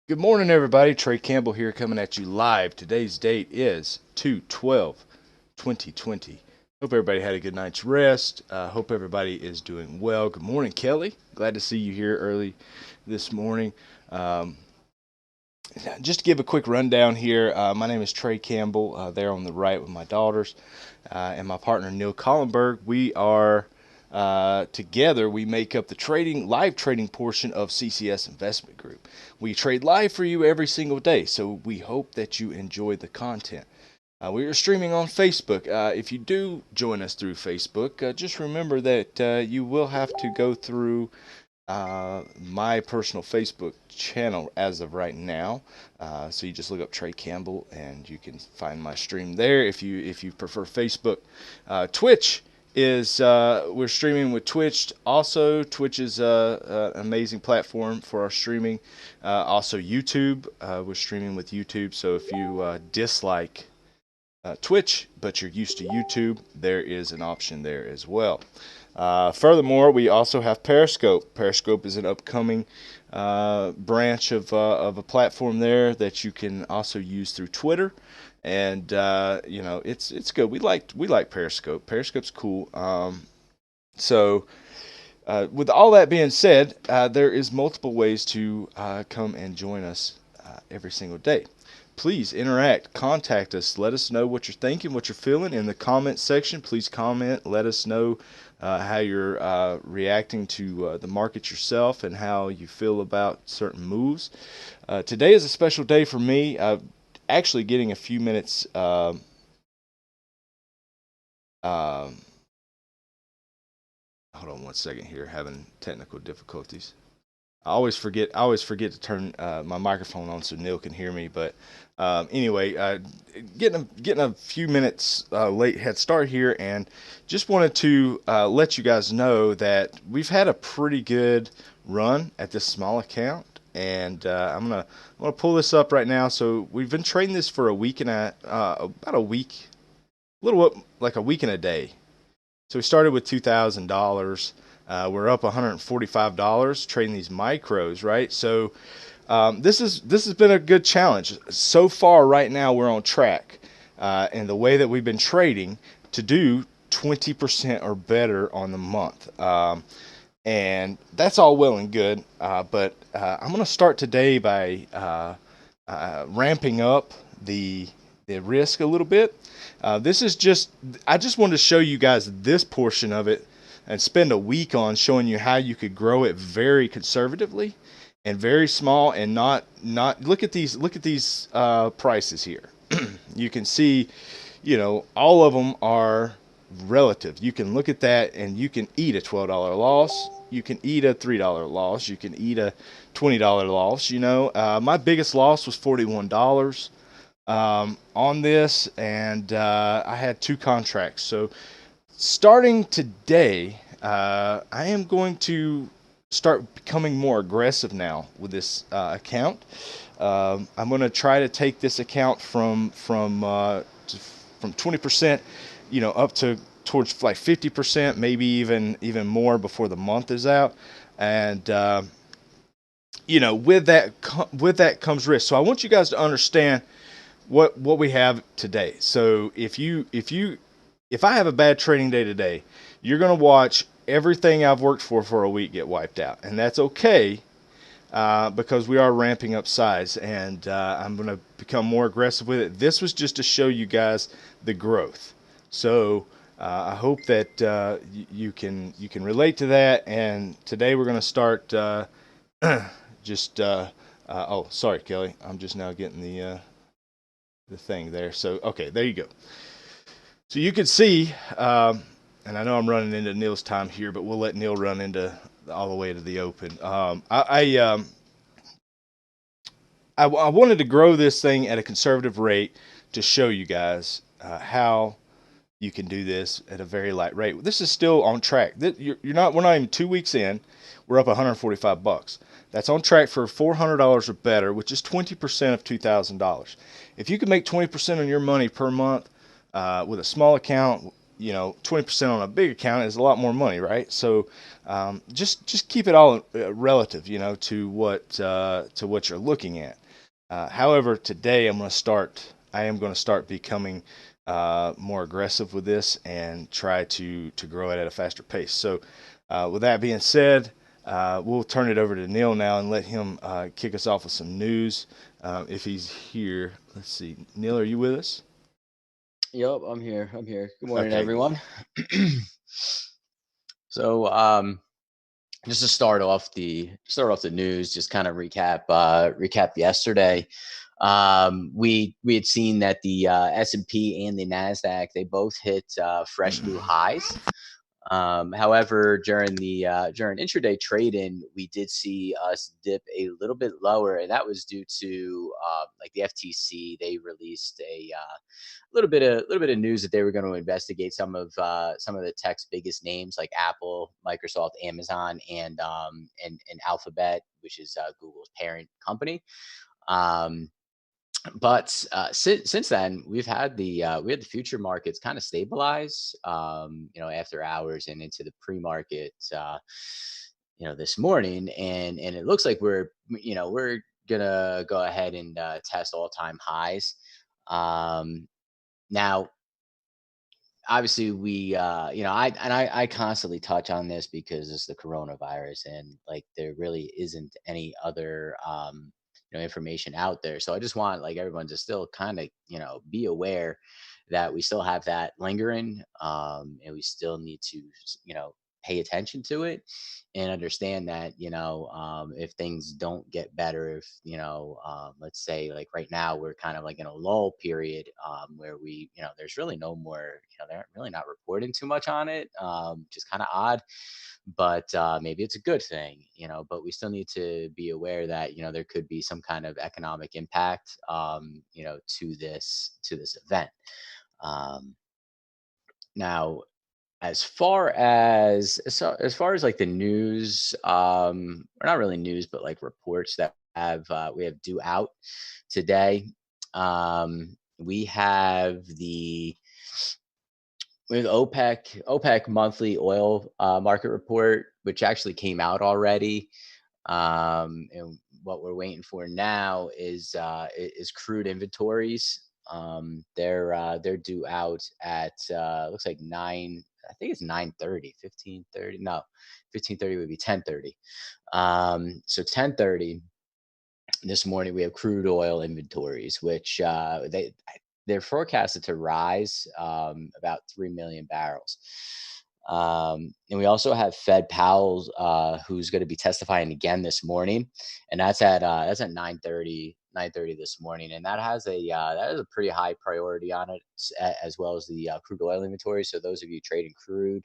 Good morning, everybody. Trae Campbell here coming at you live. Today's date is 2/12/2020. Hope everybody had a good night's rest. Hope everybody is doing well. Good morning, Kelly. Glad to see you here early this morning. Um, just to give a quick rundown here, my name is Trae Campbell, there on the right with my daughters and my partner Neal Collenberg. We are together. We make up the live trading portion of CCS Investment Group. We trade live for you every single day, so we hope that you enjoy the content. We are streaming on Facebook. If you do join us through Facebook, just remember that you will have to go through my personal Facebook channel as of right now. So you just look up Trae Campbell and you can find my stream there if you prefer Facebook. Twitch is we're streaming with Twitch. Also, Twitch is an amazing platform for our streaming. Also, YouTube. We're streaming with YouTube. So if you dislike Twitch, but you're used to YouTube, there is an option there as well. Furthermore, we also have Periscope. Periscope is an upcoming branch of a platform there that you can also use through Twitter, and it's good. We like Periscope. Periscope's cool. With all that being said, there is multiple ways to come and join us every single day. Please interact, contact us, let us know what you're thinking, what you're feeling in the comment section. Please comment, let us know how you're reacting to the market yourself and how you feel about certain moves. Today is a special day for me. Actually getting a few minutes hold on one second here, having technical difficulties. I always forget to turn my microphone on so Neal can hear me. But anyway, getting a few minutes late head start here, and just wanted to let you guys know that we've had a pretty good run at this small account, and I'm gonna pull this up right now. So we've been trading this for a week and about a week, like a week and a day. So we started with $2,000. We're up $145 trading these micros, right? So this has been a good challenge so far. Right now, we're on track, and the way that we've been trading to do 20% or better on the month, and that's all well and good. But I'm going to start today by ramping up the risk a little bit. I just wanted to show you guys this portion of it and spend a week on showing you how you could grow it very conservatively and very small, and not look at these prices here. You can see, all of them are relative. You can look at that and you can eat a $12 loss. You can eat a $3 loss. You can eat a $20 loss. My biggest loss was $41 on this, and I had two contracts. So starting today, I am going to start becoming more aggressive now with this account. I'm going to try to take this account from 20%, up to towards like 50%, maybe even more before the month is out. And with that comes risk. So I want you guys to understand what we have today. So if I have a bad trading day today, you're going to watch everything I've worked for a week get wiped out, and that's okay, because we are ramping up size, and I'm going to become more aggressive with it. This was just to show you guys the growth. So I hope that you can relate to that. And today we're going to start oh, sorry, Kelly. I'm just now getting the thing there. So okay, there you go. So you can see, and I know I'm running into Neal's time here, but we'll let Neal run into all the way to the open. I wanted to grow this thing at a conservative rate to show you guys how you can do this at a very light rate. This is still on track. We're not even 2 weeks in. We're up $145. That's on track for $400 or better, which is 20% of $2,000. If you can make 20% on your money per month with a small account, 20% on a big account is a lot more money, right? So just keep it all relative, to what you're looking at. However, today I am going to start becoming more aggressive with this and try to grow it at a faster pace. So, with that being said, we'll turn it over to Neal now and let him kick us off with some news if he's here. Let's see. Neal, are you with us? Yep, I'm here. I'm here. Good morning, Okay, good. everyone. So, just to start off the news, just kind of recap yesterday. We had seen that the S&P and the Nasdaq, they both hit fresh new highs. However, during intraday trading, we did see us dip a little bit lower, and that was due to like the FTC. They released a little bit of news that they were going to investigate some of the tech's biggest names like Apple, Microsoft, Amazon, and Alphabet, which is Google's parent company. Um, but since then, we had the future markets kind of stabilize, after hours and into the pre-market, this morning, and it looks like we're gonna go ahead and test all-time highs. Um, Now, obviously, I constantly touch on this because it's the coronavirus, and like there really isn't any other information out there. So I just want like everyone to still kind of be aware that we still have that lingering, and we still need to pay attention to it and understand that if things don't get better, if let's say like right now we're kind of like in a lull period, where there's really no more, they're really not reporting too much on it, just kind of odd, but maybe it's a good thing, but we still need to be aware that there could be some kind of economic impact, to this event. Um, now as far as like the news, or not really news, but like reports that we have due out today. We have the with OPEC monthly oil market report, which actually came out already. And what we're waiting for now is crude inventories. They're due out at looks like 9. I think it's 9:30, 15:30. No, 15:30 would be 10:30. So 10:30 this morning we have crude oil inventories, which they're forecasted to rise about 3 million barrels. And we also have Fed Powell, who's going to be testifying again this morning, and that's at 9:30 this morning, and that has a pretty high priority on it, as well as the crude oil inventory. So those of you trading crude,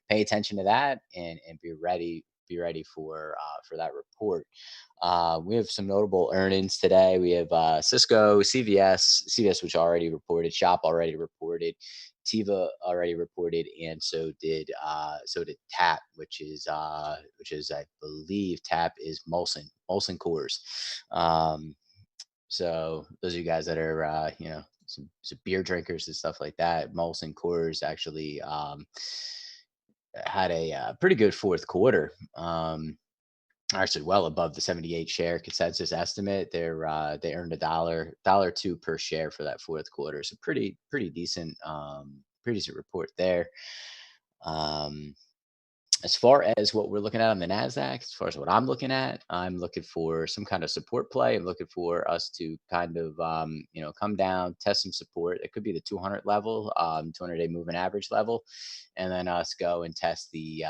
pay attention to that and be ready for that report. We have some notable earnings today. We have Cisco, CVS, which already reported, Shop already reported, Tiva already reported, and so did Tap, which is I believe Tap is Molson Coors. Um, so those of you guys that are some beer drinkers and stuff like that, Molson Coors actually had a pretty good fourth quarter. Actually well above the 78 share consensus estimate. They earned a dollar two per share for that fourth quarter. So pretty decent report there. Um, as far as what we're looking at on the Nasdaq, as far as what I'm looking for some kind of support play. I'm looking for us to kind of come down, test some support. It could be the 200 level, 200-day moving average level, and then us go and test the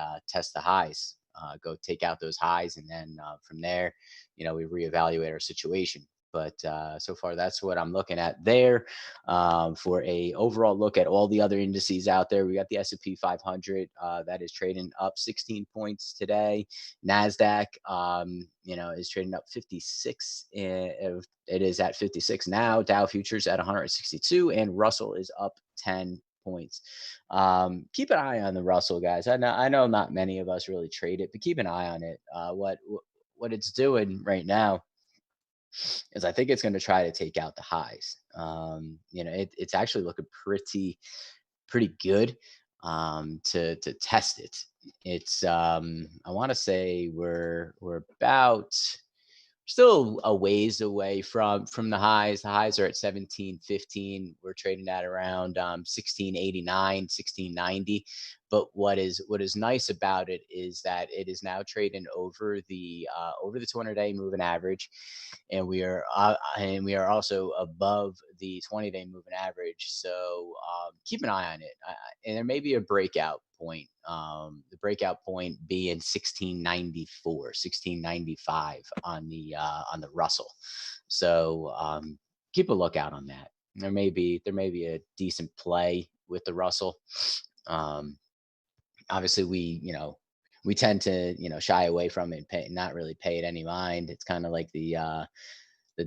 highs. Go take out those highs, and then from there, we reevaluate our situation. But so far, that's what I'm looking at there. For a overall look at all the other indices out there, we got the S&P 500 that is trading up 16 points today. Nasdaq, is trading up 56. It is at 56 now. Dow futures at 162, and Russell is up 10 points. Keep an eye on the Russell, guys. I know not many of us really trade it, but keep an eye on it. What it's doing right now is I think it's going to try to take out the highs. It's actually looking pretty good to test it. It's I want to say we're about still a ways away from the highs. The highs are at 17.15. We're trading at around 16.89, 16.90. But what is nice about it is that it is now trading over the 200-day moving average, and we are also above the 20-day moving average. So keep an eye on it, and there may be a breakout point. The breakout point being 1694, 1695 on the Russell. So keep a lookout on that. There may be a decent play with the Russell. Um, Obviously, we tend to shy away from it, not really pay it any mind. It's kind of like the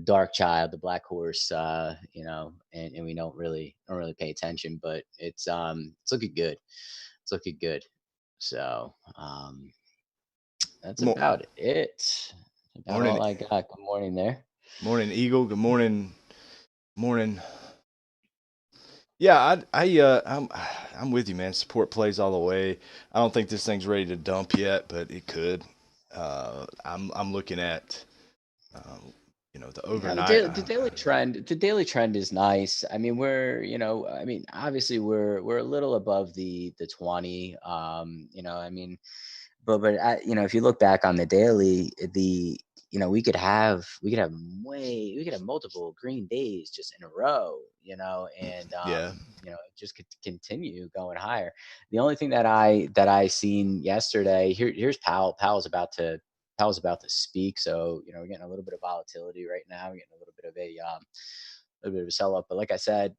dark child, the black horse, and we don't really pay attention, but it's looking good. It's looking good. So that's Good mo- about it. That's about morning, all I got. Good morning there. morning, Eagle. Good morning, morning. Yeah, I'm with you, man. Support plays all the way. I don't think this thing's ready to dump yet, but it could. I'm looking at, um, the Yeah, the overnight. daily the daily trend the daily trend is nice. I mean, obviously we're a little above the 20. I mean, but if you look back on the daily, we could have multiple green days just in a row, and Yeah, it just could continue going higher. The only thing that I seen yesterday, here's Powell. Powell's about to speak, so we're getting a little bit of volatility right now. We're getting a little bit of a sell up, but like I said,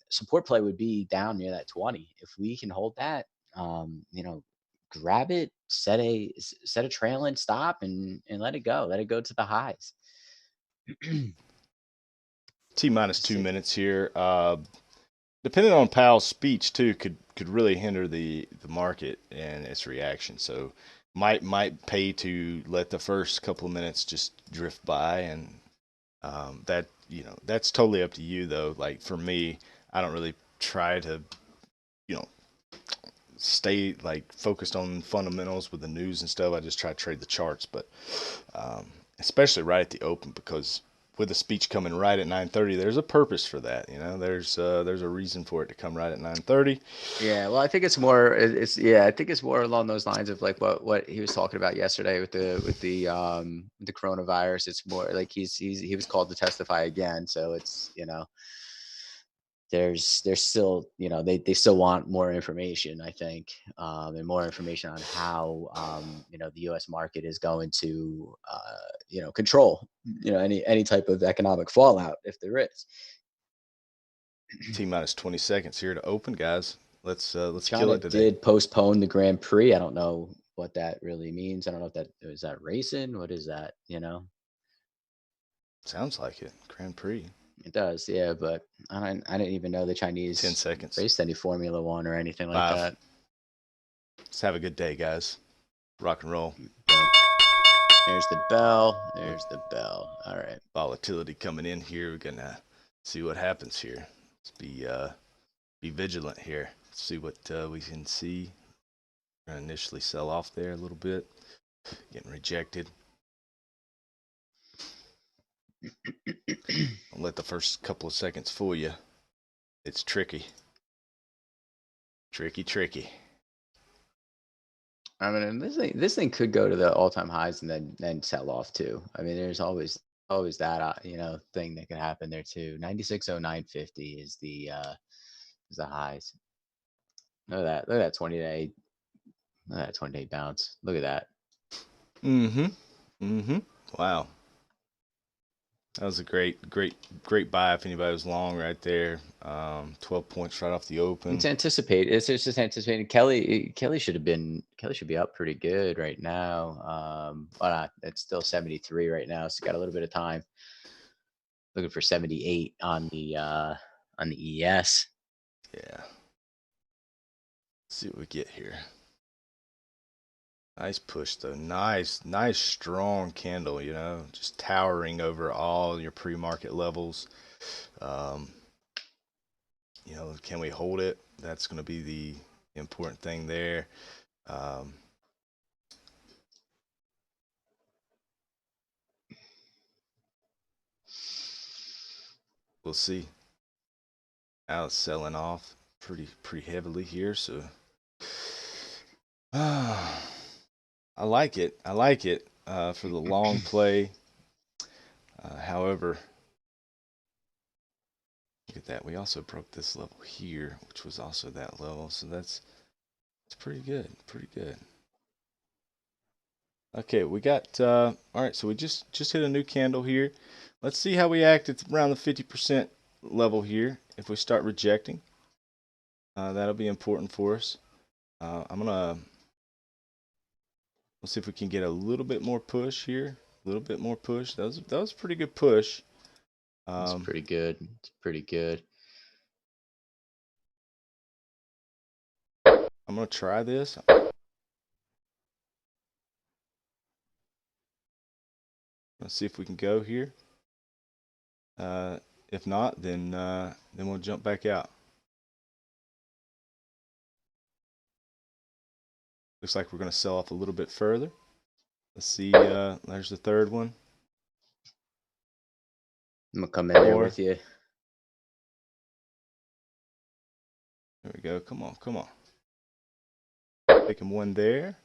support play would be down near that 20. If we can hold that, grab it, set a trail and stop, and let it go. Let it go to the highs. T minus two See, minutes here. Depending on Powell's speech too, could really hinder the market and its reaction. So might pay to let the first couple of minutes just drift by, and that's totally up to you though. Like for me, I don't really try to you know stay like focused on fundamentals with the news and stuff. I just try to trade the charts, but um, especially right at the open because with the speech coming right at 9:30, there's a purpose for that. There's a reason for it to come right at 9:30. yeah, well, I think it's more. Yeah, I think it's more along those lines of like what he was talking about yesterday with the coronavirus. It's more like he was called to testify again, so it's there's still they still want more information, I think, and more information on how the U.S. market is going to control any type of economic fallout if there is. T minus 20 seconds here to open, guys. Let's kill China it today. did postpone the Grand Prix. I don't know what that really means. I don't know if that is that racing. What is that? Sounds like it. Grand Prix. It does, yeah. But I didn't even know the 10 Chinese seconds. raced any Formula One or anything like Five. that. Let's have a good day, guys. Rock and roll. Boom. There's the bell. There's the bell. All right. Volatility coming in here. We're gonna see what happens here. Let's be vigilant here. See what we can see. We're gonna initially sell off there a little bit. Getting rejected. Don't let the first couple of seconds fool you. It's tricky. Tricky, tricky. I mean, and this thing could go to the all-time highs and then sell off too. I mean, there's always that thing that could happen there too. 96.0950 is the highs. Look at that. Look at that 20-day. Look at that 20-day bounce. Look at that. Mm-hmm. Mm-hmm. Wow. That was a great buy if anybody was long right there. 12 points right off the It's open. anticipated. It's just anticipated. Kelly should be up pretty good right now. Well, not, it's still 73 right now, so got a little bit of time. Looking for 78 on the ES. Yeah. Let's see what we get here. Nice push though. Nice strong candle, just towering over all your pre-market levels. Um, can we hold it? That's going to be the important thing there. Um, we'll see. Now it's selling off pretty heavily here, so I like it. I like it for the long play. However, look at that. We also broke this level here, which was also that level, so that's pretty good. Pretty good. Okay, we got all right. So we just hit a new candle here. Let's see how we act at around the 50% level here. If we start rejecting, that'll be important for us. I'm gonna let's see if we can get a little bit more push here. A little bit more push. That was a pretty good push. It's Um, pretty good. It's pretty good. I'm gonna try this. Let's see if we can go here. If not, then we'll jump back out. Looks like we're gonna sell off a little bit further. Let's see. There's the third one. I'm gonna come in there Four. with you. There we go. Come on, come on. Taking one there.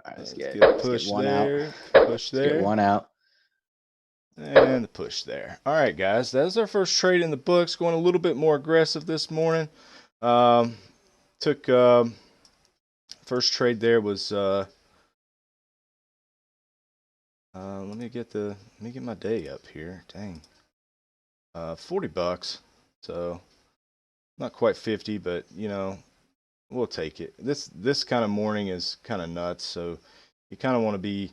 All right, Let's get a let's get push one out. there. Push Let's get there. one out. And the push there. All right, guys. That was our first trade in the books. Going a little bit more aggressive this morning. Um, took first trade there was let me get my day up here. Dang. $40. So not quite 50, but we'll take it. This kind of morning is kind of nuts, so you kind of want to be,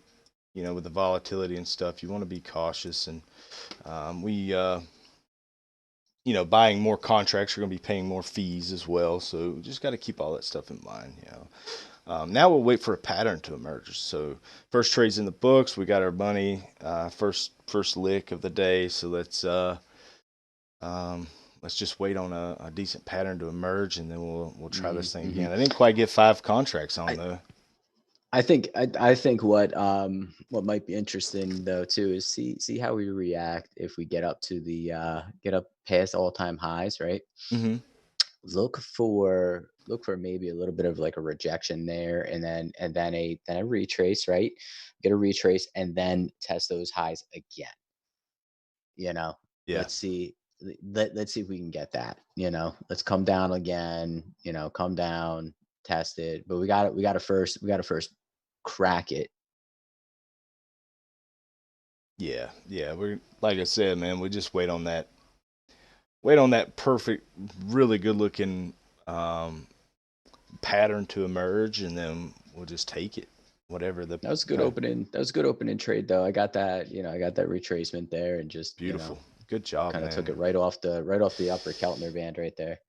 with the volatility and stuff, you want to be cautious. And we buying more contracts, you're going to be paying more fees as well. So just got to keep all that stuff in mind. Now we'll wait for a pattern to emerge. So first trade's in the books. We got our money, first lick of the day. So um, let's just wait on a decent pattern to emerge, and then we'll try this thing Mm-hmm. again. I didn't quite get 5 contracts on I, though. I think what might be interesting though too is see how we react if we get up past all time highs, right? Mm-hmm. Look for maybe a little bit of like a rejection there, and then a retrace, right? Get a retrace and then test those highs again. You know, Yeah. let's see. Let's see if we can get that. Let's come down again. Come down, test it. But we got to first crack it. Yeah. We're like I said, man. We just wait on that perfect, really good looking um, pattern to emerge, and then we'll just take it. Whatever the That was a good opening. That was a good opening trade, though. I got that. I got that retracement there, and just beautiful. Good job, kind of took it man. right off the upper Keltner band right there.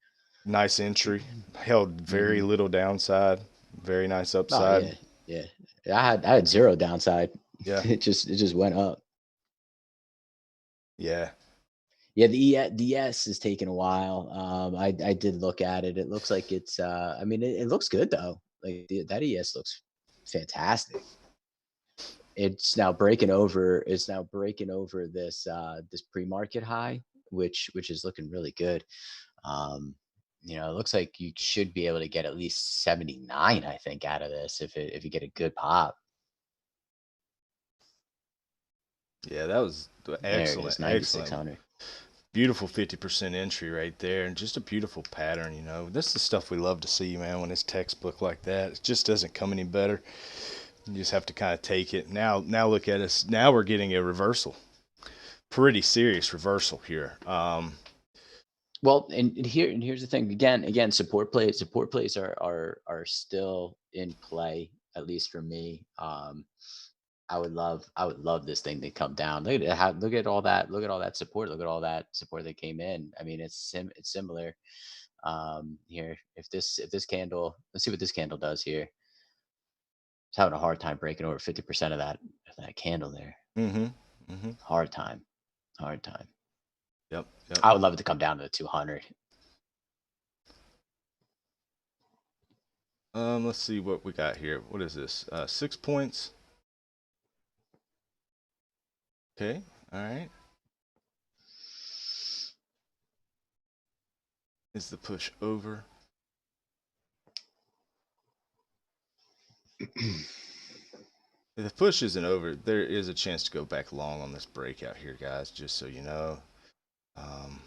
Nice entry. Held very Hmm. little downside. Very nice Oh upside. yeah, yeah. I had zero downside. Yeah. It just went up. Yeah. Yeah, the S is taking a while. I did look at it. It looks like it's. I mean, it looks good though. Like that ES looks fantastic. It's now breaking over this pre-market high, which is looking really good. Um, it looks like you should be able to get at least 79, I think, out of this if you get a good pop. Yeah. That was There it excellent. is, Excellent. 9600. Beautiful 50% entry right there, and just a beautiful pattern. This is the stuff we love to see, man. When it's textbook like that, it just doesn't come any better. You just have to kind of take it. Now look at us. Now we're getting a reversal. Pretty serious reversal here. Well, and here's the thing. Again, support plays are still in play, at least for me. I would love this thing to come down. Look at all that support. Look at all that support that came in. I mean, it's similar. Here, if this candle, let's see what this candle does here. It's having a hard time breaking over 50% of that candle there. Mm-hmm. Mm-hmm. Hard time, hard time. Yep. Yep. I would love it to come down to the 200. Let's see what we got here. What is this? 6 points. Okay. All right. Is the push over? If the push isn't over, there is a chance to go back long on this breakout here, guys. Just so you know. Um,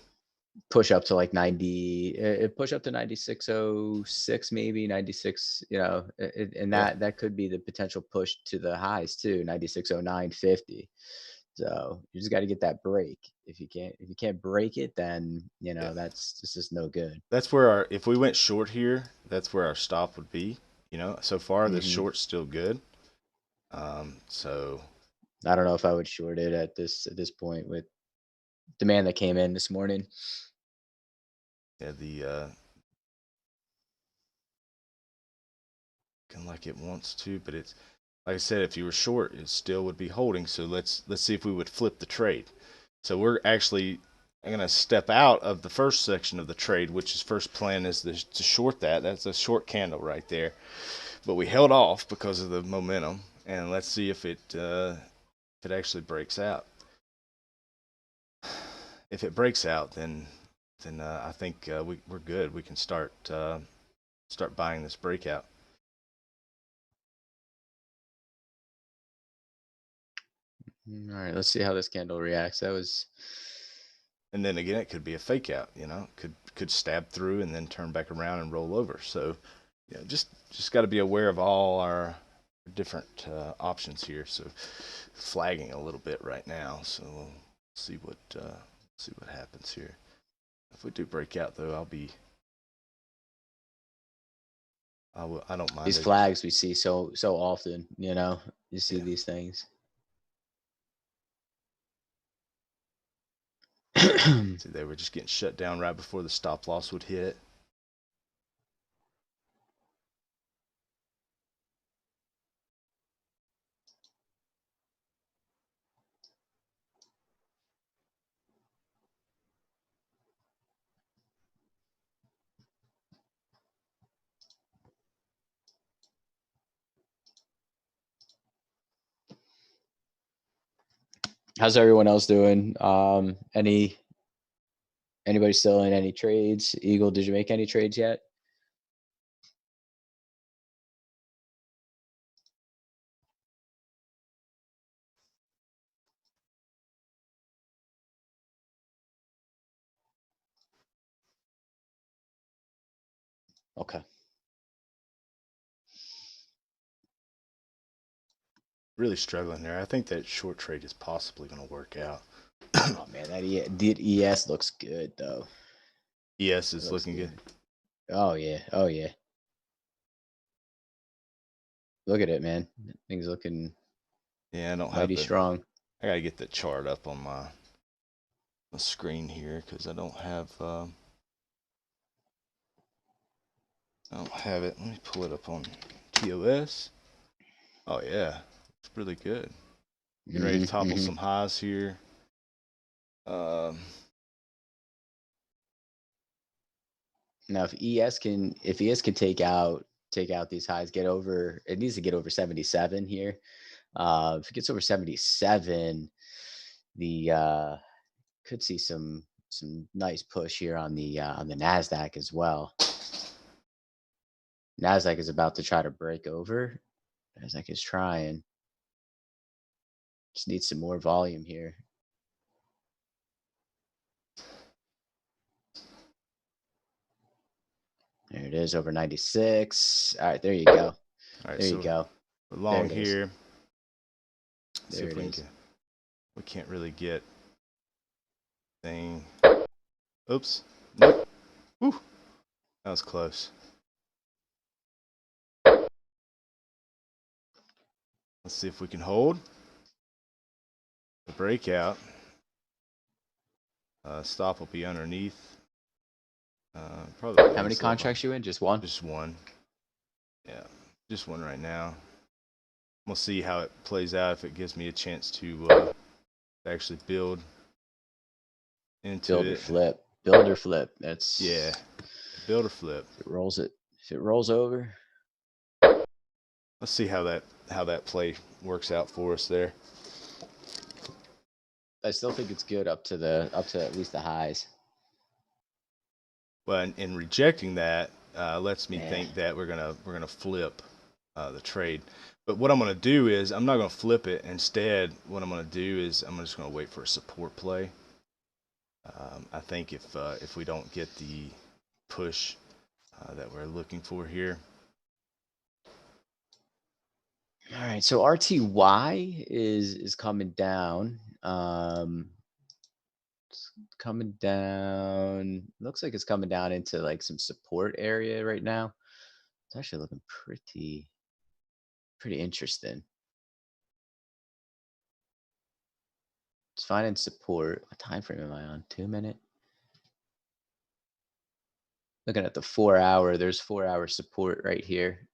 Push up to like 90, push up to 96.06, maybe 96, and yeah. that could be the potential push to the highs too, 96.0950. So you just got to get that break. If you can't break it, then Yeah. that's just no good. That's where our if we went short here, that's where our stop would be. So far the Hmm. short's still good. So I don't know if I would short it at this point with demand that came in this morning. yeah, the looking like it wants to, but it's like I said, if you were short, it still would be holding. So let's see if we would flip the trade. So we're actually I'm gonna step out of the first section of the trade, which is first plan is to short that. That's a short candle right there. But we held off because of the momentum, and let's see if it actually breaks out. If it breaks out, then I think we're good. We can start buying this breakout. All right, let's see how this candle reacts. That was And then again, it could be a fake out. Could stab through and then turn back around and roll over. So, just got to be aware of all our different options here. So, flagging a little bit right now. So we'll see what happens here. If we do break out, though, I don't mind these it. flags we see so often. You see Yeah. these things. See, they were just getting shut down right before the stop loss would hit. How's everyone else doing? Anybody still in any trades? Eagle, did you make any trades yet? Okay. Really struggling there. I think that short trade is possibly going to work out. Oh man, that ES looks good though. ES It is looks looking good. good. Oh yeah. Oh yeah. Look at it, man. Things looking Yeah, I don't have mighty the. strong. I gotta get the chart up on my screen here because I don't have it. Let me pull it up on TOS. Oh yeah, it's really good. Getting ready to Hmm. topple Hmm. some highs here. Um, Now if ES can take out these highs, it needs to get over 77 here. If it gets over 77, the could see some nice push here on the Nasdaq as well. Nasdaq is about to try to break over. Nasdaq is trying. Just needs some more volume here. There it is, over 96. All right, there you go. all right, There you so go. we're There long it is. here. Let's see There if it we can is. get. We can't really get thing. Oops. Nope. Whew. That was close. Let's see if we can hold the breakout. Stop will be underneath. Probably How many this level. contracts you in? Just one? Just one. Yeah, just one right now. We'll see how it plays out if it gives me a chance to actually build into Build or it. flip. Build or flip. Yeah, That's build or flip. if it rolls over. Let's see how that play works out for us there. I still think it's good up to at least the highs. But in rejecting that, lets me Yeah. think that we're gonna flip the trade. But what I'm gonna do is I'm not gonna flip it. Instead, what I'm gonna do is I'm just gonna wait for a support play. I think if we don't get the push that we're looking for here. All right, so RTY is coming down. It's coming down. Looks like it's coming down into like some support area right now. It's actually looking pretty interesting. It's finding support. What time frame am I on? 2 minute. Looking at the 4 hour. There's 4 hour support right here.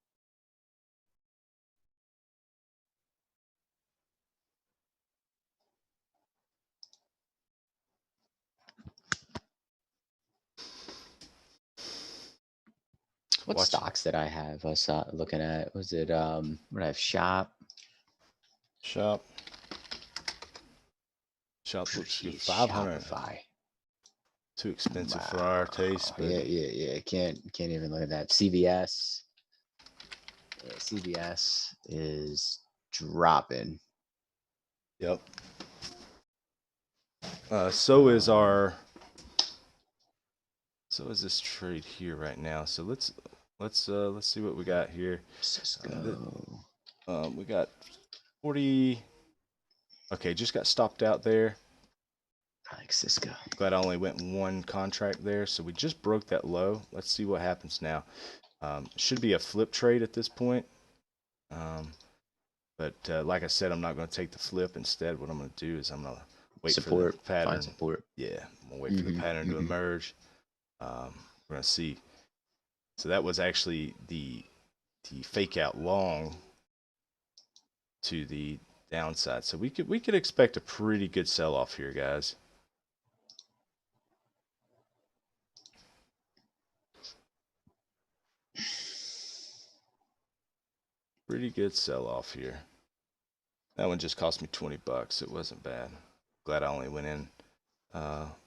What Watch stocks did I have us looking at? Was it what did I have? shop. Shop looks good. Jeez, 500. Shopify. Too expensive for our taste, Wow. but Yeah. Can't even look at that. CVS. Yeah, CVS is dropping. yep. So is our. So is this trade here right now. So let's see what we got here. Cisco. We got 40. Okay, just got stopped out there. I like Cisco. Glad I only went one contract there. So we just broke that low. Let's see what happens now. Should be a flip trade at this point. But like I said, I'm not going to take the flip. Instead, what I'm going to do is I'm going to wait for the pattern. Find support. Yeah, I'm going to wait for the pattern to emerge. We're going to see. So that was actually the fake out long to the downside. So we could expect a pretty good sell off here, guys. Pretty good sell off here. That one just cost me $20. It wasn't bad. Glad I only went in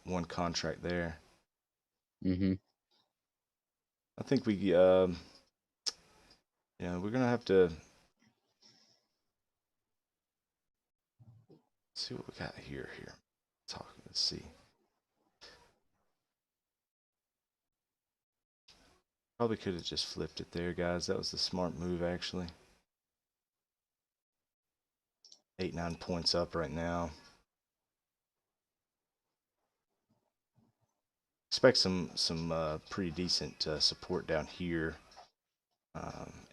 one contract there. I think we're gonna have to see what we got here. Let's see. Probably could have just flipped it there, guys. That was the smart move, actually. 8-9 points up right now. Expect some pretty decent support down here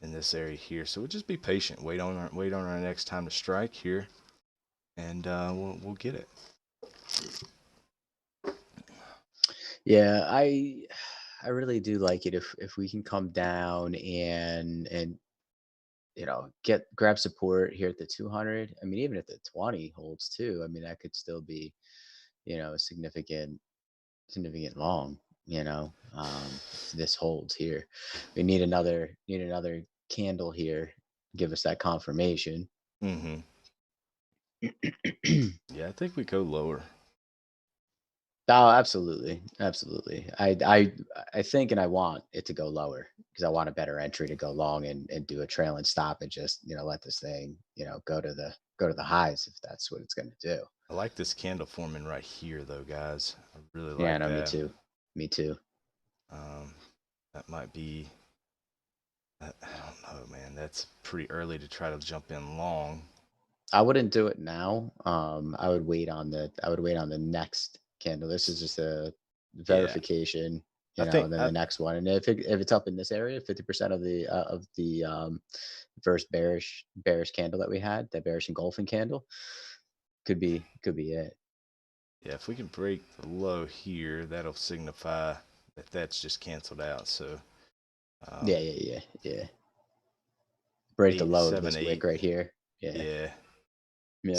in this area here. So we'll just be patient. Wait on our next time to strike here, and we'll get it. Yeah, I really do like it if we can come down and grab support here at the 200. I mean, even if the 20 holds too, I mean that could still be a significant long. If this holds here, we need another candle here. Give us that confirmation. Mm-hmm. Yeah, I think we go lower. Oh, absolutely. I think and I want it to go lower because I want a better entry to go long and do a trail and stop and just let this thing go to the highs if that's what it's going to do. I like this candle forming right here, though, guys. I really Yeah, like no, me that. too. Me too. That might be. I don't know, man. That's pretty early to try to jump in long. I wouldn't do it now. I would wait on the next candle. This is just a Yeah, verification, I think. and then the next one. And if it's up in this area, 50% of the first bearish candle that we had, that bearish engulfing candle, could be it. Yeah, if we can break the low here, that'll signify that that's just canceled out. So, Yeah, yeah, yeah, yeah. Break the eight, low of seven, this wick eight. right here. Yeah. Yeah, Yep.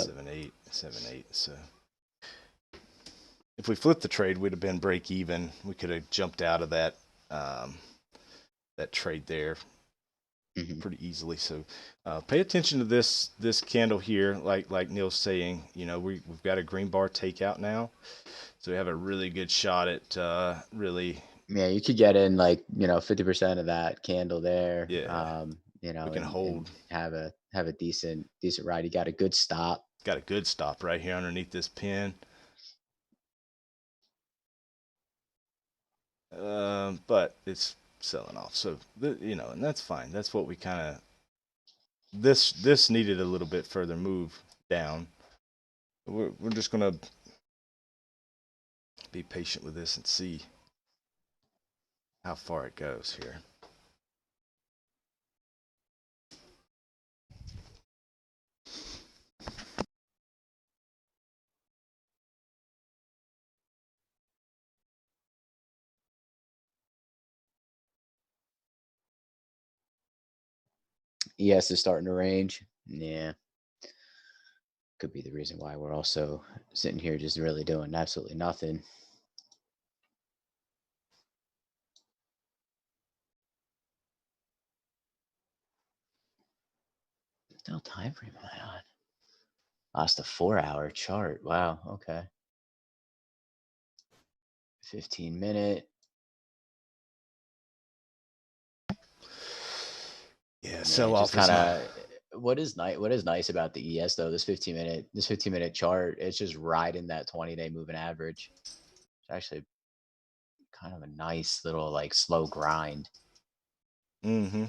7, 8. So, if we flipped the trade, we'd have been break even. We could have jumped out of that trade there. Hmm. pretty easily. So pay attention to this candle here, like Neil's saying. We've got a green bar takeout now, so we have a really good shot at really. Yeah, you could get in like 50% of that candle there, Yeah, we can and hold. have a decent ride. You got a good stop. Got a good stop right here underneath this pin. But it's selling off. So and that's fine. That's what we kind of this needed a little bit further move down. We're just gonna be patient with this and see how far it goes here. ES is starting to range. Yeah, could be the reason why we're also sitting here just really doing absolutely nothing. Still time frame am I on? Lost a 4-hour chart. Wow. Okay. 15-minute. Yeah, Yeah, sell just off is kind not. of what is nice about the ES though, this 15-minute chart, it's just riding that 20-day moving average. It's actually kind of a nice little like slow grind. Mm-hmm.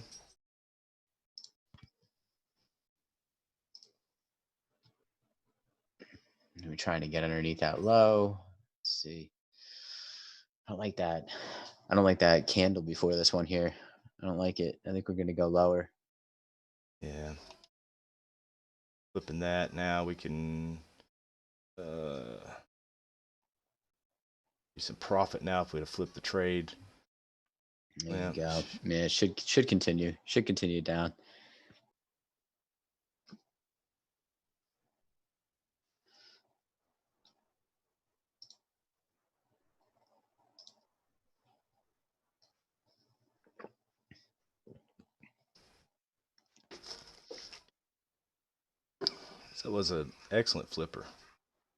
We're trying to get underneath that low. Let's see. I don't like that. I don't like that candle before this one here. I don't like it. I think we're gonna go lower. Yeah. Flipping that now, we can uh, do some profit now if we had to flip the trade. There you Yeah. go. Yeah, it should continue. Should continue down. So it was an excellent flipper.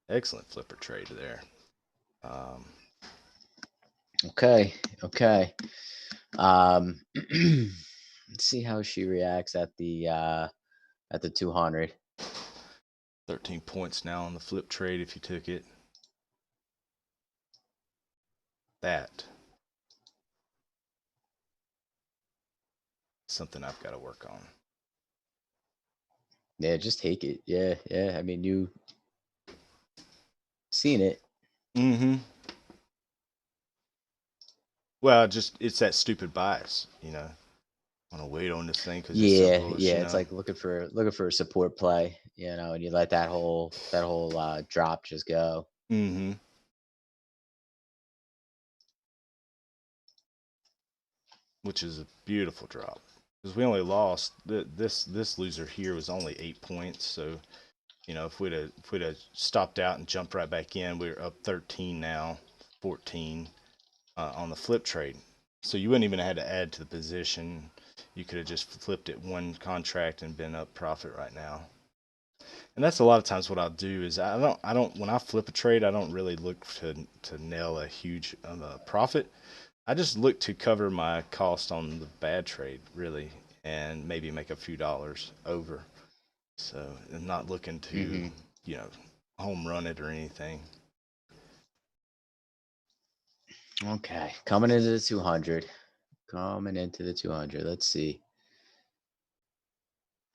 Excellent flipper trade there. Um, Okay. Okay. Um let's see how she reacts at the 200. 13 points now on the flip trade if you took it. That something I've got to work on. Yeah, just take it. Yeah, yeah. I mean, you seen it. Mm-hmm. Well, just it's that stupid bias. I want to wait on this thing because it's so Yeah, bullish. yeah. It's like looking for a support play, and you let that whole drop just go. Mm-hmm. Which is a beautiful drop because we only lost this loser here was only 8 points. So if we'd have stopped out and jumped right back in, we're up 13 now, 14 on the flip trade. So you wouldn't even have had to add to the position. You could have just flipped it one contract and been up profit right now. And that's a lot of times what I'll do is I don't when I flip a trade I don't really look to nail a huge profit. I just look to cover my cost on the bad trade really, and maybe make a few dollars over. So I'm not looking to Hmm. you know home run it or anything. Okay, coming into the 200. Coming into the 200. Let's see.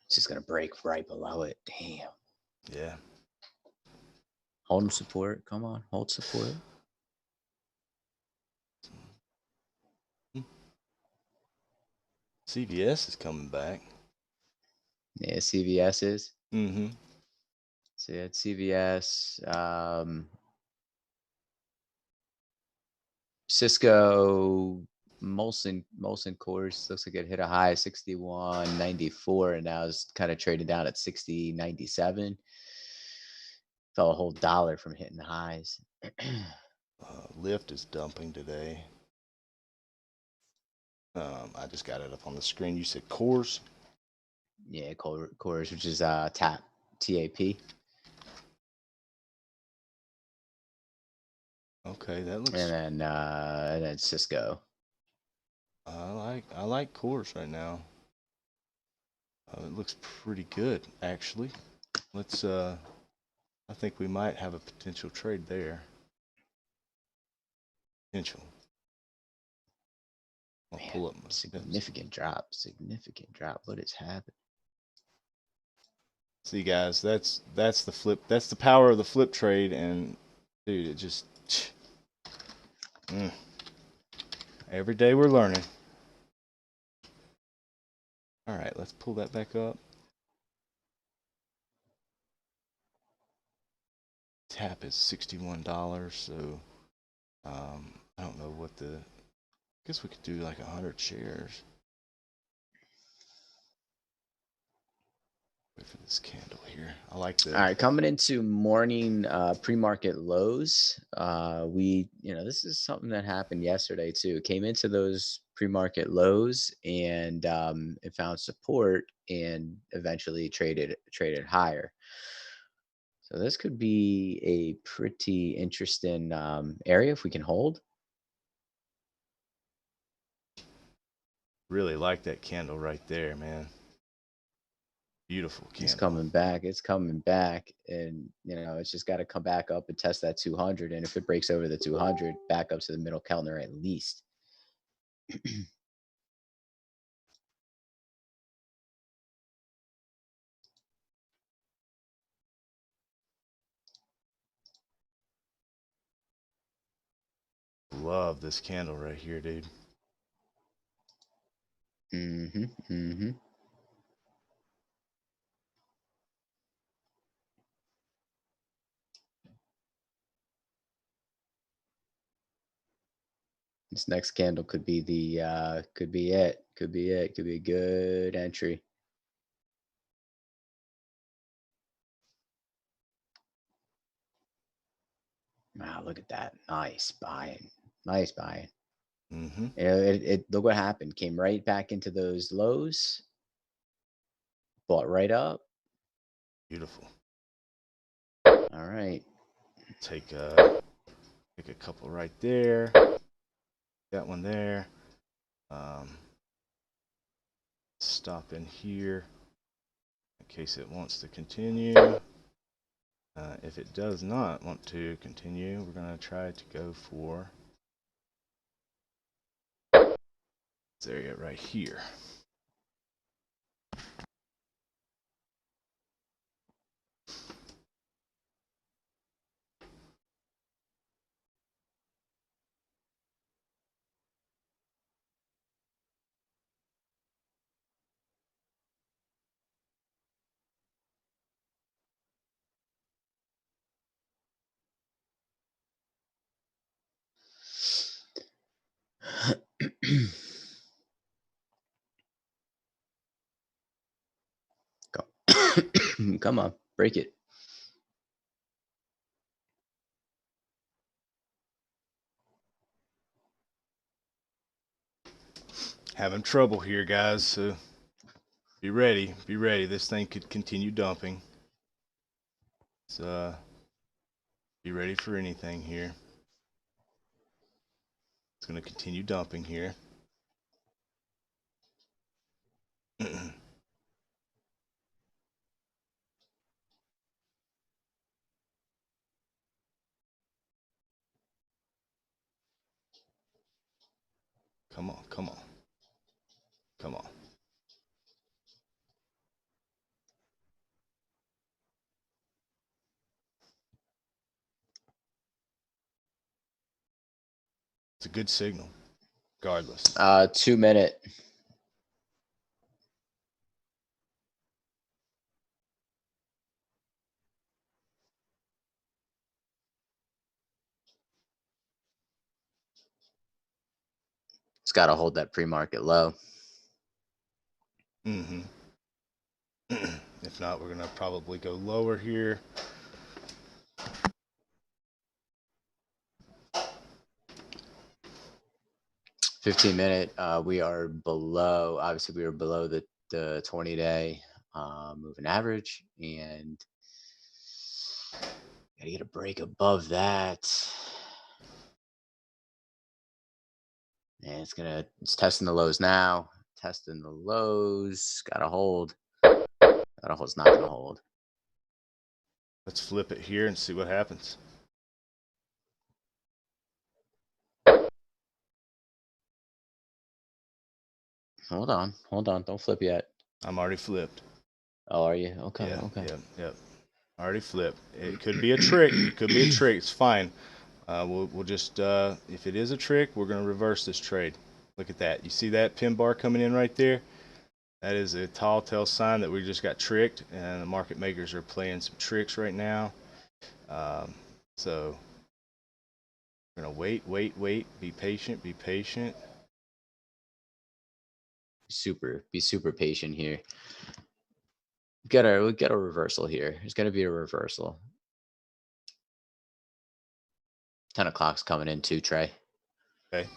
It's just gonna break right below it. Damn. Yeah. Hold support. Come on, hold support. CVS is coming back. Yeah, CVS is. Mm-hmm. So yeah, it's CVS. Cisco Molson course looks like it hit a high of 61.94 and now is kind of trading down at 60.97. Fell a whole dollar from hitting the highs. Lyft is dumping today. I just got it up on the screen. You said cores. Yeah, cores, which is tap, TAP, Okay, that looks. and then Cisco. I like cores right now. It looks pretty good actually. Let's. I think we might have a potential trade there. Potential. I'll Man, pull up my steps. significant drop. Significant drop. What is happening? See, guys, that's the flip. That's the power of the flip trade, and dude, it just. Mm, every day we're learning. All right, let's pull that back up. Tap is $61, so I don't know what the. I guess we could do like 100 shares. Wait for this candle here. I like the. All right, coming into morning pre-market lows. This is something that happened yesterday too. Came into those pre-market lows and it found support and eventually traded higher. So this could be a pretty interesting area if we can hold. Really like that candle right there, man. Beautiful candle. It's coming back. It's coming back, and it's just got to come back up and test that 200. And if it breaks over the 200, back up to the middle Kellner at least. Love this candle right here, dude. Mm-hmm. Mm-hmm. This next candle could be could be it. Could be it. Could be a good entry. Wow, look at that. Nice buying. Nice buying. Mm-hmm. It look what happened. Came right back into those lows. Bought right up. Beautiful. All right. Take a couple right there. That one there. Stop in here in case it wants to continue. If it does not want to continue, we're going to try to go for this area right here. Come on, break it. Having trouble here, guys, so be ready. Be ready. This thing could continue dumping. So be ready for anything here. It's going to continue dumping here. Come on, come on. Come on. It's a good signal, regardless. 2 minute. It's got to hold that pre-market low. Mm-hmm. If not, we're going to probably go lower here. 15-minute. We are below. Obviously, we are below the 20-day moving average, and gotta get a break above that. And it's testing the lows now. Testing the lows. Gotta hold. Gotta hold's not gonna hold. Let's flip it here and see what happens. Hold on. Don't flip yet. I'm already flipped. Oh, are you? Okay. Yeah, Okay. yep. Already flipped. It could be a trick. It could be a trick. It's fine. We'll just if it is a trick, we're gonna reverse this trade. Look at that. You see that pin bar coming in right there? That is a tall tale sign that we just got tricked, and the market makers are playing some tricks right now. So we're gonna wait. Be patient. Be super patient here. We got a reversal here. There's gonna be a reversal. 10 o'clock's coming in too, Trae. Okay.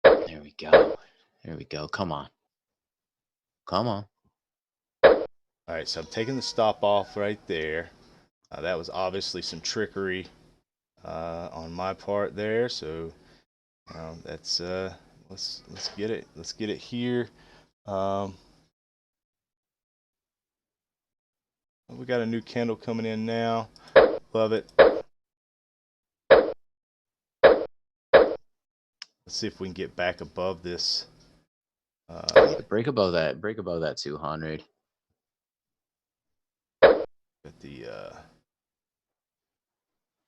There we go. There we go. Come on. Come on. All right. So I'm taking the stop off right there. That was obviously some trickery on my part there. So that's let's get it. Let's get it here. We got a new candle coming in now. Love it. Let's see if we can get back above this. Break above that. Break above that 200. Got the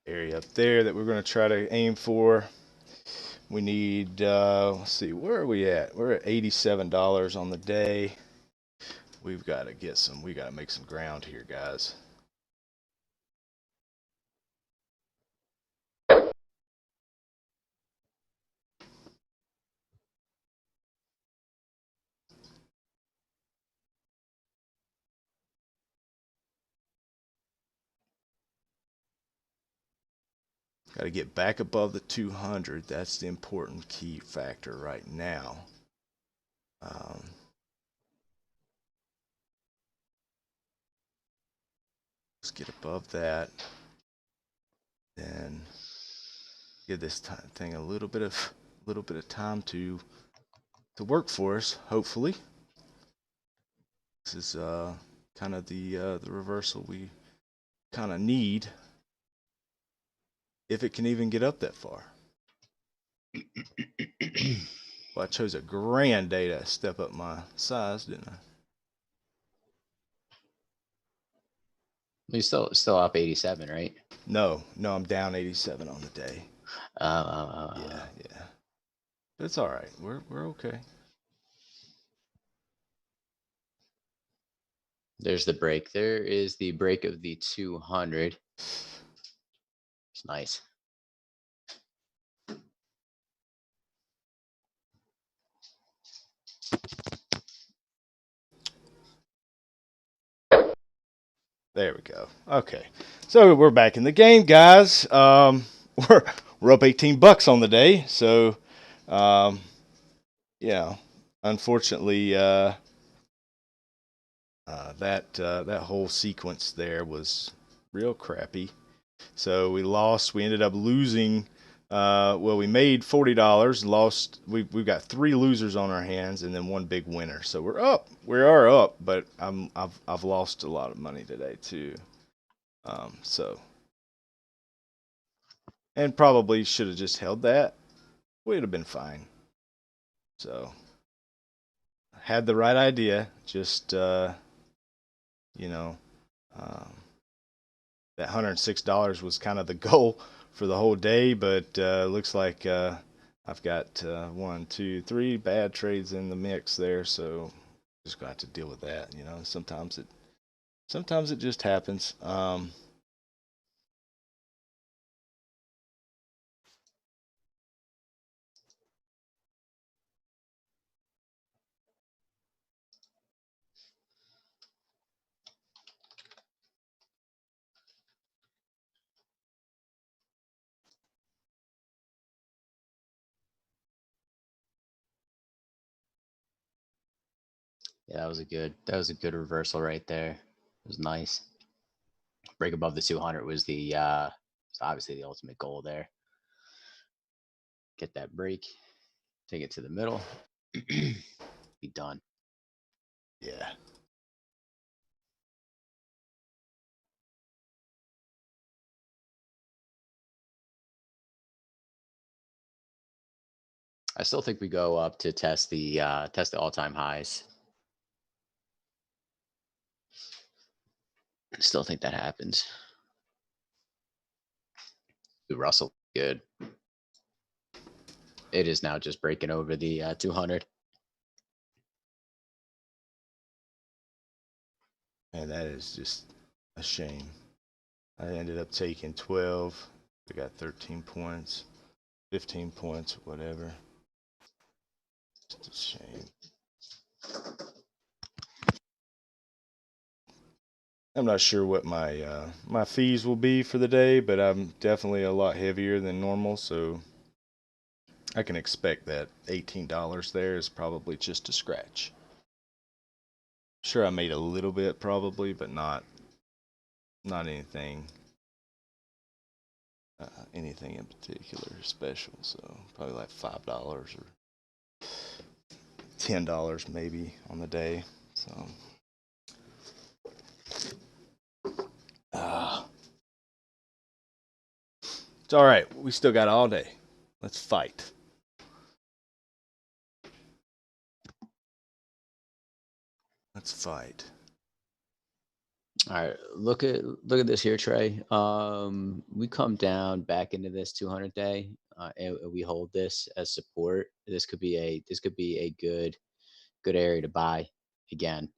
area up there that we're going to try to aim for. We need, let's see, where are we at? We're at $87 on the day. We've got to get some, we got to make some ground here, guys. Got to get back above the 200. That's the important key factor right now. Let's get above that. Then give this thing a little bit of time to work for us. Hopefully, this is kind of the reversal we kind of need, if it can even get up that far. Well, I chose a grand day to step up my size, didn't I? You're still up 87, right? No, I'm down 87 on the day. Yeah. It's all right. We're okay. There's the break. There is the break of the 200. It's nice. There we go. Okay, so we're back in the game, guys. We're up $18 on the day. So, yeah, unfortunately, that whole sequence there was real crappy. So we lost. We ended up losing. Well, we made $40. Lost. We've got 3 losers on our hands, and then 1 big winner. So we're up. We are up, but I've lost a lot of money today too. So, and probably should have just held that. We'd have been fine. So, had the right idea. Just you know, um, that $106 was kind of the goal for the whole day, but looks like I've got 1, 2, 3 bad trades in the mix there, so just got to deal with that. Sometimes it just happens. Yeah, that was a good reversal right there. It was nice. Break above the 200 was obviously the ultimate goal there. Get that break, take it to the middle, be done. Yeah. I still think we go up to test the all time highs. Still think that happens. Ooh, Russell, good. It is now just breaking over the 200. And that is just a shame. I ended up taking 12. We got 13 points, 15 points, whatever. Just a shame. I'm not sure what my fees will be for the day, but I'm definitely a lot heavier than normal, so I can expect that $18 there is probably just a scratch. Sure, I made a little bit probably, but not anything anything in particular special. So probably like $5 or $10 maybe on the day. So it's all right. We still got all day. Let's fight. Let's fight. All right, look at this here, Trey. We come down back into this 200 day, and we hold this as support. This could be a good area to buy again.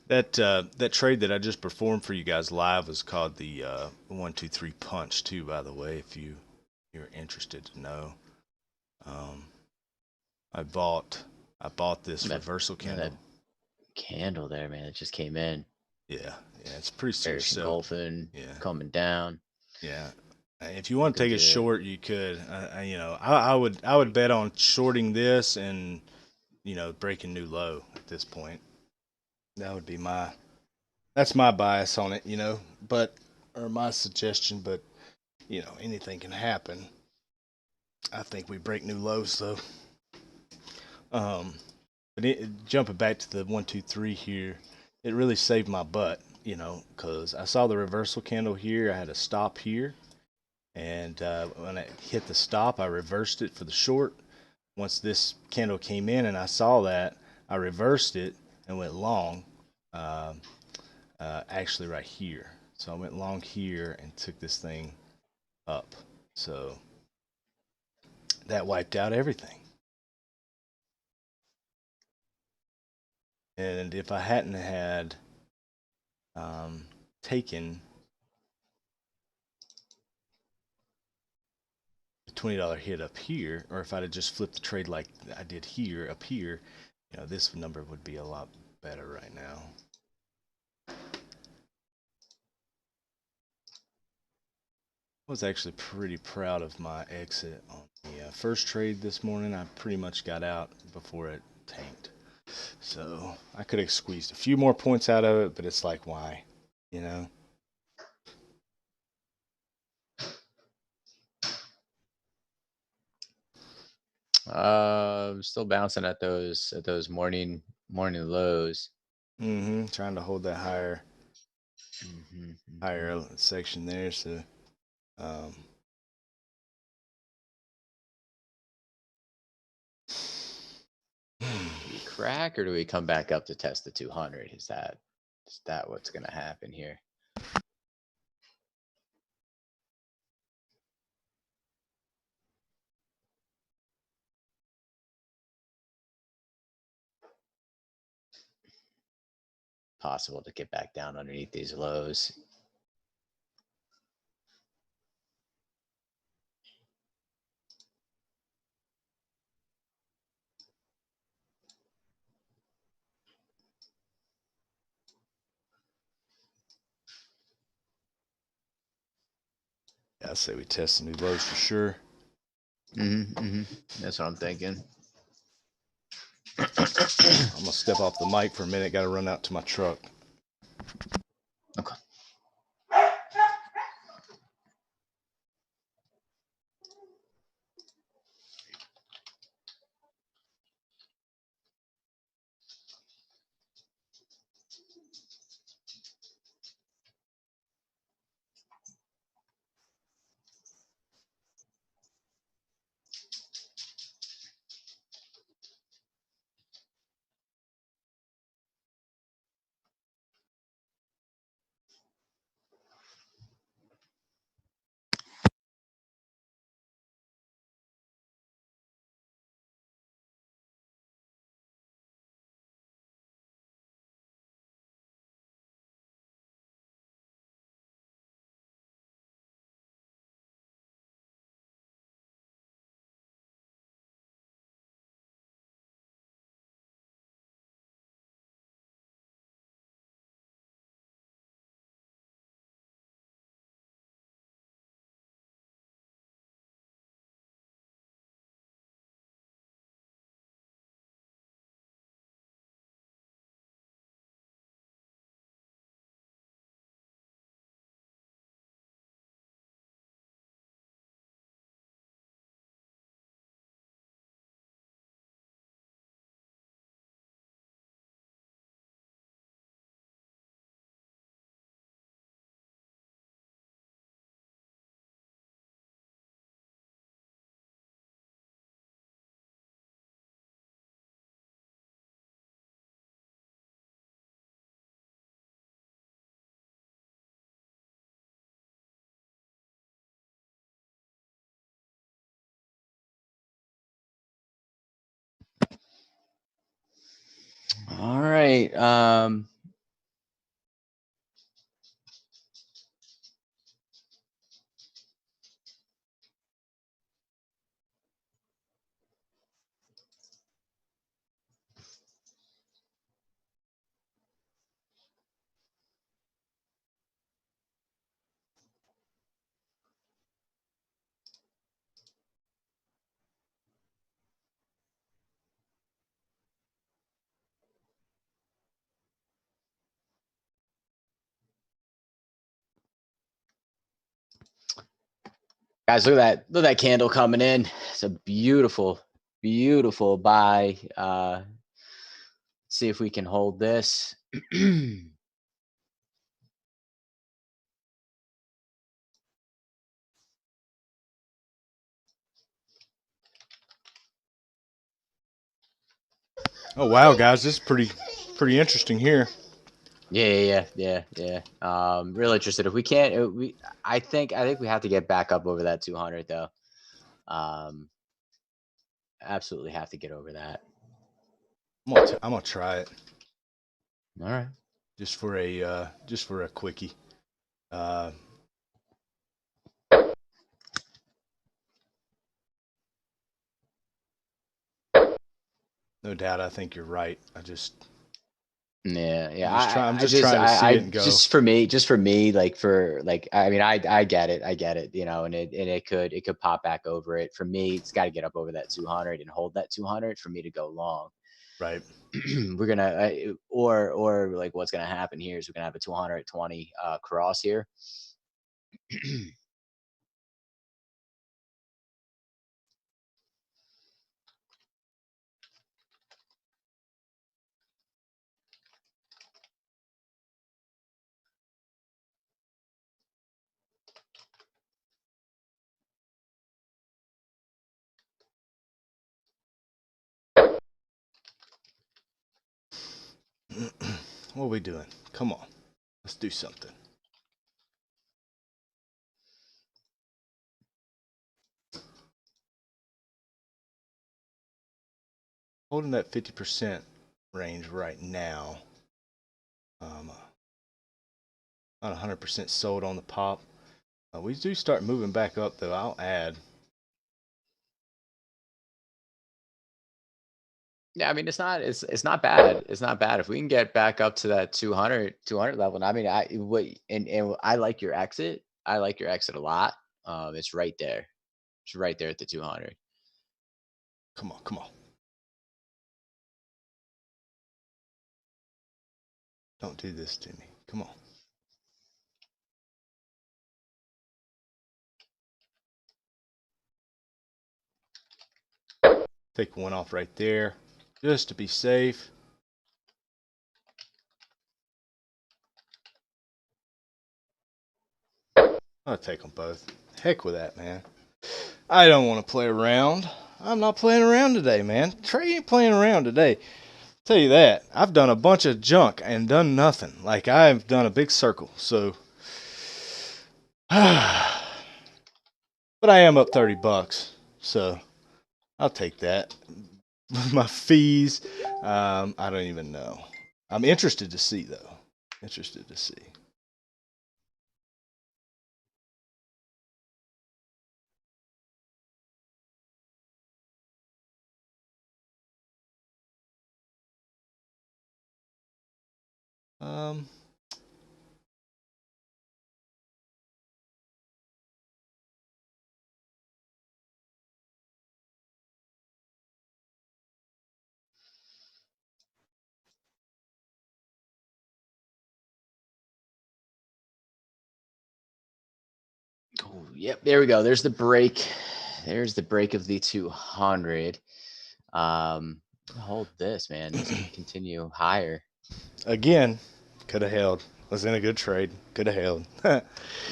That trade that I just performed for you guys live was called the 1 2 3 punch too. By the way, if you're interested to know, um, I bought I bought this that reversal that candle. candle there, man, it just came in. Yeah, yeah, it's pretty serious. Bearish So engulfing, yeah, coming down. yeah. If you want to Looking take a good. short, you could. I would bet on shorting this and breaking new low at this point. That would be that's my bias on it. But or my suggestion. But anything can happen. I think we break new lows though. Um, but jumping back to the 1 2 3 here, it really saved my butt. Because I saw the reversal candle here. I had a stop here, and when I hit the stop, I reversed it for the short. Once this candle came in and I saw that, I reversed it and went long. Uh, actually, right here. So I went long here and took this thing up. So that wiped out everything. And if I hadn't had taken the $20 hit up here, or if I'd have just flipped the trade like I did here up here, this number would be a lot better right now. I was actually pretty proud of my exit on the first trade this morning. I pretty much got out before it tanked. So I could have squeezed a few more points out of it, but it's like, why? You know? Still bouncing at those morning lows. Trying to hold that higher Mm-hmm, higher section there. So, um, Do we crack or do we come back up to test the 200? Is that what's going to happen here? Possible to get back down underneath these lows. Yeah, I say we test some new lows for sure. That's what I'm thinking. I'm gonna step off the mic for a minute. Got to run out to my truck. Okay. All right. Guys, look at that. Look at that candle coming in. It's a beautiful, beautiful buy. See if we can hold this. Oh wow, guys, this is pretty interesting here. Yeah. Real interested. If we can't, I think we have to get back up over that 200 though. Absolutely have to get over that. I'm gonna try it All right. just for a quickie. Uh, no doubt, I think you're right. Yeah. I'm just trying to see it and go. Just for me, I mean, I get it, and it could pop back over it. For me, it's got to get up over that 200 and hold that 200 for me to go long. Right. We're gonna, or like what's gonna happen here is we're gonna have a 220 cross here. What are we doing? Come on, let's do something. Holding that 50% range right now. Not 100% sold on the pop. We do start moving back up though. I'll add. Yeah, I mean, it's not bad. It's not bad if we can get back up to that 200 level. And I mean, I like your exit. I like your exit a lot. It's right there. It's right there at the 200. Come on, come on. Don't do this to me. Come on. Take one off right there, just to be safe. I'll take them both. Heck with that, man. I don't want to play around. I'm not playing around today, man. Trae ain't playing around today. Tell you that. I've done a bunch of junk and done nothing. Like, I've done a big circle. So, but I am up $30. So, I'll take that. My fees, I don't even know. I'm interested to see, though. Interested to see. Um, Oh, yep, there we go. There's the break. There's the break of the 200. Hold this, man. This could continue higher. Again, could have held. Was in a good trade. Could have held.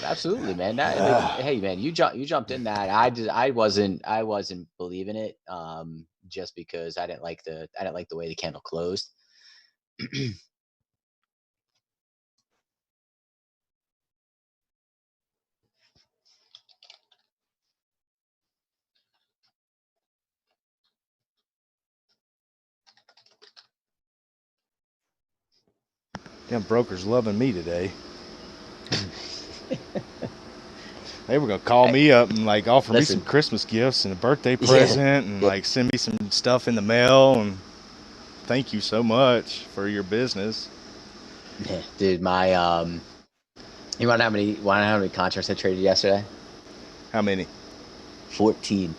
Absolutely, man. Hey, man, you jumped in that. I wasn't believing it. Just because I didn't like the way the candle closed. Damn brokers loving me today. They were gonna call Hey, me up and like offer me some listen, Christmas gifts and a birthday yeah, present and yeah, like send me some stuff in the mail and thank you so much for your business. yeah, dude. You want to know how many contracts I traded yesterday? How many? 14.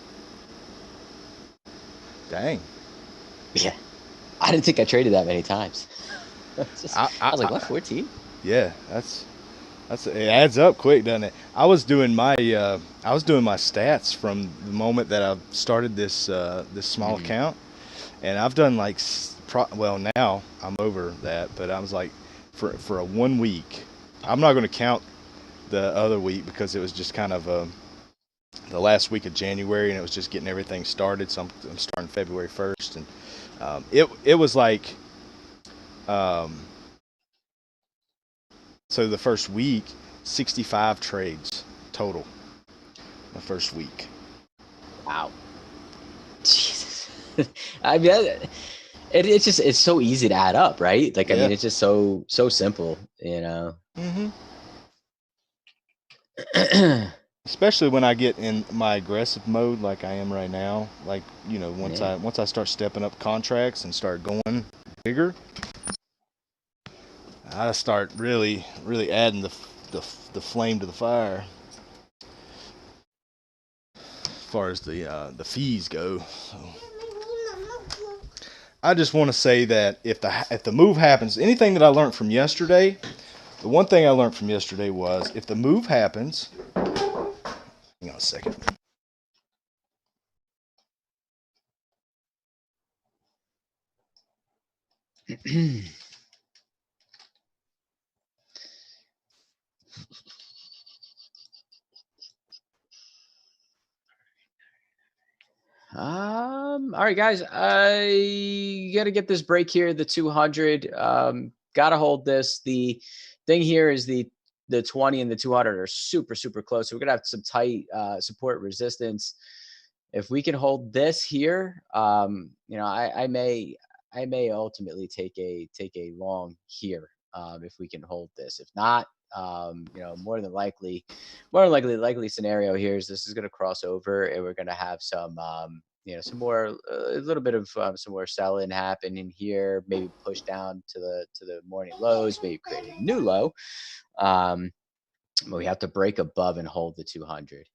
Dang. Yeah, I didn't think I traded that many times. I, I I, was like, what, I 14? yeah, that's it adds up quick, doesn't it? I was doing my stats from the moment that I started this small Hmm. account, and I've done like well now I'm over that, but I was like for a 1 week. I'm not going to count the other week because it was just kind of the last week of January and it was just getting everything started. So I'm starting February 1st, and it was like um, so the first week 65 trades total the first week. Wow. Jesus. I mean, it's so easy to add up, right? Like, I Yeah. mean, it's just so simple. Hmm. Especially when I get in my aggressive mode like I am right now. Like, once Yeah. I start stepping up contracts and start going bigger, I start really adding the flame to the fire as far as the fees go. So I just want to say that if the move happens, anything that I learned from yesterday, the one thing I learned from yesterday was if the move happens, hang on a second. All right, guys. I gotta get this break here. The 200. Gotta hold this. The thing here is the 20 and the 200 are super close. So we're gonna have some tight support resistance. If we can hold this here, I may ultimately take a long here, if we can hold this. If not, more than likely scenario here is this is going to cross over and we're going to have some more, a little bit of some more selling happen in here, maybe push down to the morning lows, maybe create a new low. um but we have to break above and hold the 200.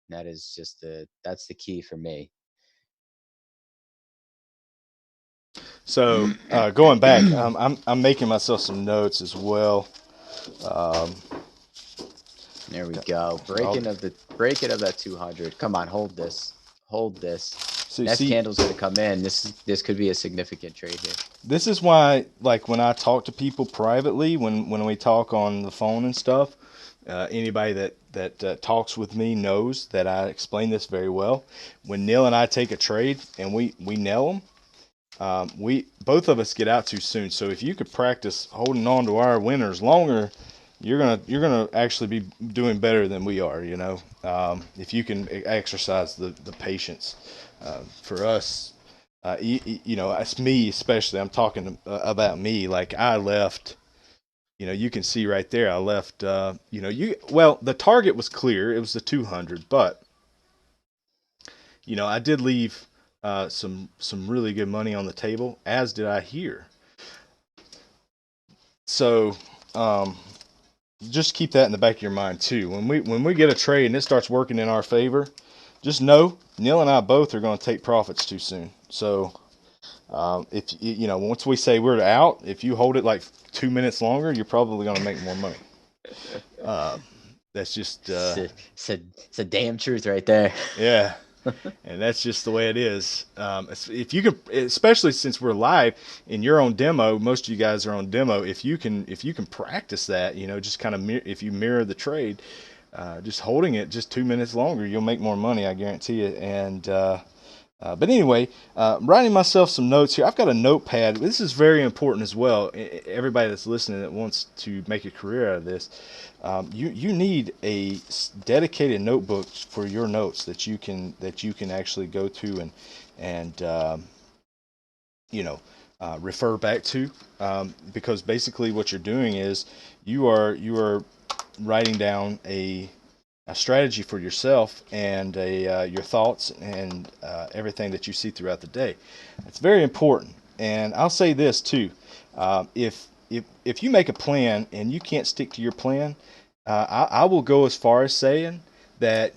That is just that's the key for me. So going back, I'm making myself some notes as well. Um, There we go. I'll, Breaking of that 200. Come on, hold this. Hold this. so Next see, candle's gonna come in. This could be a significant trade here. this is why, like when I talk to people privately, when we talk on the phone and stuff, anybody that talks with me knows that I explain this very well. When Neil and I take a trade and we nail them, we both of us get out too soon. So if you could practice holding on to our winners longer, you're gonna actually be doing better than we are. If you can exercise the patience. For us, it's me especially. I'm talking about me. Like I left. You can see right there. I left. The target was clear. It was the 200, but I did leave some really good money on the table, as did I here. So just keep that in the back of your mind too. When we get a trade and it starts working in our favor, just know Neil and I both are going to take profits too soon. So if once we say we're out, if you hold it like 2 minutes longer, you're probably going to make more money. That's just It's a damn truth right there. yeah. And that's just the way it is. If you can, especially since we're live and you're on demo, most of you guys are on demo. If you can practice that, just kind of if you mirror the trade, just holding it just 2 minutes longer, you'll make more money. I guarantee it. But anyway, writing myself some notes here. I've got a notepad. This is very important as well. Everybody that's listening that wants to make a career out of this, you need a dedicated notebook for your notes that you can actually go to and refer back to, because basically what you're doing is you are writing down a strategy for yourself and your thoughts and everything that you see throughout the day. It's very important. And I'll say this too: if you make a plan and you can't stick to your plan, I will go as far as saying that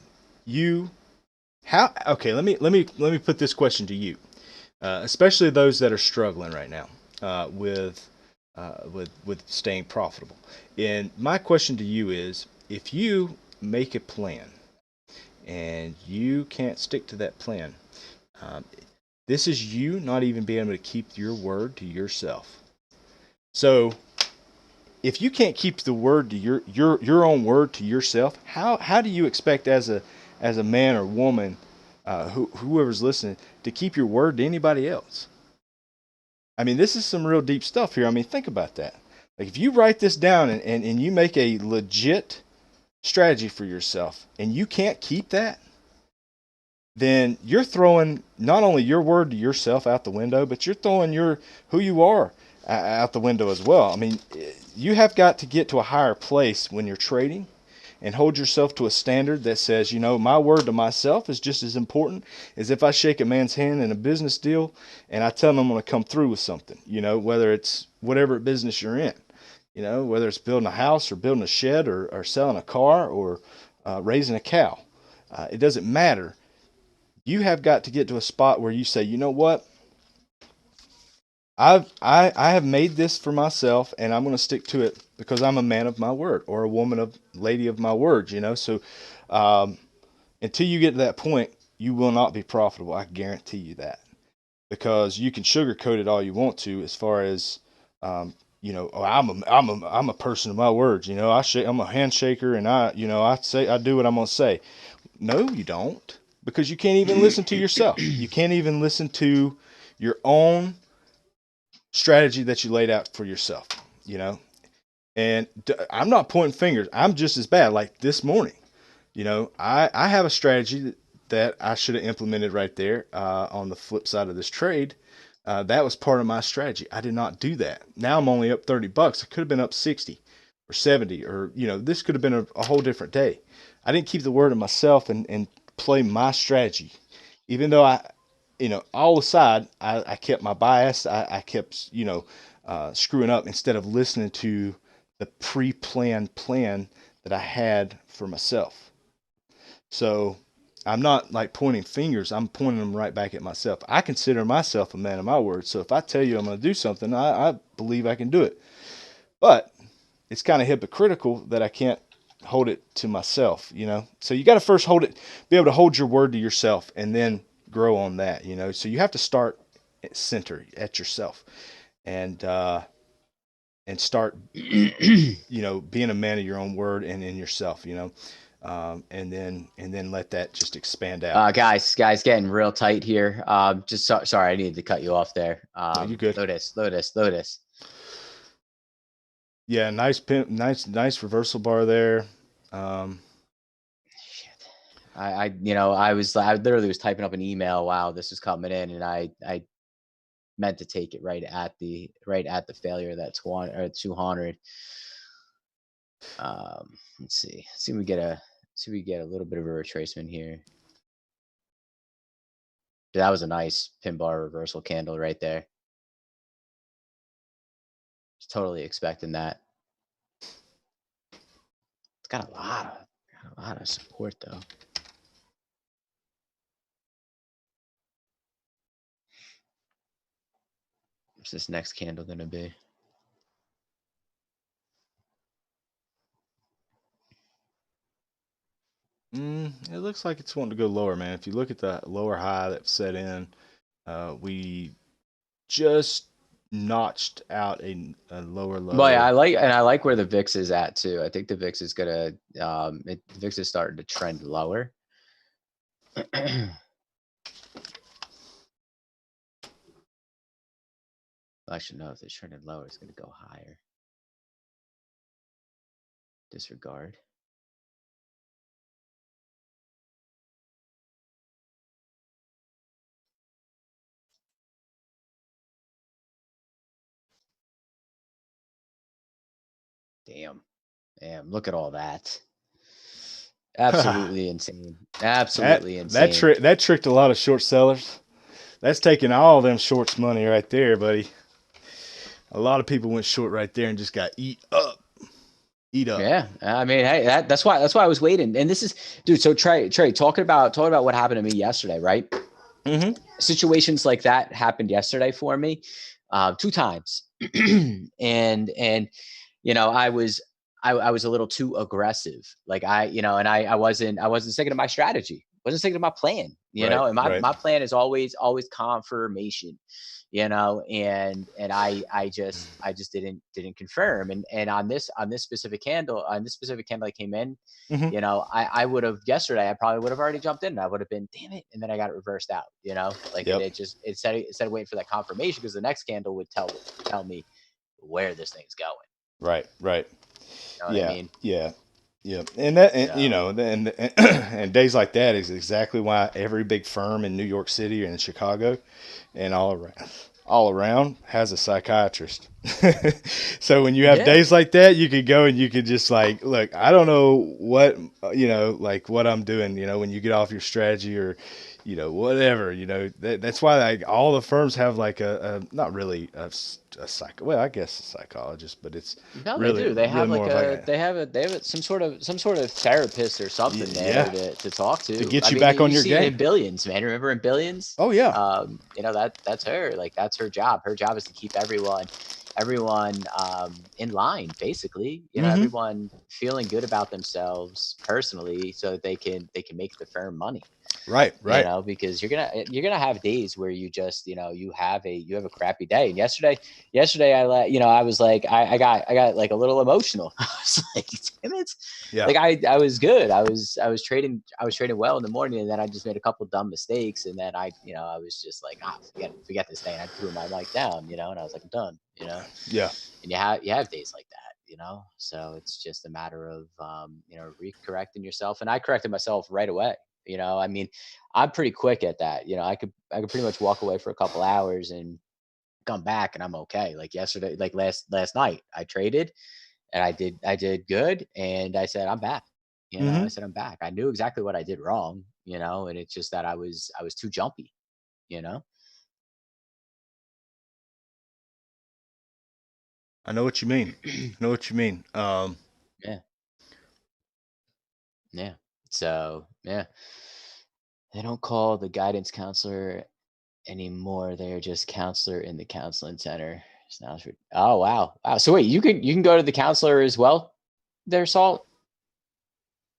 you how okay. Let me put this question to you, especially those that are struggling right now with staying profitable. And my question to you is, if you make a plan and you can't stick to that plan, um, this is you not even being able to keep your word to yourself. So if you can't keep the word to your own word to yourself, how do you expect as a man or woman, whoever's listening, to keep your word to anybody else? I mean, this is some real deep stuff here. I mean, think about that. Like, if you write this down and you make a legit strategy for yourself and you can't keep that, then you're throwing not only your word to yourself out the window, but you're throwing your who you are out the window as well. I mean, you have got to get to a higher place when you're trading and hold yourself to a standard that says, my word to myself is just as important as if I shake a man's hand in a business deal and I tell him I'm going to come through with something, whether it's whatever business you're in, whether it's building a house or building a shed or selling a car or raising a cow. It doesn't matter. You have got to get to a spot where you say, you know what? I have made this for myself, and I'm going to stick to it because I'm a man of my word or a woman of lady of my words. So um, until you get to that point, you will not be profitable. I guarantee you that, because you can sugarcoat it all you want to, as far as oh, I'm a person of my words. I'm a handshaker, and I do what I'm going to say. No, you don't, because you can't even listen to yourself. You can't even listen to your own strategy that you laid out for yourself, you know? And I'm not pointing fingers. I'm just as bad. Like this morning, I have a strategy that I should have implemented right there on the flip side of this trade. That was part of my strategy. I did not do that. Now I'm only up $30. I could have been up 60 or 70, or, this could have been a whole different day. I didn't keep the word to myself and play my strategy, even though all aside, I kept my bias. I kept, screwing up instead of listening to the pre-planned plan that I had for myself. So I'm not like pointing fingers. I'm pointing them right back at myself. I consider myself a man of my word. So if I tell you I'm going to do something, I believe I can do it. But it's kind of hypocritical that I can't hold it to myself, you know? So you got to first be able to hold your word to yourself and then grow on that, you know? So you have to start at center at yourself and, and start, you know, being a man of your own word and in yourself, you know? And then let that just expand out. Guys, getting real tight here. Sorry, I needed to cut you off there. No, you good. Lotus. Yeah, nice pimp, nice reversal bar there. Um, Shit. I literally was typing up an email while this was coming in, and I meant to take it right at the failure of that 20 or 200. Let's see. See if we get a little bit of a retracement here. That was a nice pin bar reversal candle right there. Just totally expecting that. It's got a lot of support though. What's this next candle gonna be? it looks like it's wanting to go lower, man. If you look at the lower high that set in, we just notched out a lower But yeah, low. I like where the VIX is at too. I think the VIX is gonna the VIX is starting to trend lower. I should know if it's trending lower, it's gonna go higher. Disregard. Damn. Damn. Look at all that. that Absolutely insane. Absolutely that insane. trick that tricked a lot of short sellers. That's taking all them shorts money right there, buddy. A lot of people went short right there and just got eat up. Yeah, I mean, hey, that's why I was waiting. And this is, dude. So Trae, talking about what happened to me yesterday, right? Mm-hmm. Situations like that happened yesterday for me, two times, and I was a little too aggressive. Like I wasn't sticking to my strategy, wasn't sticking to my plan. Right, And right. my plan is always confirmation. I just didn't confirm. And on this specific candle I came in, Mm-hmm. I would have yesterday. I probably would have already jumped in. And I would have been, damn it, and then I got it reversed out. Like Yep. instead of waiting for that confirmation, because the next candle would tell me where this thing's going. Right, right. You know what I Yeah, mean? yeah, yeah. And you So know, and days like that is exactly why every big firm in New York City and in Chicago and all around has a psychiatrist. So when you have yeah, days like that, you could go and you could just like, look, I don't know what, you know, like what I'm doing, you know, when you get off your strategy or, you know, whatever, you know, that's why like all the firms have like a not really a psych, well, I guess a psychologist, but it's no, they do. They really have more like of like a, they have some sort of therapist or something yeah, there to talk to to. get I you mean, back on you your see it in game. Billions, man. Remember in Billions? Oh yeah. That's her. Like that's her job. Her job is to keep everyone in line, basically. Mm-hmm. Everyone feeling good about themselves personally, so that they can make the firm money. Right, right. Because you're gonna have days where you just you have a crappy day. And yesterday I was like I got like a little emotional. I was like, damn it. Yeah. Like I was good. I was trading well in the morning, and then I just made a couple dumb mistakes, and then I was just like, forget this day, and I threw my mic down, and I was like, I'm done. Yeah. And you have days like that. So it's just a matter of recorrecting yourself. And I corrected myself right away. I mean, I'm pretty quick at that. I could pretty much walk away for a couple hours and come back and I'm okay. Like yesterday, like last night, I traded and I did good, and I said I'm back. Mm-hmm. I said I'm back. I knew exactly what I did wrong. And it's just that I was too jumpy. You know. I know what you mean. I know what you mean. Yeah. Yeah. So yeah. They don't call the guidance counselor anymore. They're just counselor in the counseling center. Sounds oh wow. Wow. So wait, you can go to the counselor as well there, Salt?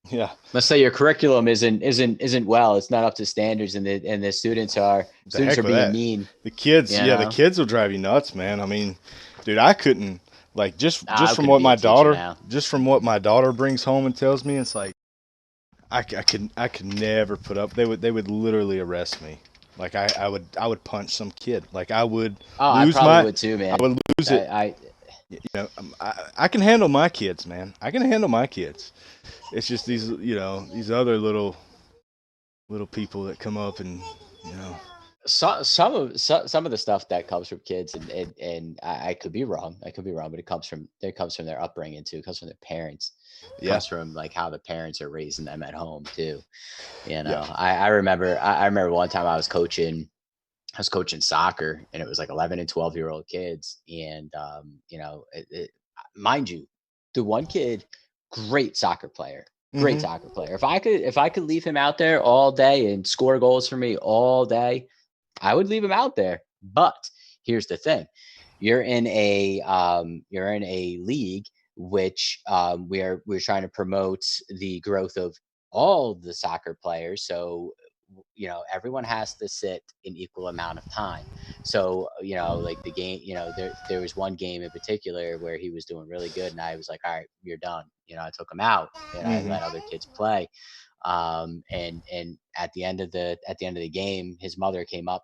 Yeah, Let's say your curriculum isn't well, it's not up to standards, and the the students heck are with being that. mean, The kids, you yeah, the know. kids will drive you nuts, man. I mean, dude, I couldn't like just I from couldn't what be a my teacher daughter, now. just from what my daughter brings home and tells me, it's like I could never put up. They would literally arrest me. Like I would punch some kid. Like Oh, I lose probably my would too, I man. would lose it. I I can handle my kids, man. I can handle my kids. It's just these other little people that come up and you know some of the stuff that comes from kids, and I could be wrong. I could be wrong, but it comes from their upbringing too. It comes from their parents. It yeah comes from like how the parents are raising them at home too. You yeah know, I remember one time I was coaching soccer, and it was like 11 and 12-year-old kids. And, mind you, the one kid, great soccer player, great hmm soccer player. If I could leave him out there all day and score goals for me all day, I would leave him out there. But here's the thing: you're in a league which we're trying to promote the growth of all the soccer players. So everyone has to sit an equal amount of time. So like the game, there was one game in particular where he was doing really good, and I was like, all right, you're done. I took him out, and I hmm let other kids play. And at the end of the game, his mother came up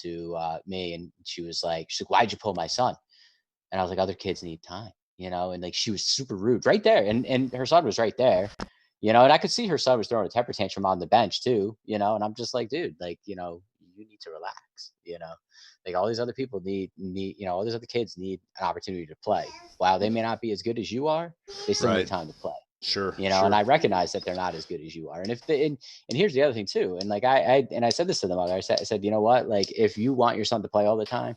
to me, and she's like, why'd you pull my son? And I was like, other kids need time, and like she was super rude right there. And her son was right there, and I could see her son was throwing a temper tantrum on the bench too, and I'm just like, dude, like, you need to relax, like all these other people all these other kids need an opportunity to play. Wow, they may not be as good as you are, they still need right time to play. sure And sure I recognize that they're not as good as you are. And if they, and here's the other thing too. And like I said this to the mother. I said, you know what? Like, if you want your son to play all the time,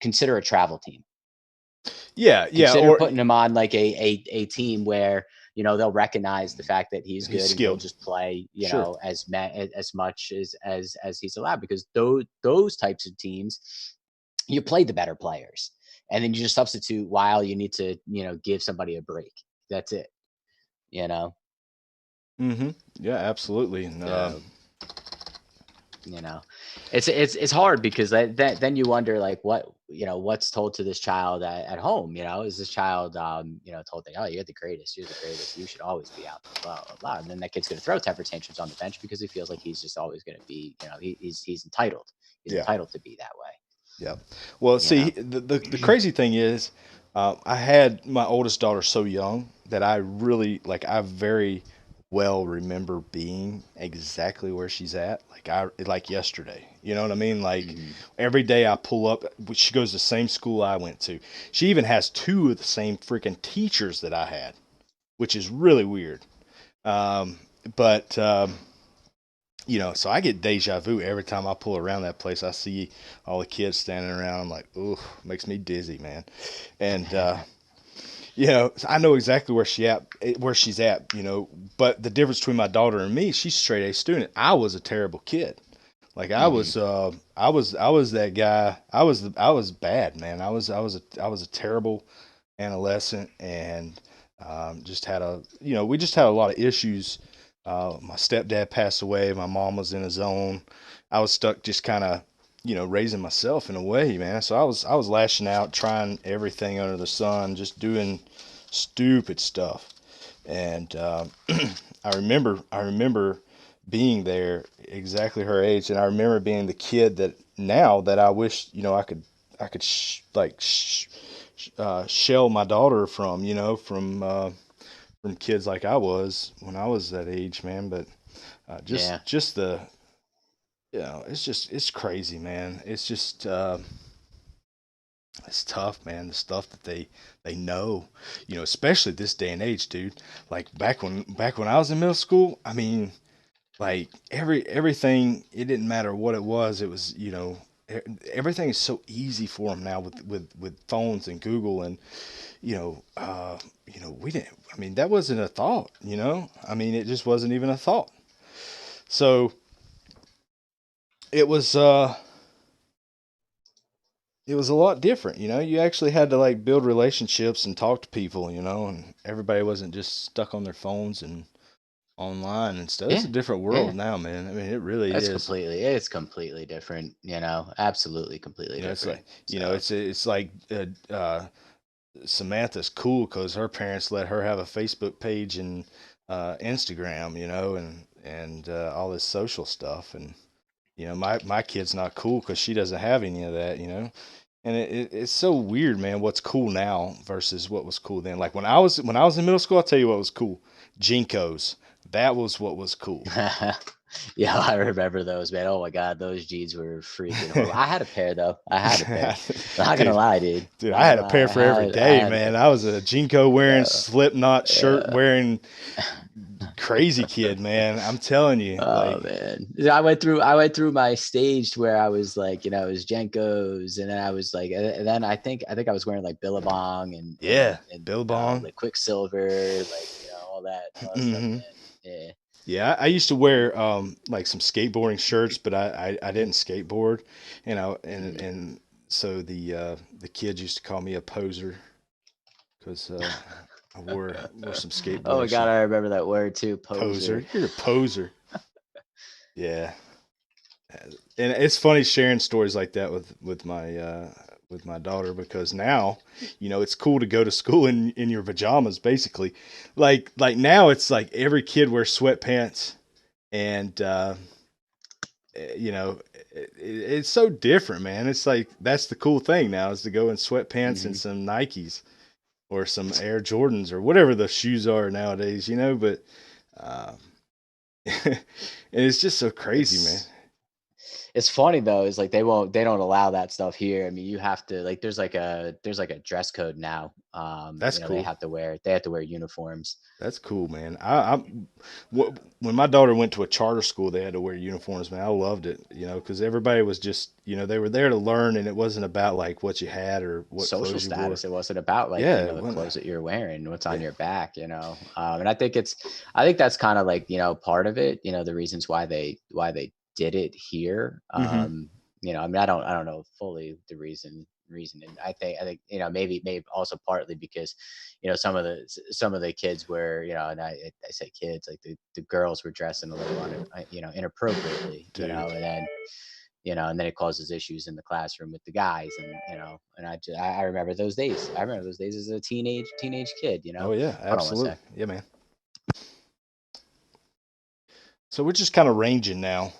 consider a travel team. yeah Consider or putting him on like a team where they'll recognize the fact that he's he's good, and he'll skilled just play sure as much as he's allowed, because those types of teams, you play the better players, and then you just substitute while you need to give somebody a break. That's it. You know. hmm yeah absolutely and So you know it's hard, because then you wonder, like, what's told to this child at home. Is this child told that, oh, you're the greatest, you should always be out there, blah blah blah. And then that kid's going to throw temper tantrums on the bench because he feels like he's just always going to be, he's entitled. He's yeah entitled to be that way. yeah well you see know the crazy thing is I had my oldest daughter so young that I really like I very well remember being exactly where she's at like yesterday, you know what I mean, like hmm every day I pull up, she goes to the same school I went to, she even has two of the same freaking teachers that I had, which is really weird. um, but so I get deja vu every time I pull around that place. I see all the kids standing around. I'm like, ooh, makes me dizzy, man. And I know exactly where she's at. But the difference between my daughter and me, she's straight A student. I was a terrible kid. Like hmm I was that guy. I was bad, man. I was a terrible adolescent, and just had we just had a lot of issues. My stepdad passed away. My mom was in a zone. I was stuck just kind of, raising myself in a way, man. So I was lashing out, trying everything under the sun, just doing stupid stuff. And I remember being there exactly her age, and I remember being the kid that now that I wish I could shell my daughter from from kids like I was when I was that age, man. But yeah. just the it's crazy, man. It's just it's tough, man. The stuff that they know, especially this day and age, dude. Like back when I was in middle school, I mean, like everything, it didn't matter what it was. It was everything is so easy for them now with phones and Google and we didn't. I mean, that wasn't a thought. I mean, it just wasn't even a thought. So it was it was a lot different, you know. You actually had to like build relationships and talk to people, you know, and everybody wasn't just stuck on their phones and online and stuff. It's a Yeah, different world yeah. now, man. I mean, it really That's is. completely. It's completely different. Absolutely completely You know, it's like, different. you know, So. it's like Samantha's cool because her parents let her have a Facebook page and Instagram, you know, and all this social stuff. And you know, my kid's not cool because she doesn't have any of that, you know. And it's so weird, man. What's cool now versus what was cool then? Like when I was in middle school, I'll tell you what was cool. Jinkos. That was what was cool. Yeah, I remember those, man. Oh my god, those jeans were freaking horrible. I had a pair though. I had a pair. Not gonna dude, lie, dude. dude, Not I gonna had a lie. pair for every I day, had a pair. man. I was a Jinko wearing, Yeah, Slipknot shirt yeah. wearing, crazy kid, man. I'm telling you, Oh like, man, I went through my stage where I was like, it was Jenkos, and then I was like, and then I think I was wearing like Billabong yeah, Billabong. like Quicksilver, like all that stuff, Hmm. man. Yeah. Yeah, I used to wear like some skateboarding shirts, but I didn't skateboard, you know, and Mhm. and so the kids used to call me a poser because I wore some Oh my skateboarding god, shit. I remember that word too, Poser, poser. you're a poser. Yeah, and it's funny sharing stories like that with my daughter because now, you know, it's cool to go to school in your pajamas basically. Like now it's like every kid wears sweatpants and you know, it's so different, man. It's like that's the cool thing now is to go in sweatpants and Hmm. some Nikes or some Air Jordans or whatever the shoes are nowadays, you know. But uh, and it's just so crazy, man. It's It's funny though, is like they don't allow that stuff here. I mean, you have to like there's like a dress code now. That's cool. They have to wear uniforms. That's cool, man. When my daughter went to a charter school, they had to wear uniforms, man. I loved it, you know, because everybody was just, you know, they were there to learn, and it wasn't about like what you had or what Social clothes you wore. status. It wasn't about like, Yeah, it the wasn't. clothes that you're wearing, what's on Yeah. your back. And I think that's kind of like, part of it, the reasons why they did it here. Hmm. I mean, I don't know fully the reason. And I think, maybe also partly because, some of the kids were, and I say kids, like the girls were dressing a little inappropriately, Dude. and then it causes issues in the classroom with the guys, and I remember those days. I remember those days as a teenage kid. Oh yeah, Hold on one absolutely. sec. Yeah, man. So we're just kind of ranging now,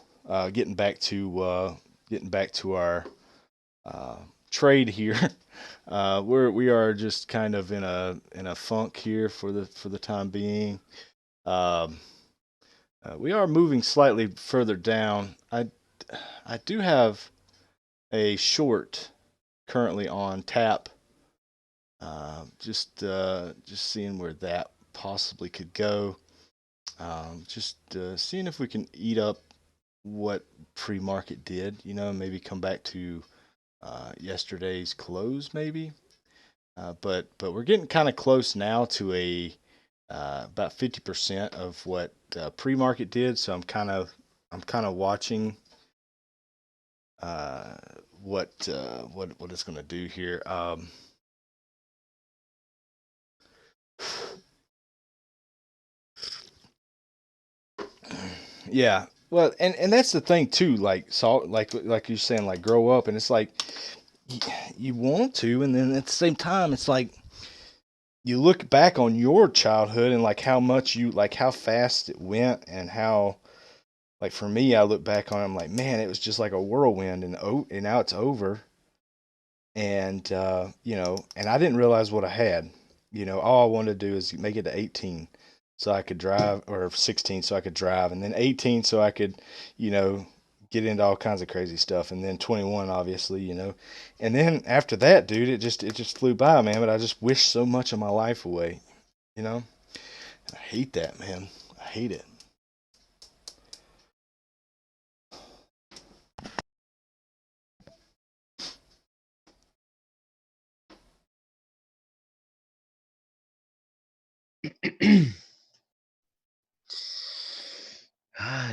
getting back to our uh, trade here. We are just kind of in a funk here for the time being. Um, we are moving slightly further down. I do have a short currently on tap. Just seeing where that possibly could go. Just seeing if we can eat up what pre-market did. You know, maybe come back to yesterday's close, maybe. But we're getting kind of close now to a about 50% of what pre-market did. So I'm kind of watching uh, what it's going to do here. Yeah. Well, and that's the thing too. Like salt, like you're saying, like grow up, and it's like you want to, and then at the same time, it's like you look back on your childhood and like how much you like how fast it went and how like for me I look back on it, I'm like, man, it was just like a whirlwind and now it's over. And you know, and I didn't realize what I had. You know, all I wanted to do is make it to 18 so I could drive, or 16 so I could drive, and then 18 so I could, you know, get into all kinds of crazy stuff, and then 21 obviously, you know. And then after that, dude, it just flew by, man, but I just wish so much of my life away, you know? I hate that, man. I hate it.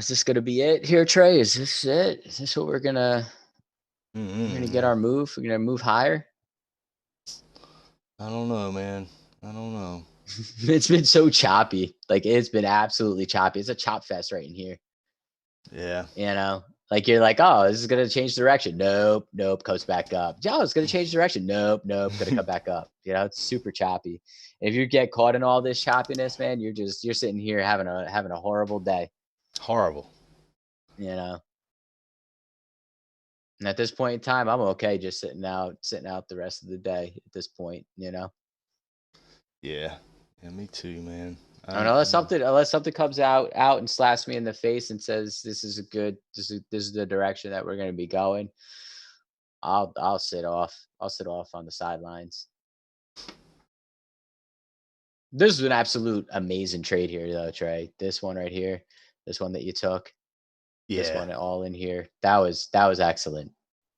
is this gonna be it here, Trae? Is this it? Is this what we're gonna get our move? We're gonna move higher? I don't know, man. I don't know. It's been so choppy. Like it's been absolutely choppy. It's a chop fest right in here. Yeah. You know, like you're like, oh, this is gonna change direction. Nope, nope, comes back up. Oh, it's gonna change direction. Nope, nope, gonna come back up. You know, it's super choppy. And if you get caught in all this choppiness, man, you're sitting here having a horrible day. Horrible. You know. And at this point in time, I'm okay just sitting out the rest of the day at this point, you know. Yeah. Yeah, me too, man. Unless something comes out and slaps me in the face and says this is the direction that we're gonna be going, I'll sit off. I'll sit off on the sidelines. This is an absolute amazing trade here though, Trae. This one right here, this one that you took, this Yeah. one all in here. That was excellent.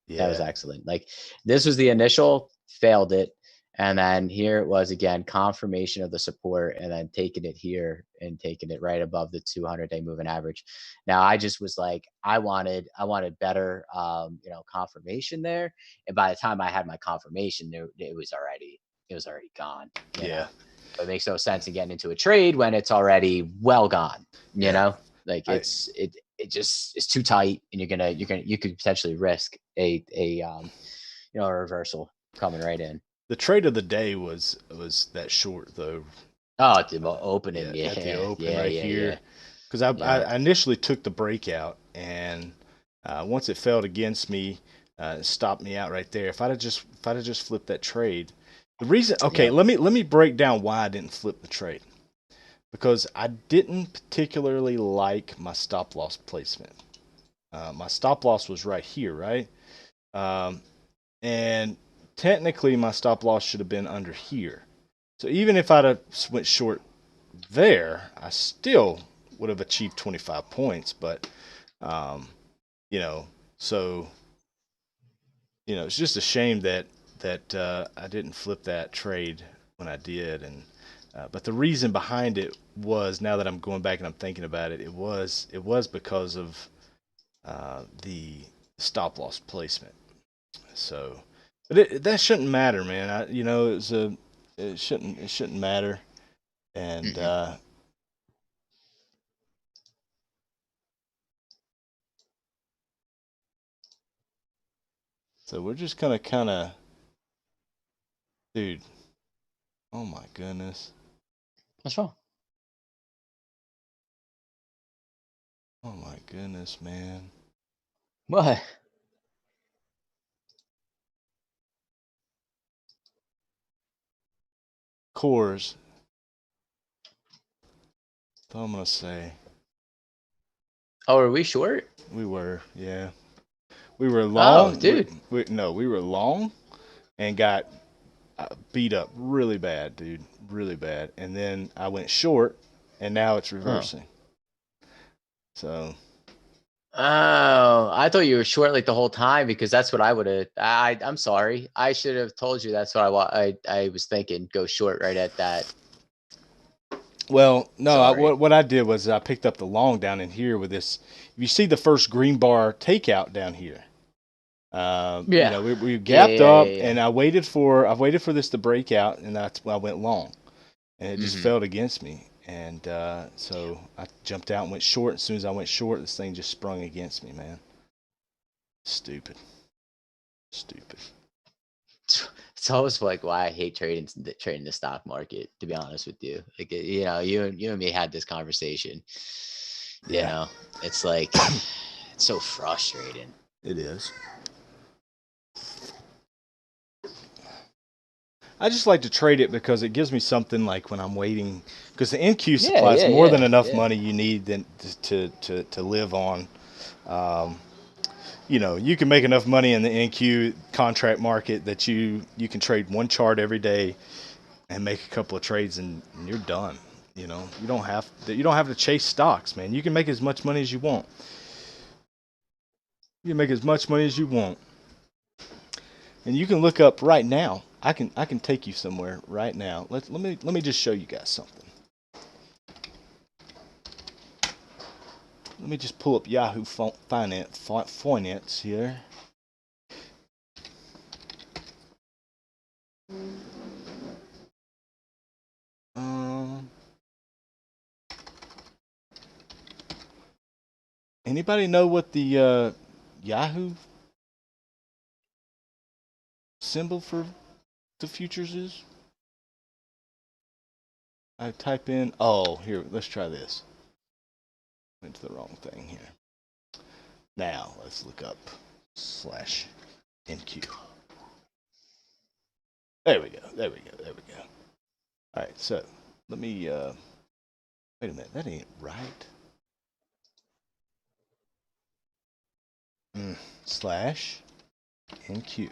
That was Yeah. excellent. Like this was the initial, failed it. And then here it was again, confirmation of the support, and then taking it here and taking it right above the 200-day moving average. Now I just was like, I wanted better, confirmation there. And by the time I had my confirmation, it was already gone. You know, so it makes no sense in getting into a trade when it's already well gone. You know, like it just is too tight, and you could potentially risk a reversal coming right in. The trade of the day was that short though. Oh, at the opening, At the open yeah, here, because yeah. I initially took the breakout, and once it failed against me, it stopped me out right there. If I'd have just flipped that trade, the reason, okay, let me break down why I didn't flip the trade. Because I didn't particularly like my stop loss placement. My stop loss was right here, right? And technically my stop loss should have been under here. So even if I'd have went short there, I still would have achieved 25 points. But, so, it's just a shame that I didn't flip that trade when I did. And but the reason behind it was, now that I'm going back and I'm thinking about it, it was because of the stop loss placement. So, but that shouldn't matter, man. It shouldn't matter. And so we're just gonna kind of, dude. Oh my goodness. What's wrong? Oh my goodness, man. What? Cores. That's all I'm gonna say. Oh, are we short? We were, yeah. We were Oh, long. dude. We were long and got beat up really bad, dude. Really bad. And then I went short, and now it's reversing. So. Oh, I thought you were short like the whole time, because that's what I would have. I'm sorry. I should have told you that's what I was thinking. Go short right at that. Well, no. Sorry. What I did was I picked up the long down in here with this. If you see the first green bar takeout down here, Yeah. we gapped up, Yeah. and I waited for this to break out, and that's when I went long, and it just Mm-hmm. failed against me, and so I jumped out and went short. As soon as I went short, this thing just sprung against me, man. Stupid. It's always like why I hate trading the stock market. To be honest with you, like you and me had this conversation. You Yeah. know, it's like it's so frustrating. It is. I just like to trade it because it gives me something, like when I'm waiting, because the NQ supplies more than enough money you need to live on. You can make enough money in the NQ contract market that you can trade one chart every day and make a couple of trades, and you're done. You don't have to chase stocks, man. You can make as much money as you want. You can make as much money as you want. And you can look up right now. I can take you somewhere right now. Let me just show you guys something. Let me just pull up Yahoo Finance here. Um, Anybody know what the Yahoo symbol for the futures is? I type in. Oh, here. Let's try this. Went to the wrong thing here. Now let's look up /NQ. There we go. There we go. There we go. All right. So let me. Wait a minute. That ain't right. /NQ.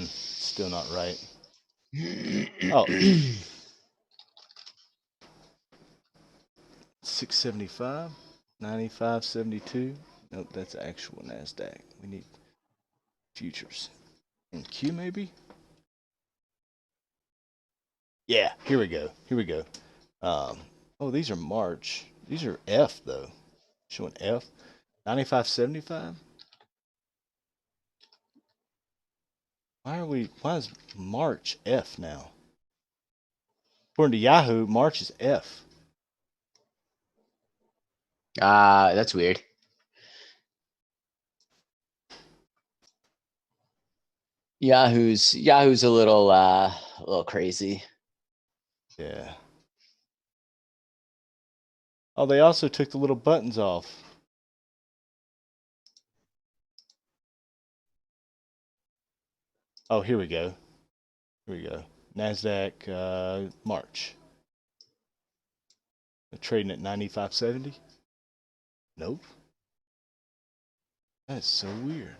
Still not right. Oh. 675, 95.72. Nope, that's actual NASDAQ. We need futures. NQ maybe? Yeah, here we go. Here we go. Oh, these are March. These are F though. Showing F. 95.75. Why is March F now? According to Yahoo, March is F. That's weird. Yahoo's a little crazy. Yeah. Oh, they also took the little buttons off. Oh, here we go. Here we go. NASDAQ March. They're trading at 95.70. Nope. That's so weird.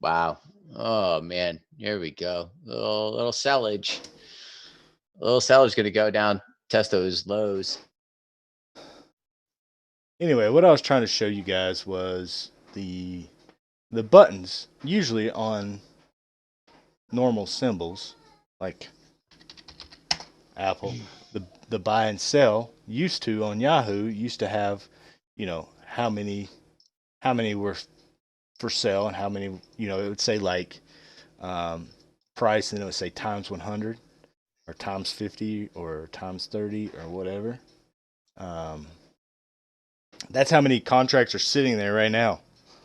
Wow. Oh man, here we go. Little sellage. Little sellage gonna go down, test those lows. Anyway, what I was trying to show you guys was the buttons usually on normal symbols like Apple, the buy and sell used to on Yahoo used to have, how many were for sale and how many, it would say like price and it would say times 100 or times 50 or times 30 or whatever. That's how many contracts are sitting there right now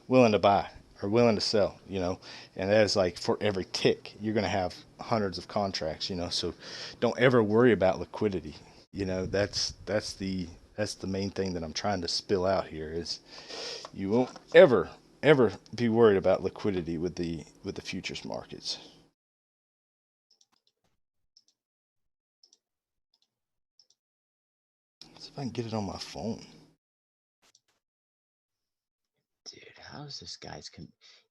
willing to buy or willing to sell, and that is like for every tick you're going to have hundreds of contracts, so don't ever worry about liquidity. That's the main thing that I'm trying to spill out here is you won't ever be worried about liquidity with the futures markets. Let's see if I can get it on my phone. Dude, how's this guy's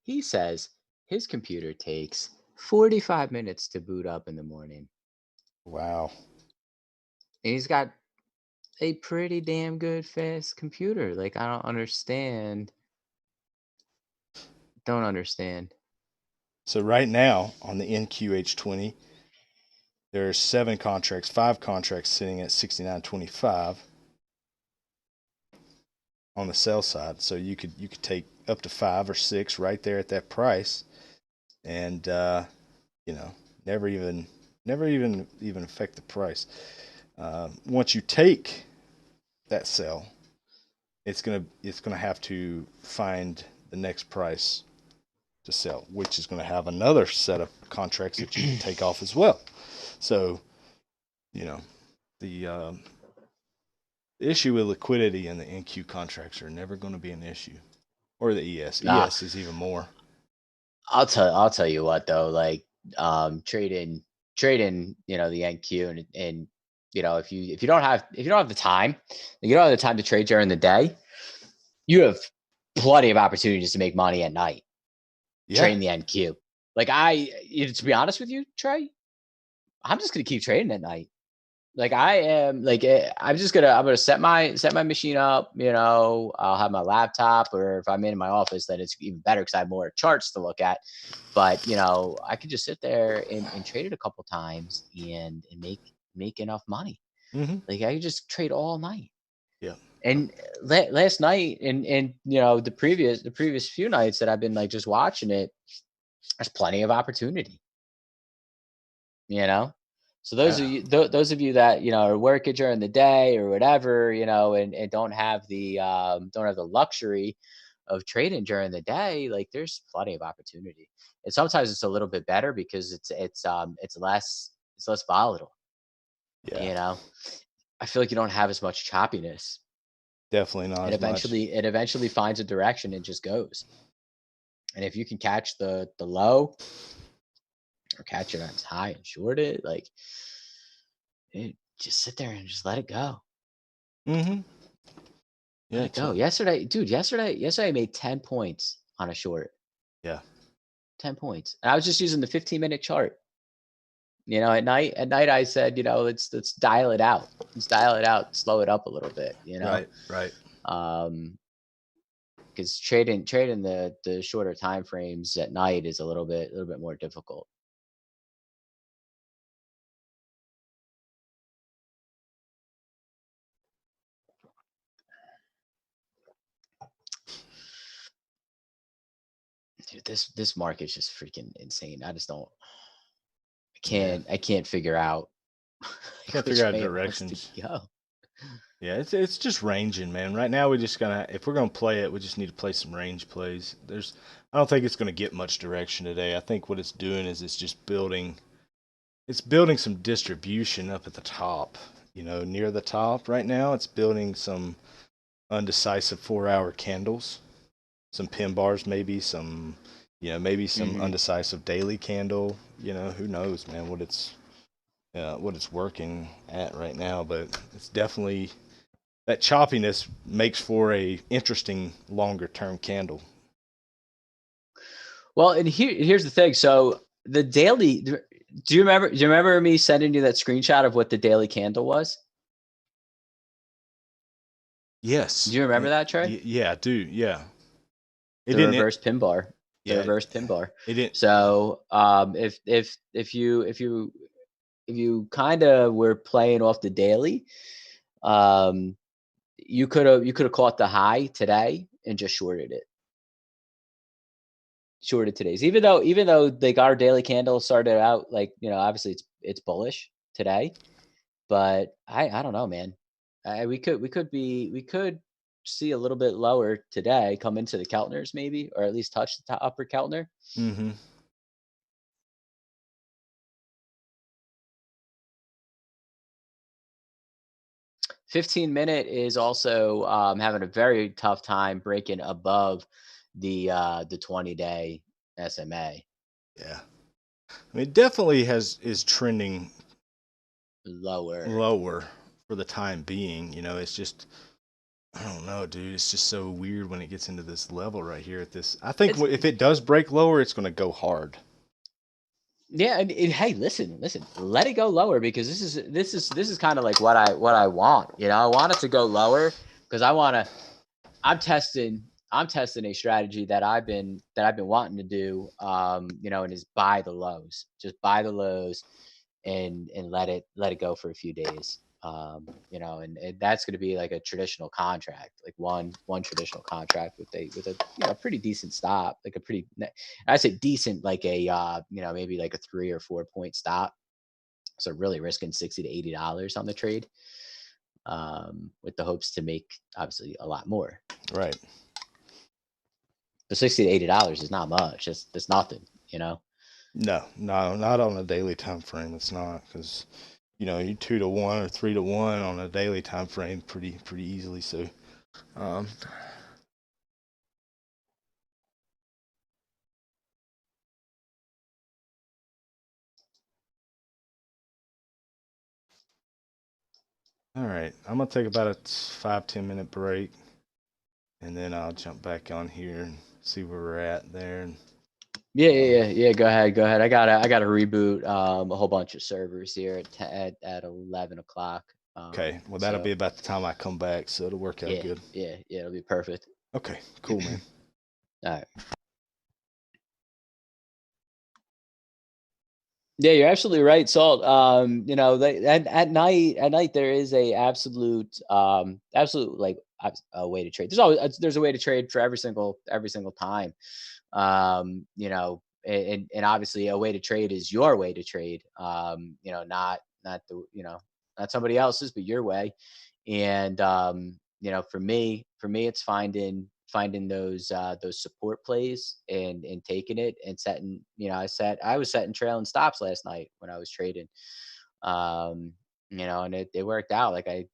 he says his computer takes 45 minutes to boot up in the morning. Wow. And he's got a pretty damn good fast computer. Like I don't understand. Don't understand. So right now on the NQH20, there are 5 contracts sitting at 69.25 on the sell side. So you could take up to 5 or 6 right there at that price, and never even affect the price. Once you take that sell, it's gonna have to find the next price to sell, which is going to have another set of contracts that you can take off as well. So, the issue with liquidity in the NQ contracts are never going to be an issue, or the ES. Nah, ES is even more. I'll tell you what though, like trading, the NQ and if you don't have the time, you don't have the time to trade during the day, you have plenty of opportunities to make money at night. Yeah. Trading the NQ. Like to be honest with you, Trae, I'm just gonna keep trading at night. Like I am like I'm gonna set my machine up, I'll have my laptop, or if I'm in my office then it's even better because I have more charts to look at. But I could just sit there and trade it a couple times and make enough money. Mm-hmm. Like I could just trade all night. Yeah. And last night and you know the previous few nights that I've been like just watching it, there's plenty of opportunity. You know, so those of Yeah, you those of you that you know are working during the day or whatever, you know, and don't have the luxury of trading during the day, like there's plenty of opportunity. And sometimes it's a little bit better because it's less volatile. yeah, You know, I feel like you don't have as much choppiness. definitely not as much. It eventually finds a direction and just goes. And if you can catch the low or catch it on its high and short it, like just sit there and just let it go. Mm-hmm. Let Yeah, it go. Yesterday, dude, yesterday I made 10 points on a short. yeah, 10 points. And I was just using the 15-minute chart. You know, at night I said, you know, let's dial it out. Let's dial it out, slow it up a little bit, you know. right, right. Um, because trading the shorter time frames at night is a little bit more difficult. Dude, this market's just freaking insane. I just don't Yeah, I can't figure out can't like figure which out way it wants to directions. go. Yeah, it's just ranging, man. Right now, we just gonna if we're gonna play it, we just need to play some range plays. I don't think it's gonna get much direction today. I think what it's doing is it's just building. It's building some distribution up at the top. You know, near the top right now, it's building some undecisive 4 hour candles, some pin bars, maybe some, maybe some Hmm. undecisive daily candle. You know, who knows, man, what it's working at right now, but it's definitely that choppiness makes for a interesting longer term candle. Well, and here's the thing. So the daily, do you remember me sending you that screenshot of what the daily candle was? Yes. Do you remember that, Trey? Yeah, dude. Yeah. It The didn't. reverse pin bar, the Yeah. reverse pin bar. It didn't. So if you kind of were playing off the daily, um, you could have caught the high today and just shorted today's. Even though like our daily candle started out like you know obviously it's bullish today, but I don't know, man. We could see a little bit lower today, come into the Keltners maybe, or at least touch the upper Keltner. Mm-hmm. 15-minute is also having a very tough time breaking above the 20-day SMA Yeah. I mean, it definitely is trending lower. lower for the time being. You know, it's just I don't know, dude. It's just so weird when it gets into this level right here at this. I think It's if it does break lower, it's going to go hard. Yeah, and hey, listen, let it go lower because this is kind of like what I want. You know, I want it to go lower because I'm testing a strategy that I've been wanting to do. You know, and is buy the lows, just buy the lows, and let it go for a few days. You know, and that's going to be like a traditional contract, like one traditional contract with a you know pretty decent stop, like a pretty I say decent, like a you know maybe like a 3 or 4 point stop. So really risking $60 to $80 on the trade, with the hopes to make obviously a lot more. Right. But $60 to $80 is not much. That's nothing, you know. No, no, not on a daily time frame. It's not because you 2 to 1 or 3 to 1 on a daily time frame pretty easily. So, um, all right, I'm gonna take about a 5-10 minute break, and then I'll jump back on here and see where we're at there. And Yeah. Go ahead. I gotta reboot a whole bunch of servers here at 11 o'clock. okay, well that'll be So about the time I come back, so it'll work out good. yeah, it'll be perfect. Okay, cool, man. All right. Yeah, you're absolutely right, Salt. You know, at night there is a absolute like a way to trade. There's a way to trade for every single time. And obviously a way to trade is your way to trade. Not somebody else's, but your way. And for me, it's finding those support plays and taking it and setting. I was setting trailing stops last night when I was trading. Um, and it worked out. Like I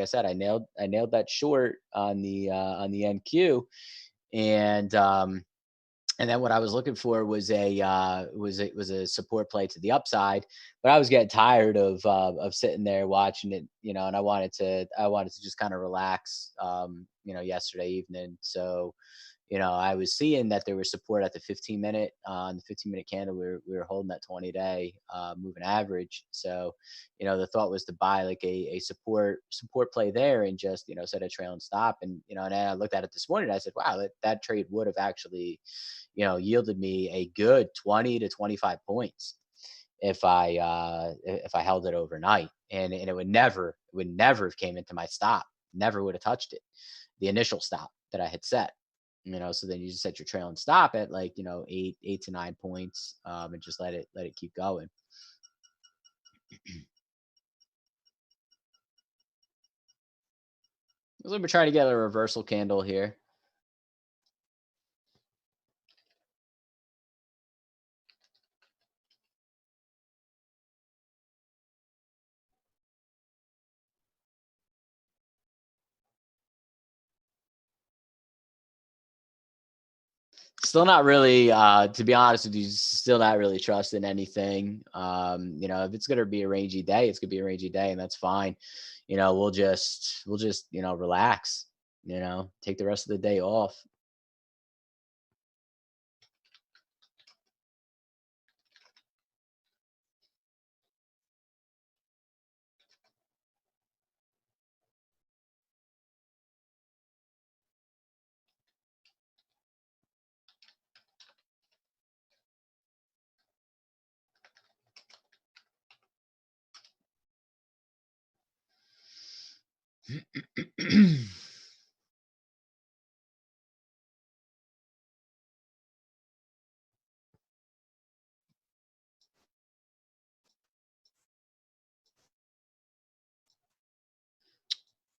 said, I nailed that short on the NQ, and and then what I was looking for was a support play to the upside, but I was getting tired of sitting there watching it, and I wanted to just kind of relax, yesterday evening. So I was seeing that there was support at the 15 minute on the 15-minute candle. We were holding that 20-day moving average. So the thought was to buy like a support play there and just set a trailing stop. And then I looked at it this morning and I said, wow, that trade would have actually yielded me a good 20 to 25 points if I held it overnight, and it would never have came into my stop, never would have touched it, the initial stop that I had set. So then you just set your trail and stop at like 8 to 9 points, and just let it keep going. So we're trying to get a reversal candle here. Still not really, to be honest with you, still not really trusting anything. If it's gonna be a rangy day, it's gonna be a rangy day, and that's fine. We'll just relax. Take the rest of the day off.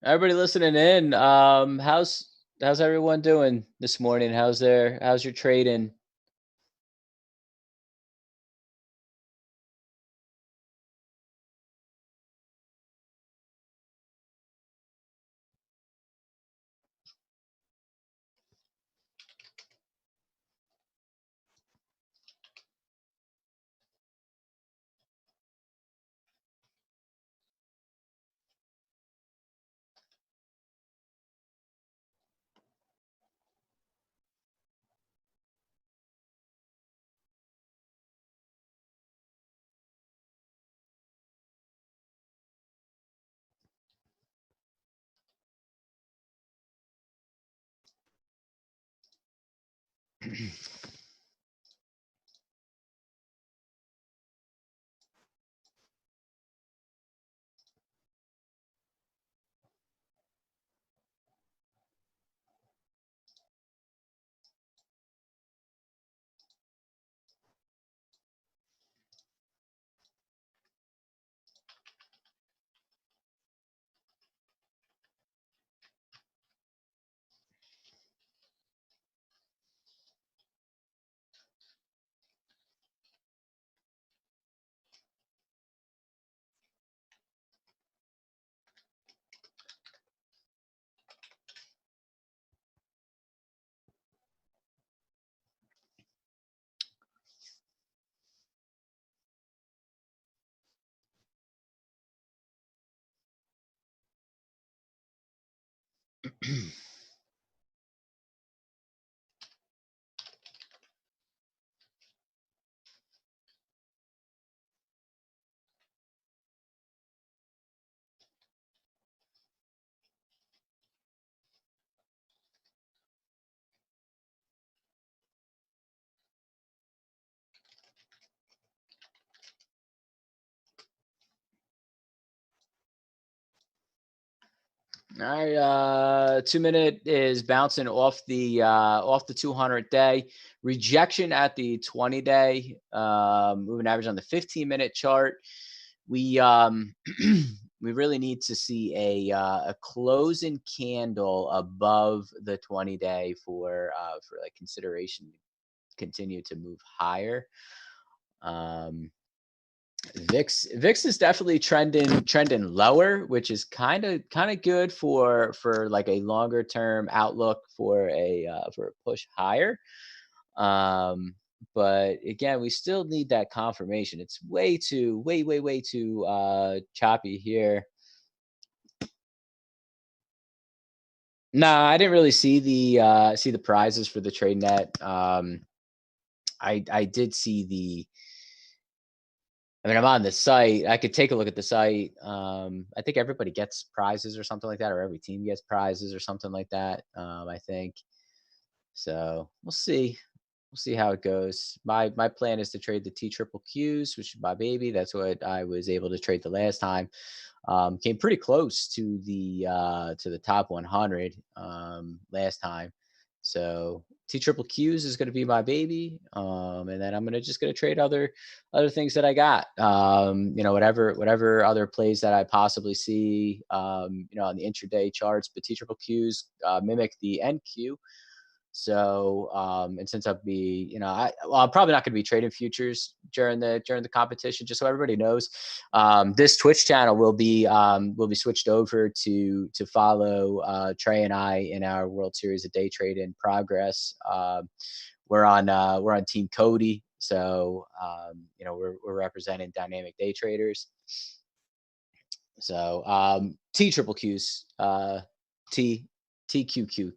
Everybody listening in, how's everyone doing this morning? How's your trading? All right, 2 minute is bouncing off the 200 day. Rejection at the 20 day. Moving average on the 15-minute chart. We we really need to see a closing candle above the 20 day for like consideration to continue to move higher. Um, VIX is definitely trending lower, which is kind of good for like a longer term outlook for a push higher. Um, but again, we still need that confirmation. It's way too choppy here. No, I didn't really see the prizes for the trade net. I did see the I mean, I'm on the site. I could take a look at the site. I think everybody gets prizes or something like that, or every team gets prizes or something like that. I think so. We'll see. We'll see how it goes. My plan is to trade the T triple Qs, which is my baby. That's what I was able to trade the last time. Came pretty close to the top 100 last time. So T triple Qs is going to be my baby, and then I'm gonna just gonna trade other things that I got. Whatever other plays that I possibly see, on the intraday charts. But T triple Qs mimic the NQ, so, and since I'll be, I'm probably not going to be trading futures during the competition. Just so everybody knows, this Twitch channel will be switched over to follow Trae and I in our World Series of Day Trade in progress. We're on Team Cody, so we're representing dynamic day traders. So T triple Qs, T TQQQ.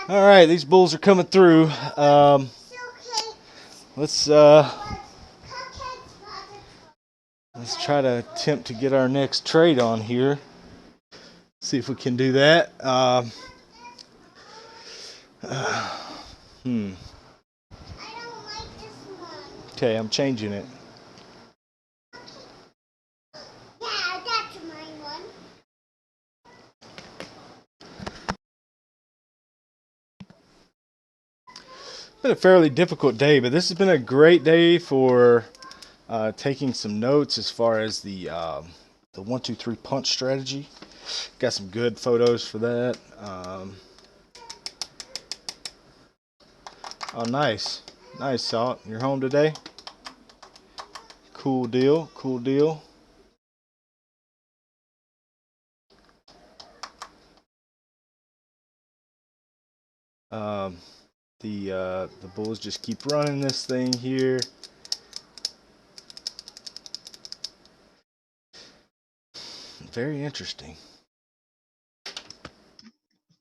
All right, these bulls are coming through. Let's try to attempt to get our next trade on here. See if we can do that. Okay, I'm changing it. Yeah, that's my one. It's been a fairly difficult day, but this has been a great day for taking some notes as far as the 1-2-3 punch strategy. Got some good photos for that. Oh, nice, nice, Salt. You're home today. Cool deal. Cool deal. Um, the Bulls just keep running this thing here. Very interesting.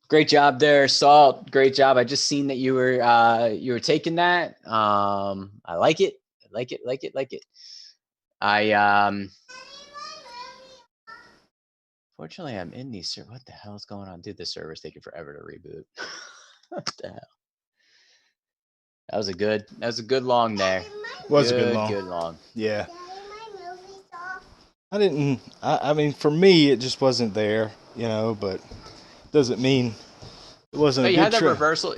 Great job there, Salt. Great job. I just seen that you were taking that. I like it. Like it. Fortunately, I'm in these. What the hell is going on? Dude, the server's taking forever to reboot. What the hell? That was a good long there. Was a good long. Good long. Yeah. Daddy, my movie's off. I didn't. I mean, for me, it just wasn't there, But doesn't mean it wasn't No, a you good had that trip. reversal.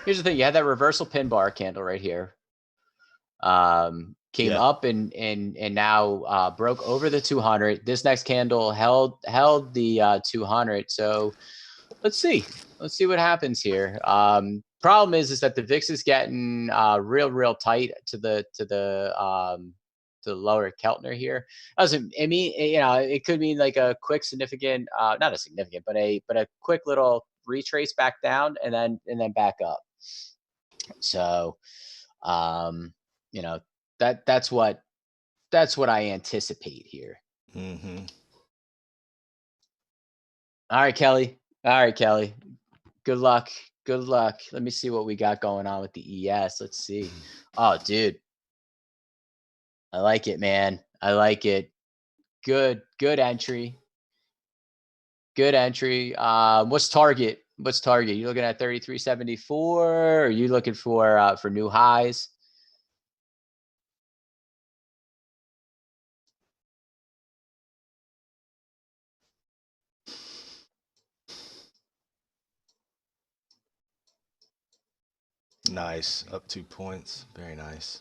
Here's the thing: you had that reversal pin bar candle right here. Came Yeah. up and now broke over the 200. This next candle held the 200. So let's see what happens here. Problem is that the VIX is getting real tight to the lower Keltner here. Doesn't I mean, it could mean like a quick significant, not a significant, but a quick little retrace back down and then back up. So that's what I anticipate here. Mm-hmm. All right, Kelly. Good luck. Let me see what we got going on with the ES. Let's see. Oh, dude. I like it, man. I like it. Good entry. Good entry. What's target? You looking at 33.74? Or are you looking for new highs? Nice. Up 2 points. Very nice.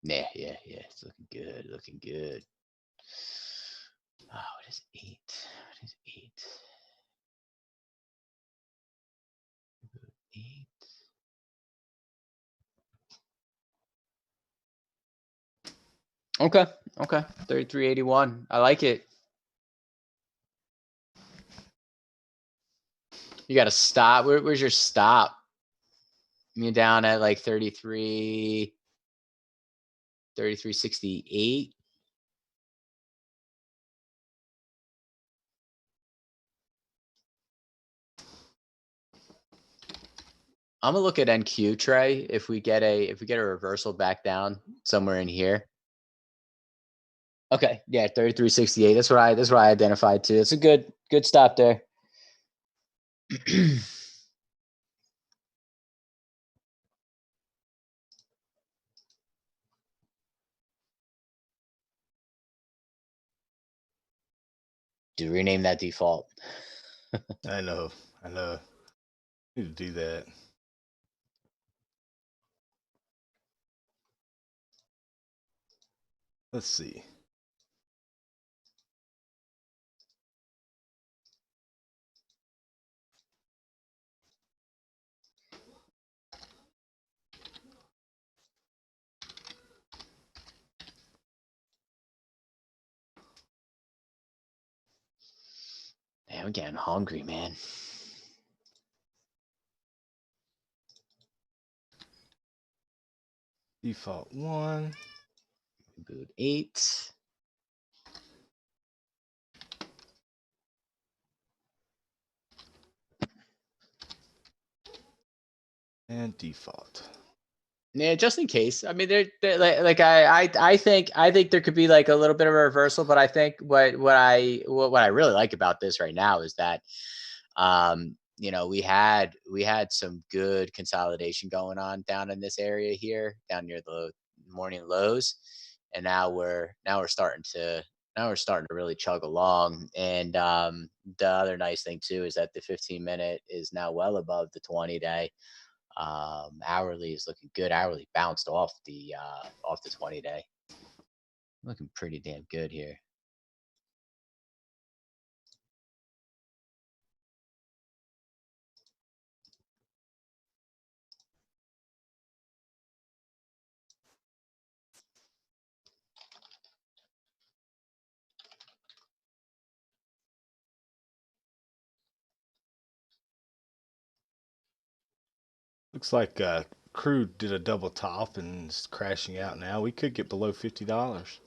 Yeah. It's looking good. Oh, what is 8? What is 8? 8. Okay. 33.81. I like it. You got to stop. Where's your stop? You're down at like 33.68. I'm gonna look at NQ, Trae. If we get a reversal back down somewhere in here. Okay, yeah, 33.68. That's what I identified too. It's a good stop there. Do rename that default. I know. Need to do that. Let's see. Man, I'm getting hungry, man. Default 1. Boot 8. And default. Yeah, just in case. I mean, they're like I think there could be like a little bit of a reversal, but I think what I really like about this right now is that, we had some good consolidation going on down in this area here, down near the morning lows, and now we're starting to really chug along. And the other nice thing too is that the 15-minute is now well above the 20-day. Hourly is looking good. Hourly bounced off the 20-day. Looking pretty damn good here. Looks like crude did a double top and is crashing out now. We could get below $50.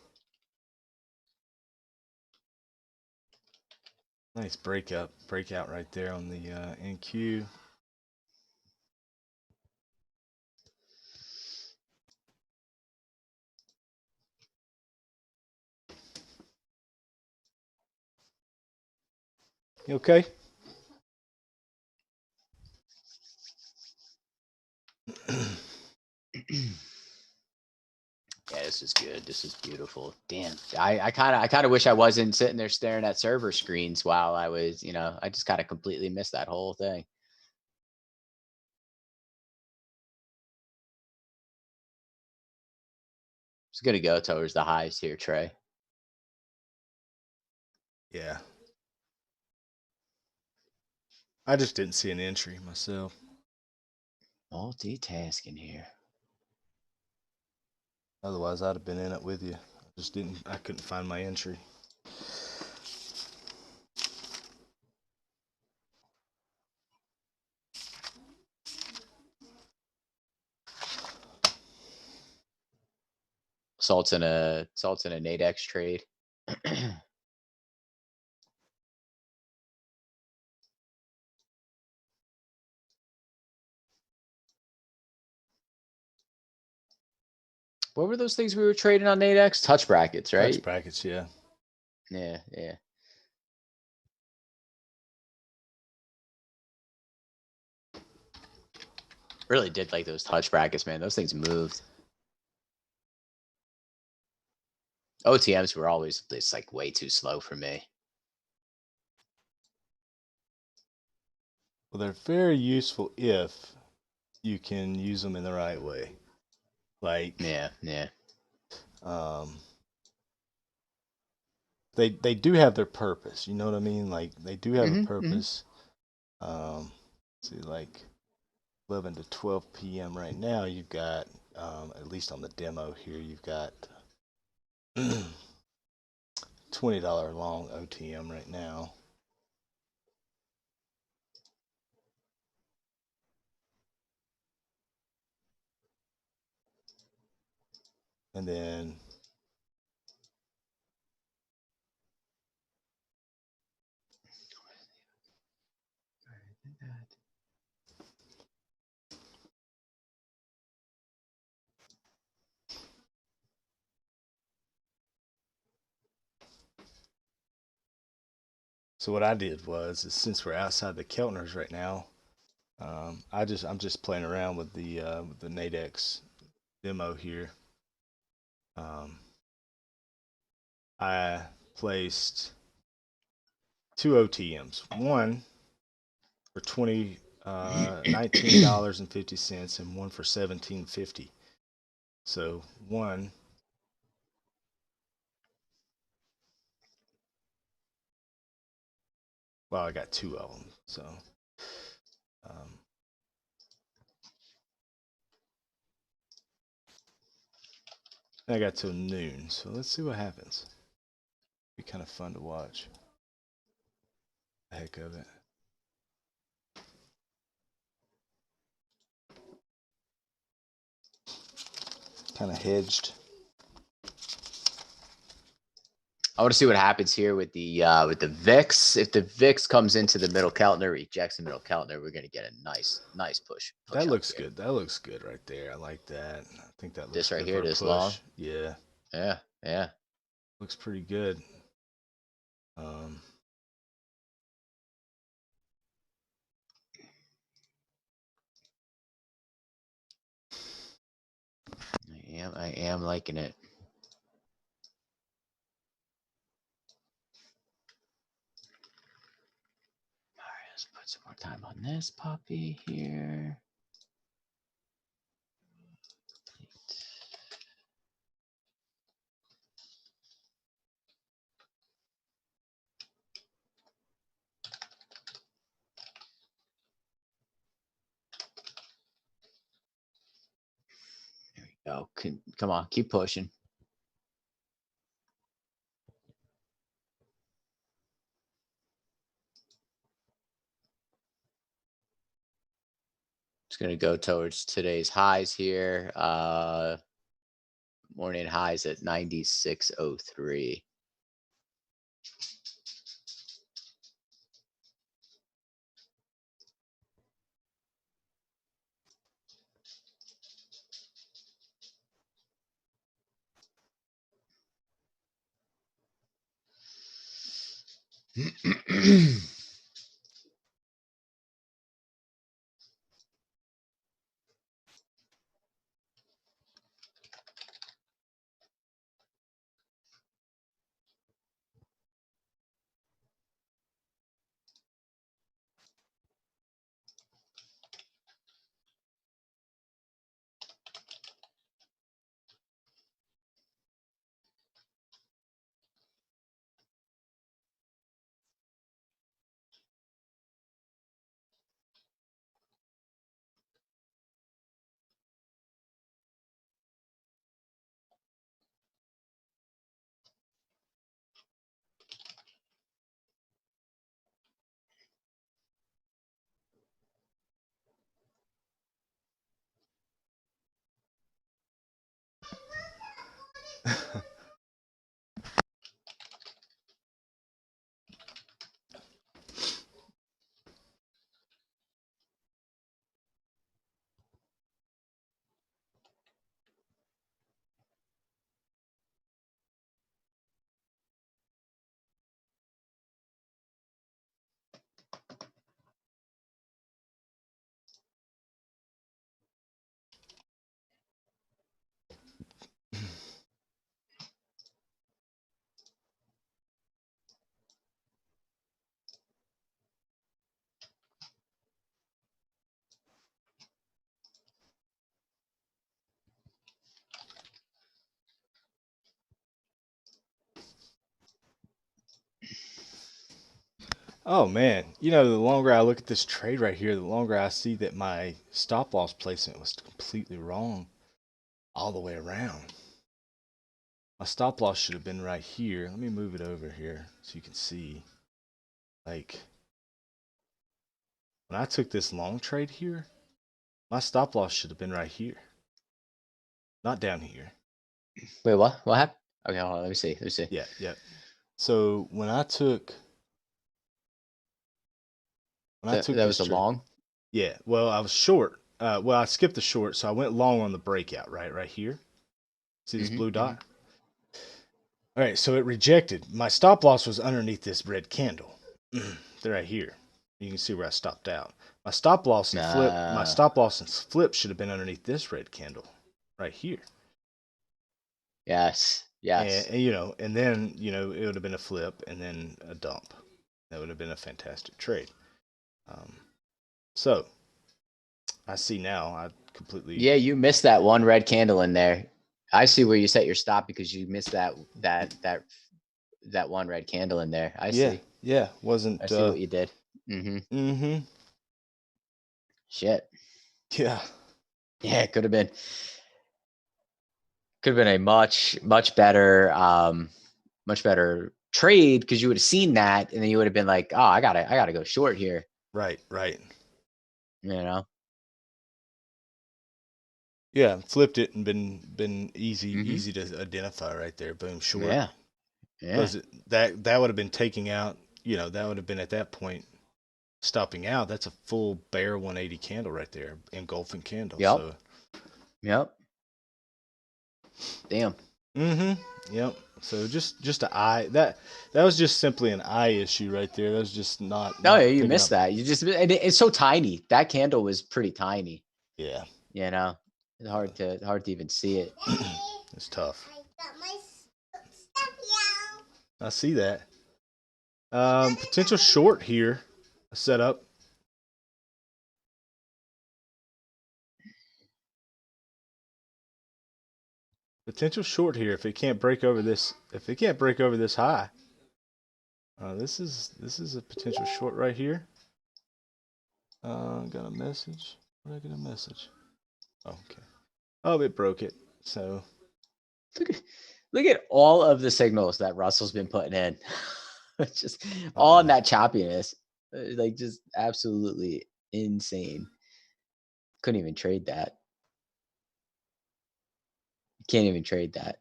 Nice breakout right there on the NQ. You okay? Yeah, this is good. This is beautiful. Damn. I kind of wish I wasn't sitting there staring at server screens while I was, I just kind of completely missed that whole thing. It's going to go towards the highs here, Trae. Yeah. I just didn't see an entry myself. Multitasking here. Otherwise, I'd have been in it with you. I couldn't find my entry. Salt's in a Nadex trade. What were those things we were trading on Nadex? Touch brackets, right? Touch brackets, yeah. Yeah, yeah. Really did like those touch brackets, man. Those things moved. OTMs were always just like way too slow for me. Well, they're very useful if you can use them in the right way. Like, Yeah. They do have their purpose. You know what I mean? Like they do have a Mm-hmm. purpose. See, like 11 to 12 p.m. right now, you've got at least on the demo here, you've got $20 long OTM right now. And then so what I did was, is since we're outside the Keltners right now, I'm just playing around with the Nadex demo here. I placed two OTMs. One for $19.50 and one for $17.50. So one well, I got two of them. So um, I got till noon. So let's see what happens. Be kind of fun to watch. The heck of it. Kind of hedged. I want to see what happens here with the VIX. If the VIX comes into the middle Keltner, rejects the middle Keltner, we're going to get a nice push. That Up looks here. good. That looks good right there. I like that. I think that looks This right good here, for a this long. push. Yeah. Yeah. Looks pretty good. Um, I am liking it. All right, let's put some more time on this puppy here. There we go. Come on, keep pushing. It's going to go towards today's highs here. Morning highs at 96.03. oh man, the longer I look at this trade right here, the longer I see that my stop loss placement was completely wrong all the way around. My stop loss should have been right here. Let me move it over here so you can see. Like, when I took this long trade here, my stop loss should have been right here, not down here. Wait, what? What happened? Okay, hold on. Let me see. Yeah. So That was this a trade, long. yeah. Well, I was short. Well, I skipped the short, so I went long on the breakout. Right here. See this blue dot? All right, so it rejected. My stop loss was underneath this red candle. They're right here. You can see where I stopped out. My stop loss and flip should have been underneath this red candle right here. Yes. And then it would have been a flip and then a dump. That would have been a fantastic trade. So I see now. I completely. Yeah, you missed that one red candle in there. I see where you set your stop because you missed that one red candle in there. I see. Yeah. Wasn't. I see what you did. Shit. Yeah. Yeah, it could have been a much better trade because you would have seen that and then you would have been like, oh, I gotta go short here. Right. You know. Yeah, flipped it and been easy to identify right there. Boom, short. Yeah. because that would have been taking out. That would have been at that point stopping out. That's a full bare 180 candle right there, engulfing candle. Yep. So. Yep. Damn. Mm-hmm. Yep. So just a eye that was just simply an eye issue right there. That was just not Oh yeah, not you picking missed up. that. It's so tiny. That candle was pretty tiny. Yeah. You know, it's hard to even see it. It's tough. I got my stuff, y'all. I see that. Potential short here. Set up. Potential short here if it can't break over this. If it can't break over this high. This is a potential short right here. Got a message. Where did I get a message? Oh, okay. Oh, it broke it. So Look at all of the signals that Russell's been putting in. Just all in that choppiness. Like just absolutely insane. Couldn't even trade that. Can't even trade that.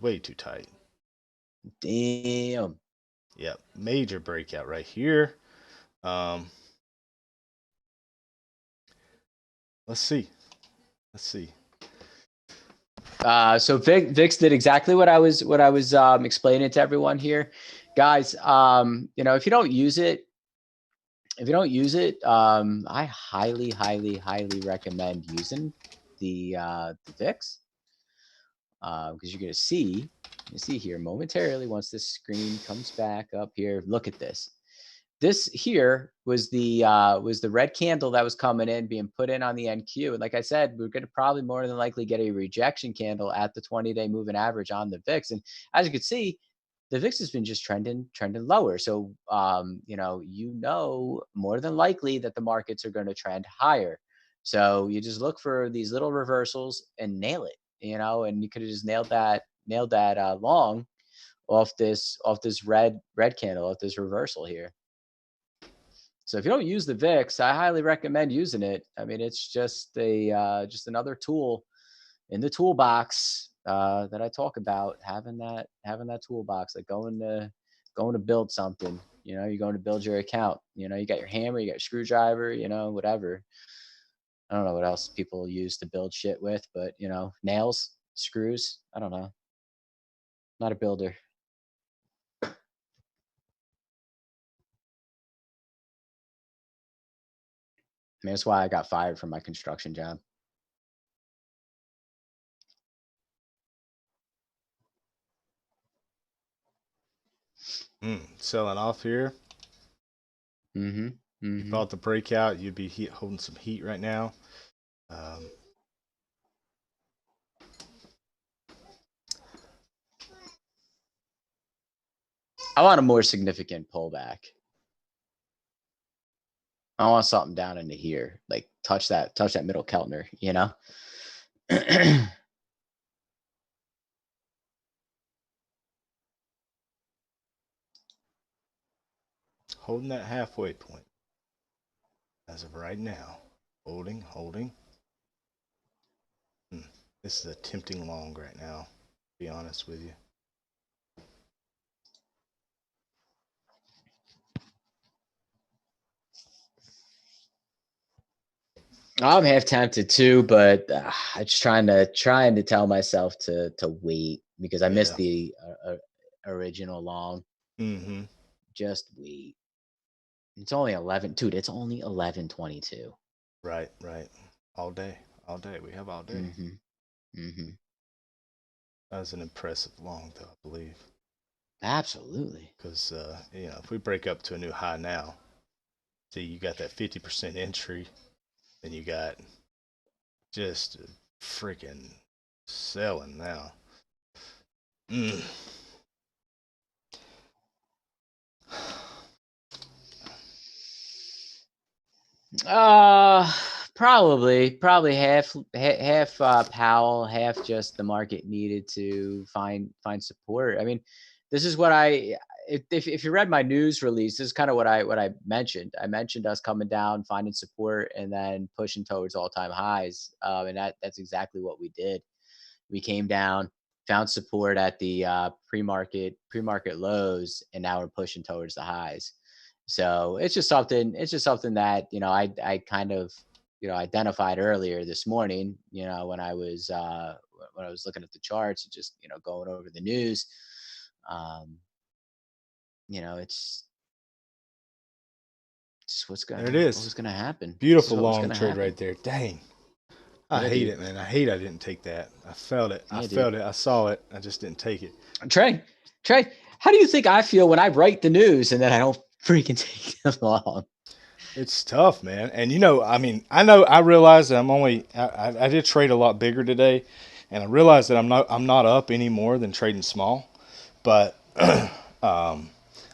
way too tight. Damn. Yep, major breakout right here. Let's see. So Vix did exactly what I was explaining to everyone here, guys. If you don't use it, I highly recommend using the VIX, because you're gonna see here momentarily once this screen comes back up here. Look at this. This here was the red candle that was coming in, being put in on the NQ. And like I said, we're going to probably more than likely get a rejection candle at the 20-day moving average on the VIX. And as you can see, the VIX has been just trending lower. So, more than likely that the markets are going to trend higher. So you just look for these little reversals and nail it, and you could have just nailed that long off this red candle, off this reversal here. So if you don't use the VIX, I highly recommend using it. I mean, it's just just another tool in the toolbox that I talk about. Having that toolbox, like going to build something. You're going to build your account. You got your hammer, you got your screwdriver. Whatever. I don't know what else people use to build shit with, but nails, screws. I don't know. Not a builder. I mean, that's why I got fired from my construction job. Selling off here. Mm-hmm. You bought the breakout, you'd be holding some heat right now. I want a more significant pullback. I want something down into here, like touch that middle Keltner, Holding that halfway point. As of right now. Holding. This is a tempting long right now, to be honest with you. I'm half tempted too, but I'm just trying to tell myself to wait because I missed the original long. Mm-hmm. Just wait. It's only 11, dude. It's only 11:22. Right. All day. We have all day. That was an impressive long, though, I believe. Absolutely. Because if we break up to a new high now, see, you got that 50% entry, and you got just freaking selling now. Probably half Powell, half just the market needed to find support. I mean, this is what if you read my news release, this is kind of what I mentioned. I mentioned us coming down, finding support, and then pushing towards all-time highs. And that's exactly what we did. We came down, found support at the pre-market lows, and now we're pushing towards the highs. So it's just something that I kind of identified earlier this morning. When I was looking at the charts and just going over the news. Um, it's just There it is. what's gonna happen. This is Beautiful what was long gonna trade right happen. there. Dang. I Yeah, hate dude. it, man. I hate I didn't take that. I felt it. I Yeah, dude. felt it. I saw it. I just didn't take it. Trae, Trae, how do you think I feel when I write the news and then I don't freaking take them long? It's tough, man. And I mean, I realize that I did trade a lot bigger today, and I realize that I'm not up any more than trading small. But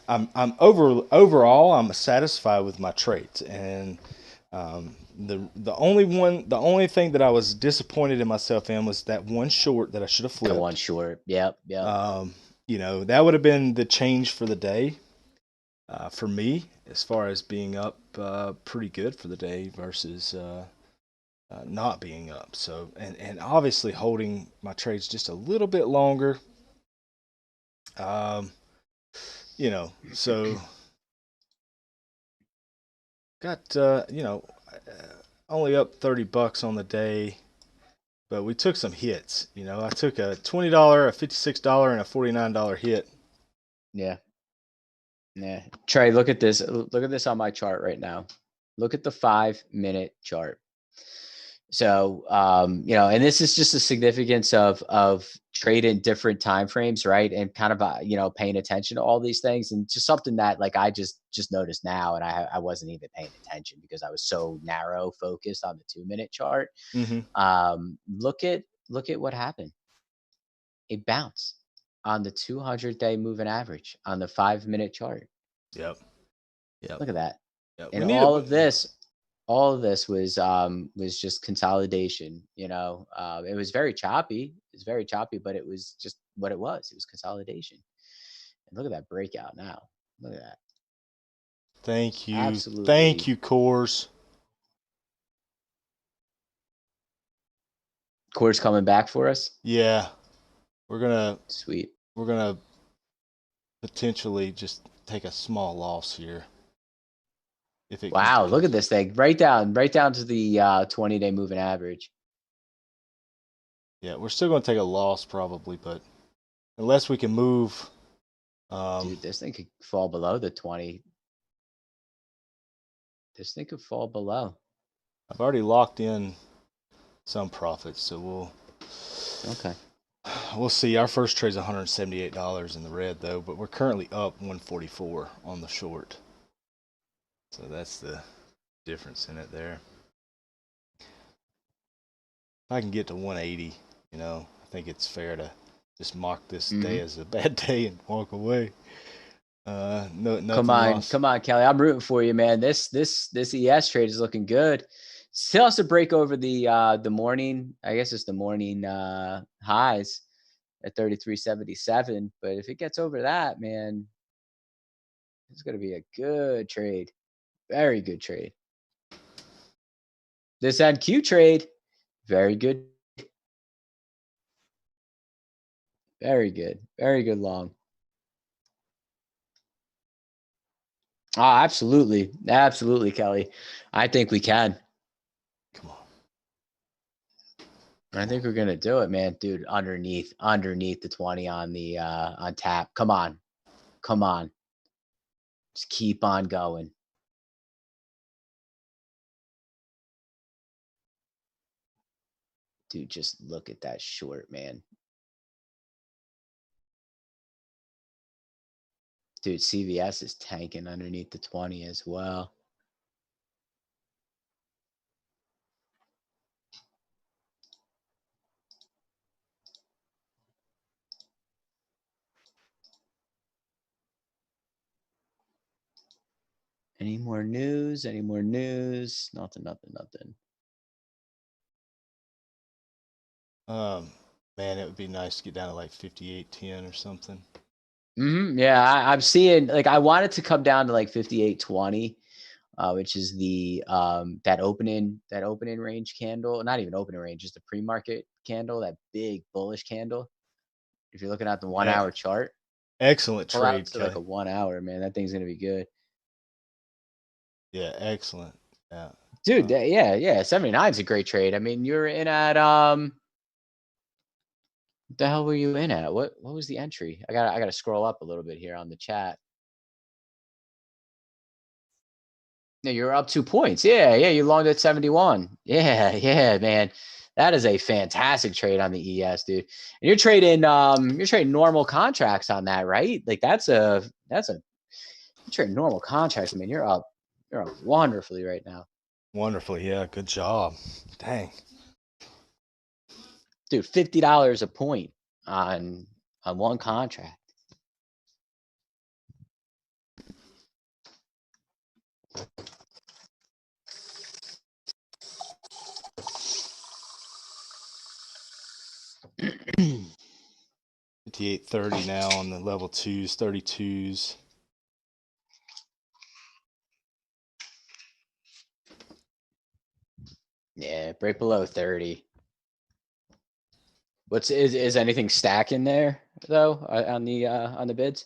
overall I'm satisfied with my trades, and the only thing that I was disappointed in myself in was that one short that I should have That one flipped. short. Yep, yep. That would have been the change for the day, for me, as far as being up pretty good for the day versus not being up. So, and obviously holding my trades just a little bit longer. Um, so got only up $30 on the day, but we took some hits. I took a $20, a $56, and a $49 hit. Yeah. Yeah. Trae, look at this. Look at this on my chart right now. Look at the 5-minute chart. So, and this is just the significance of trade in different time frames, right? And kind of, paying attention to all these things, and just something that like I just noticed now, and I wasn't even paying attention because I was so narrow focused on the 2-minute chart. Mm-hmm. Look at what happened. A bounce on the 200-day moving average on the 5-minute chart. Yep. Yep. Look at that. Yep. And all of this was just consolidation. It was very choppy. It was very choppy, but it was just what it was. It was consolidation. And look at that breakout now. Look at that. Thank you. Thank Absolutely. you, Coors. Core's coming back for us. Yeah. We're gonna Sweet. we're gonna potentially just take a small loss here. If it Wow, look at continues. this thing. Right down to the 20-day moving average. Yeah, we're still gonna take a loss probably, but unless we can move. Dude, this thing could fall below the 20. This thing could fall below. I've already locked in some profits, so Okay. we'll see. Our first trade's $178 in the red though, but we're currently up 144 on the short. So that's the difference in it there. If I can get to 180, I think it's fair to just mark this day as a bad day and walk away. Nothing lost. Come on, Kelly. I'm rooting for you, man. This ES trade is looking good. Still has to break over the morning. I guess it's the morning highs at 33.77. But if it gets over that, man, it's gonna be a good trade. Very good trade. This NQ trade, very good. Very good. Very good long. Oh, absolutely. Absolutely, Kelly. I think we can. Come on. I think we're gonna do it, man. Dude, underneath the 20 on the on tap. Come on. Come on. Just keep on going. Dude, just look at that short, man. Dude, CVS is tanking underneath the 20 as well. Any more news? Any more news? Nothing. Man, it would be nice to get down to like 58.10 or something. Yeah, I'm seeing like I want it to come down to like 58.20, which is the that opening range candle. Not even opening range, just the pre-market candle, that big bullish candle. If you're looking at the 1 hour chart, Excellent pull out trade, to like Kelly. a 1 hour, man. That thing's gonna be good. Yeah, excellent. Yeah. Dude, yeah. 79 is a great trade. I mean, you're in at what the hell were you in at? What was the entry? I gotta scroll up a little bit here on the chat. No, you're up 2 points. Yeah, you longed at 71. Yeah, man. That is a fantastic trade on the ES, dude. And you're trading normal contracts on that, right? Like you're trading normal contracts. I mean, you're up wonderfully right now. Wonderfully, yeah. Good job. Dang. Dude, $50 a point on one contract. $58.30 now on the level 2s, 32s. Yeah, break below 30. Is anything stacking there though on the bids?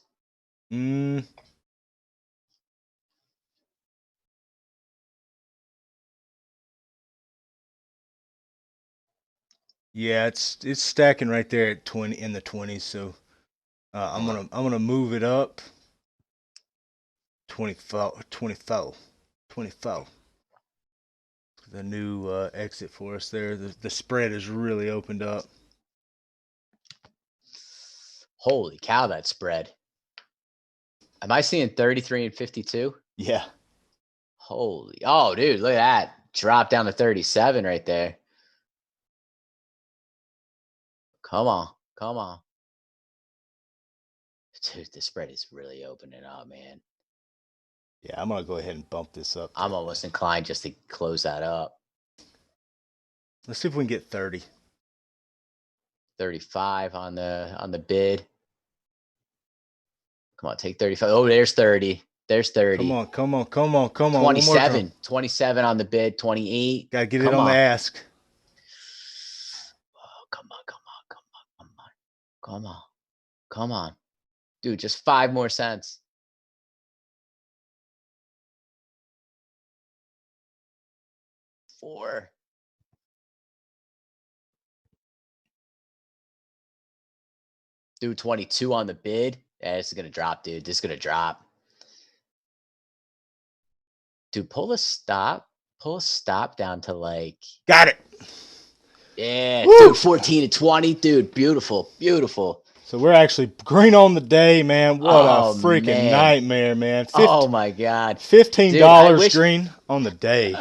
Yeah, it's stacking right there at 20 in the 20s. So I'm gonna move it up 24. The new exit for us there. The spread has really opened up. Holy cow, that spread. Am I seeing 33 and 52? Yeah. Holy. Oh, dude, look at that. Drop down to 37 right there. Come on. Dude, the spread is really opening up, man. Yeah, I'm gonna go ahead and bump this up. I'm almost inclined just to close that up. Let's see if we can get 30. 35 on the bid. Come on, take 35. Oh, there's 30. There's 30. Come on. 27. 27 on the bid. 28. Gotta get it on the ask. Oh, come on. Dude, just 5 more cents. Four. Dude, 22 on the bid. Yeah, this is gonna drop, dude. This is gonna drop. Dude, pull a stop down to like. Got it. Yeah, woo! Dude, 14 to 20. Dude, beautiful. So we're actually green on the day, man. What a freaking nightmare, man. Oh my God. $15 green on the day.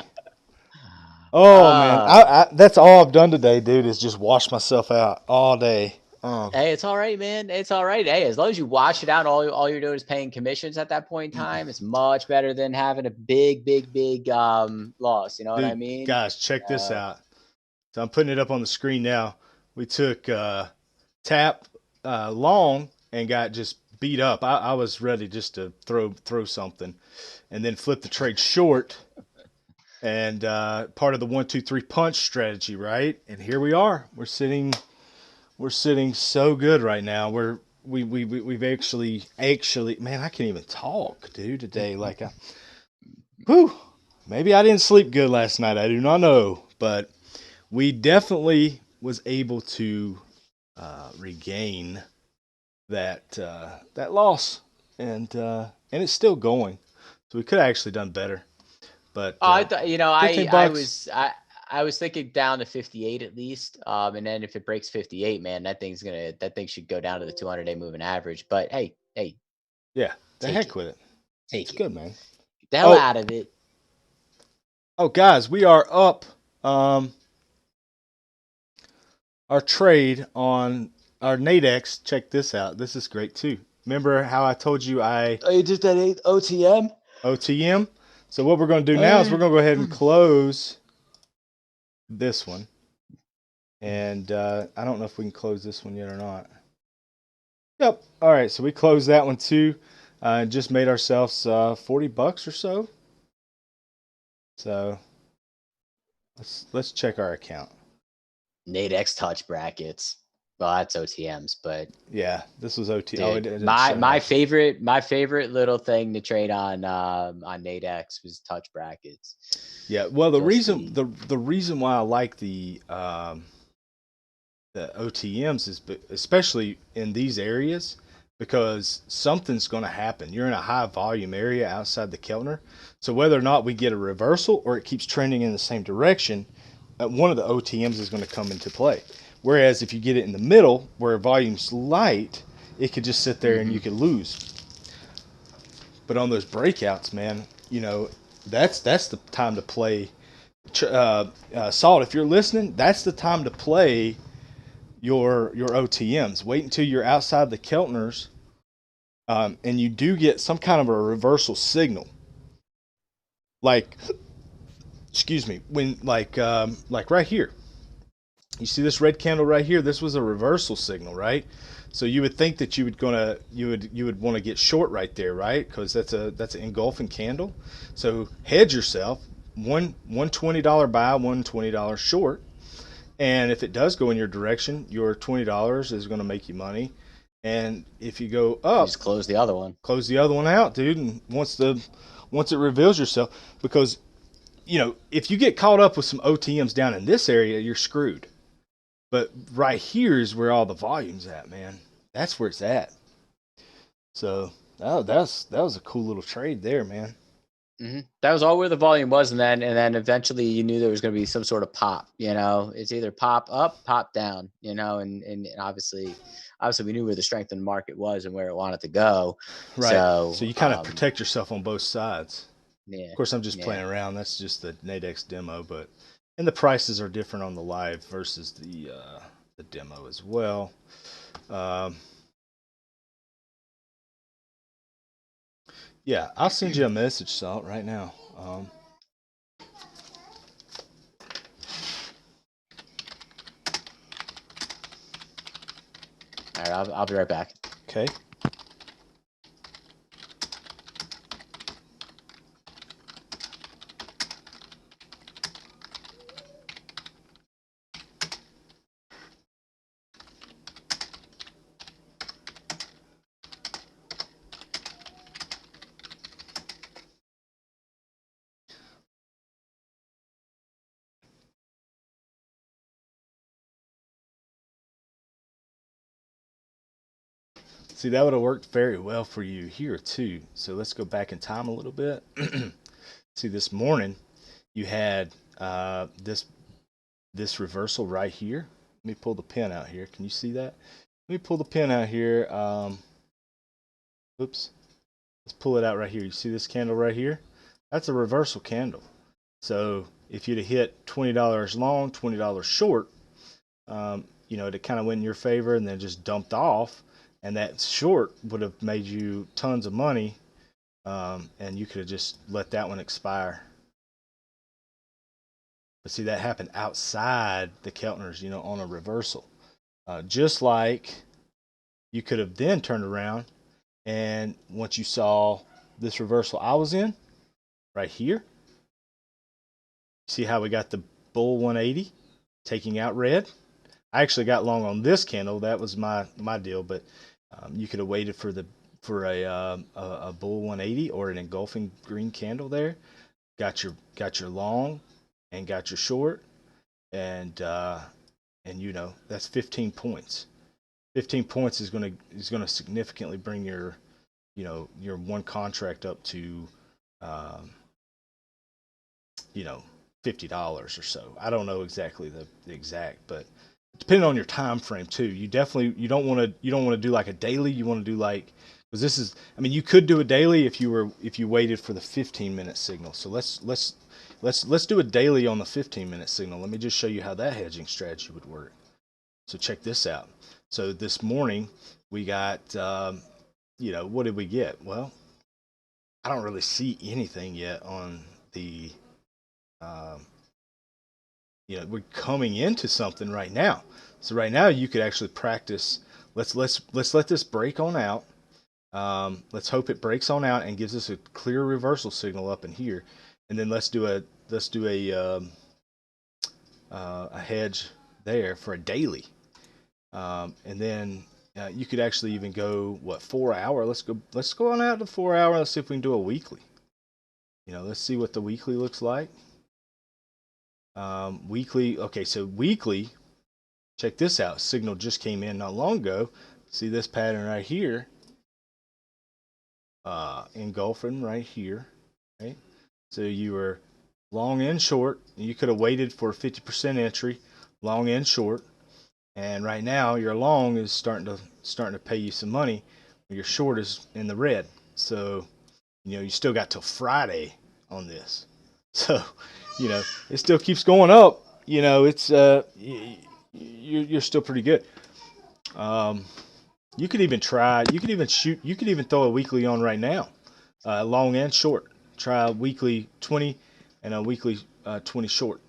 Oh man, I that's all I've done today, dude, is just wash myself out all day. Hey, it's all right, man. It's all right. Hey, as long as you wash it out, all you're doing is paying commissions at that point in time. It's much better than having a big loss. You know what I mean? Guys, check this out. So I'm putting it up on the screen now. We took tap long and got just beat up. I was ready just to throw something, and then flip the trade short. And part of the 1, 2, 3 punch strategy, right? And here we are. We're sitting so good right now. We've actually man, I can't even talk, dude, today. Like maybe I didn't sleep good last night. I do not know, but we definitely was able to regain that loss, and it's still going. So we could have actually done better. But I was thinking down to 58 at least. And then if it breaks 58, man, that thing should go down to the 200-day moving average. But hey. Yeah, the heck with it. It's good, man. Get the hell out of it. Oh, guys, we are up our trade on our Nadex. Check this out. This is great too. Remember how I told you you did that OTM? OTM? So what we're going to do now is we're going to go ahead and close this one. And I don't know if we can close this one yet or not. Yep. All right. So we closed that one too. And just made ourselves $40 or so. So let's check our account. Nadex touch brackets. Well, that's OTMs, but Yeah, this was OT. dude, Oh, it didn't my show my up. favorite little thing to trade on Nadex was touch brackets. Yeah, well, Just the the reason why I like the OTMs is especially in these areas because something's going to happen. You're in a high volume area outside the Keltner, so whether or not we get a reversal or it keeps trending in the same direction, one of the OTMs is going to come into play. Whereas if you get it in the middle where volume's light, it could just sit there and you could lose. But on those breakouts, man, that's the time to play. Salt, if you're listening, that's the time to play your OTMs. Wait until you're outside the Keltners, and you do get some kind of a reversal signal. Like, excuse me, when like right here, you see this red candle right here. This was a reversal signal, right? So you would think that you would want to get short right there, right? Because that's an engulfing candle. So hedge yourself. One $20 buy, one $20 short. And if it does go in your direction, your $20 is going to make you money. And if you go you up, just close the other one. close the other one out, dude. And once it reveals yourself, because if you get caught up with some OTMs down in this area, you're screwed. But right here is where all the volume's at, man. That's where it's at. So that was a cool little trade there, man. That was all where the volume was, and then eventually you knew there was going to be some sort of pop. It's either pop up, pop down. And obviously we knew where the strength in the market was and where it wanted to go. Right. So So you kind of protect yourself on both sides. yeah, Of course, I'm just playing around. That's just the Nadex demo, and the prices are different on the live versus the demo as well. Yeah, I'll send you a message, Salt, right now. All right, I'll be right back. Okay. See, that would have worked very well for you here too. So let's go back in time a little bit. See, this morning you had this reversal right here. Let me pull the pin out here. Can you see that? Let me pull the pin out here. Oops. Let's pull it out right here. You see this candle right here? That's a reversal candle. So if you'd have hit $20 long, $20 short, it kind of went in your favor and then just dumped off. And that short would have made you tons of money, and you could have just let that one expire. But see, that happened outside the Keltners, on a reversal. Just like you could have then turned around, and once you saw this reversal I was in, right here, see how we got the bull 180 taking out red? I actually got long on this candle. That was my deal, but you could have waited for a bull 180 or an engulfing green candle there. Got your long and got your short, and that's 15 points. 15 points is gonna significantly bring your one contract up to $50 or so. I don't know exactly the exact, but depending on your time frame too, you don't want to do like a daily. You want to do like, because this is, I mean, you could do a daily if you waited for the 15-minute signal. So let's do a daily on the 15-minute signal. Let me just show you how that hedging strategy would work. So check this out. So this morning we got what did we get? Well, I don't really see anything yet on the we're coming into something right now. So right now you could actually practice. Let's let this break on out. Let's hope it breaks on out and gives us a clear reversal signal up in here, and then let's do a hedge there for a daily. And then you could actually even go 4 hour. Let's go on out to 4 hour. Let's see if we can do a weekly. Let's see what the weekly looks like. Weekly. Okay, so weekly. Check this out. Signal just came in not long ago. See this pattern right here. Engulfing right here. Right. So you were long and short. You could have waited for 50% entry, long and short. And right now your long is starting to pay you some money. Your short is in the red. So you still got till Friday on this. So it still keeps going up. It's you're still pretty good. You could even try. You could even shoot. You could even throw a weekly on right now, long and short. Try a weekly 20 and a weekly 20 short,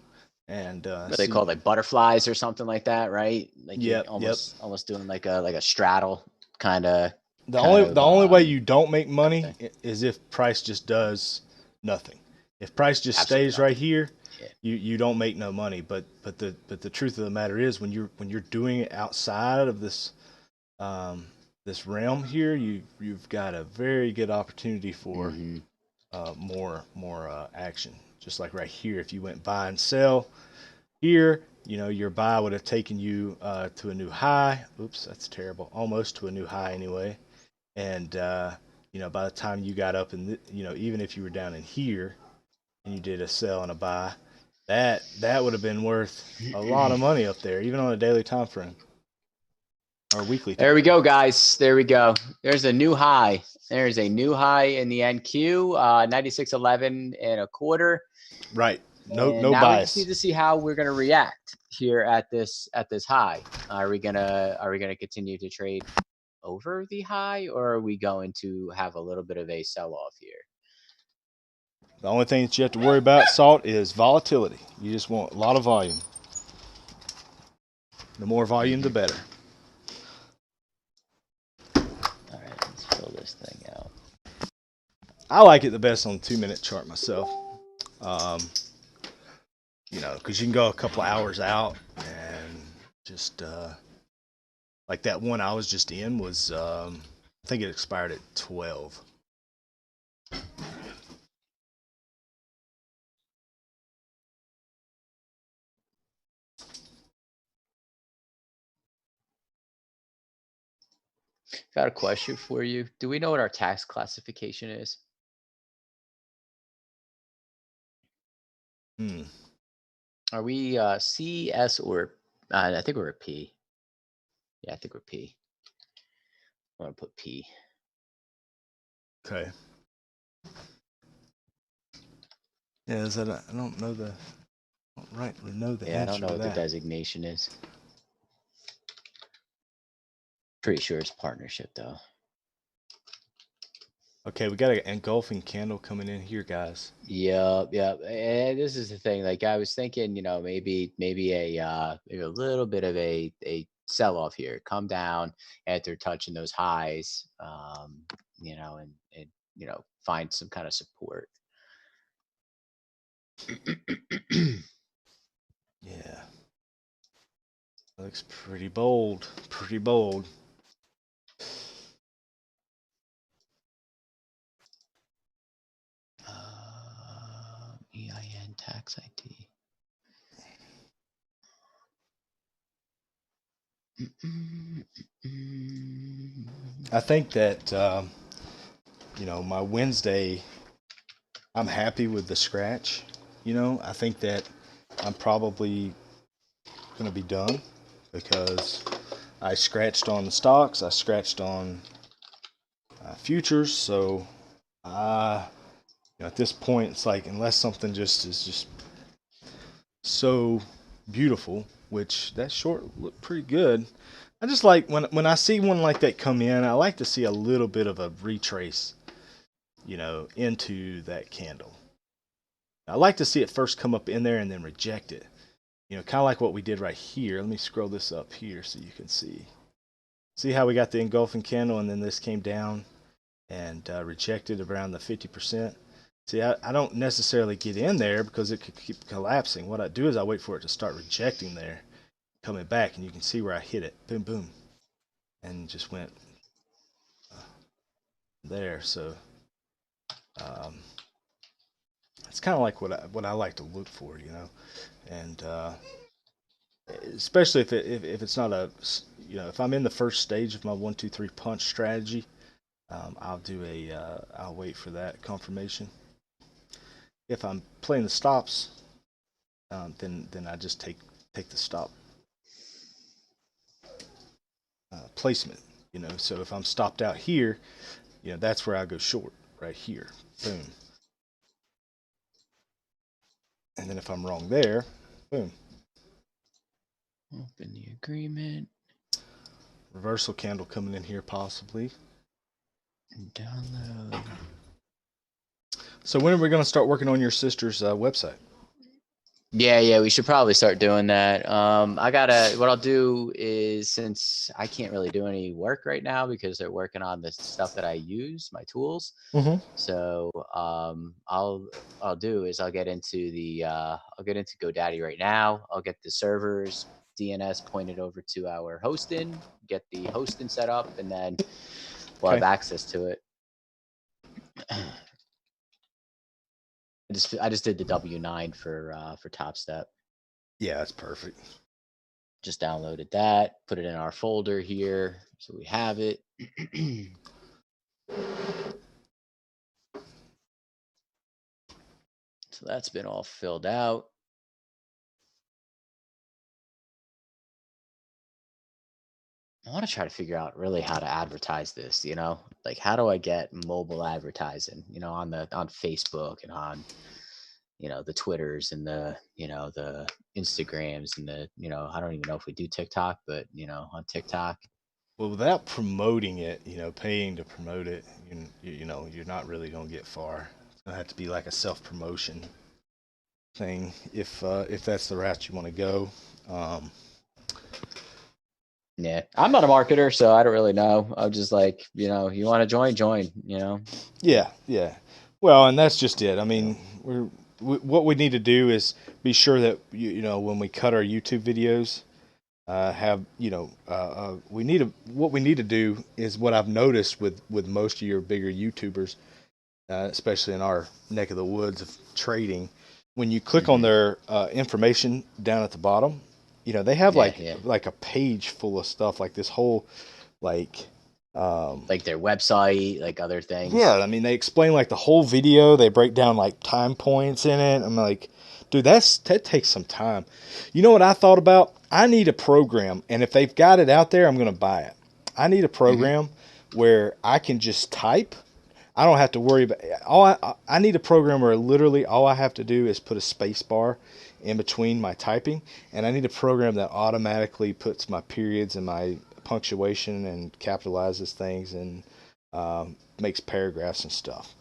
and What they call like butterflies or something like that, right? Like Yep, almost doing like a straddle kind of. The only way you don't make money is if price just does nothing. If price just stays right here, you don't make no money. But the truth of the matter is when you're doing it outside of this this realm here, you've got a very good opportunity for more action. Just like right here, if you went buy and sell here, your buy would have taken you to a new high. Oops, that's terrible. Almost to a new high anyway. And by the time you got up in even if you were down in here and you did a sell and a buy, that would have been worth a lot of money up there, even on a daily time frame or weekly. There we go, guys. There we go. There's a new high. There's a new high in the NQ, 96.11 and a quarter. Right. No now bias. We just need to see how we're gonna react here at this high. Are we gonna continue to trade over the high, or are we going to have a little bit of a sell-off here? The only thing that you have to worry about, Salt, is volatility. You just want a lot of volume. The more volume, the better. All right, let's fill this thing out. I like it the best on the 2-minute chart myself. Because you can go a couple hours out and just like that one I was just in was, I think it expired at 12. Got a question for you. Do we know what our tax classification is? Are we C, S, or I think we're a P. Yeah, I think we're P. I'm gonna put P. Okay. Yeah, is that I don't know the. I don't rightly know the answer. I don't know what the designation is. Pretty sure it's partnership though. Okay, we got an engulfing candle coming in here, guys. Yep. And this is the thing. Like I was thinking, maybe a little bit of a sell off here. Come down after touching those highs, and find some kind of support. Yeah. That looks pretty bold. Pretty bold. EIN tax ID. I think that my Wednesday, I'm happy with the scratch. I think that I'm probably going to be done because I scratched on the stocks, I scratched on futures, so at this point it's like unless something just is just so beautiful, which that short looked pretty good. I just like when I see one like that come in, I like to see a little bit of a retrace, into that candle. I like to see it first come up in there and then reject it. Kind of like what we did right here. Let me scroll this up here so you can see. See how we got the engulfing candle and then this came down and rejected around the 50%. See, I don't necessarily get in there because it could keep collapsing. What I do is I wait for it to start rejecting there. coming back, and you can see where I hit it. Boom, boom, and just went there. So um, it's kind of like what I like to look for, and especially if it's not if I'm in the first stage of my 1 2 3 punch strategy, I'll wait for that confirmation. If I'm playing the stops, then I just take the stop placement. So if I'm stopped out here, that's where I go short, right here. Boom. And then if I'm wrong there, boom. Open the agreement. Reversal candle coming in here possibly. Download. So when are we going to start working on your sister's website? Yeah, we should probably start doing that. What I'll do is, since I can't really do any work right now because they're working on the stuff that I use, my tools. Mm-hmm. So I'll do is I'll get into GoDaddy right now. I'll get the servers DNS pointed over to our hosting, get the hosting set up, and then we'll have access to it. I just did the W9 for Top Step. Yeah, that's perfect. Just downloaded that, put it in our folder here, so we have it. So that's been all filled out. I want to try to figure out really how to advertise this, like how do I get mobile advertising, on Facebook and on, the Twitters and the Instagrams and I don't even know if we do TikTok, but on TikTok. Well, without promoting it, paying to promote it, you're not really going to get far. It's going to have to be like a self-promotion thing if that's the route you want to go. Yeah, I'm not a marketer, so I don't really know. I'm just like, you want to join, Yeah. Well, and that's just it. I mean, what we need to do is be sure that when we cut our YouTube videos, what we need to do is what I've noticed with most of your bigger YouTubers, especially in our neck of the woods of trading. When you click on their information down at the bottom, they have like a page full of stuff, like this whole like their website, like other things. Yeah, I mean they explain like the whole video. They break down like time points in it. I'm like, dude, that takes some time. You know what I thought about? I need a program, and if they've got it out there, I'm going to buy it. I need a program where I can just type. I don't have to worry about I need a program where literally all I have to do is put a space bar in between my typing, and I need a program that automatically puts my periods and my punctuation and capitalizes things and makes paragraphs and stuff.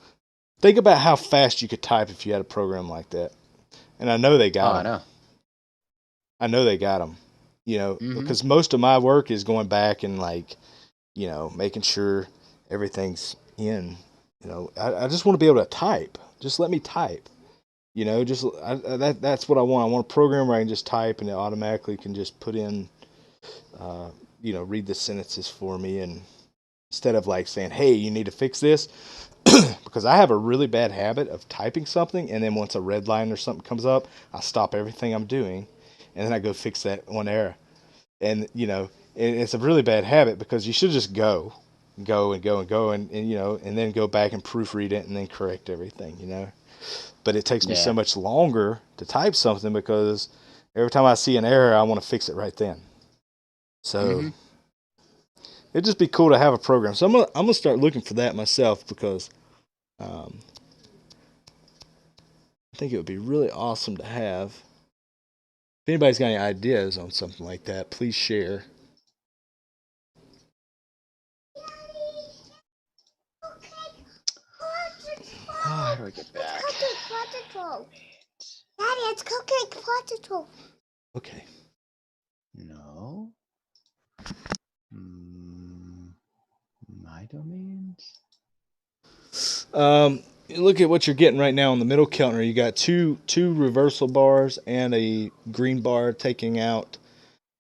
Think about how fast you could type if you had a program like that. And I know they got them. I know they got them. Because most of my work is going back and making sure everything's in. I just want to be able to type. Just let me type. That's what I want. I want a program where I can just type and it automatically can just put in, read the sentences for me, and instead of like saying, "Hey, you need to fix this," because I have a really bad habit of typing something and then once a red line or something comes up, I stop everything I'm doing and then I go fix that one error. And it's a really bad habit because you should just go and then go back and proofread it and then correct everything. But it takes me so much longer to type something because every time I see an error, I want to fix it right then. So it'd just be cool to have a program. So I'm gonna start looking for that myself because I think it would be really awesome to have. If anybody's got any ideas on something like that, please share. How do I get back? Daddy, it's cupcake potato. Okay. No. My domains. Look at what you're getting right now on the middle counter. You got two reversal bars and a green bar taking out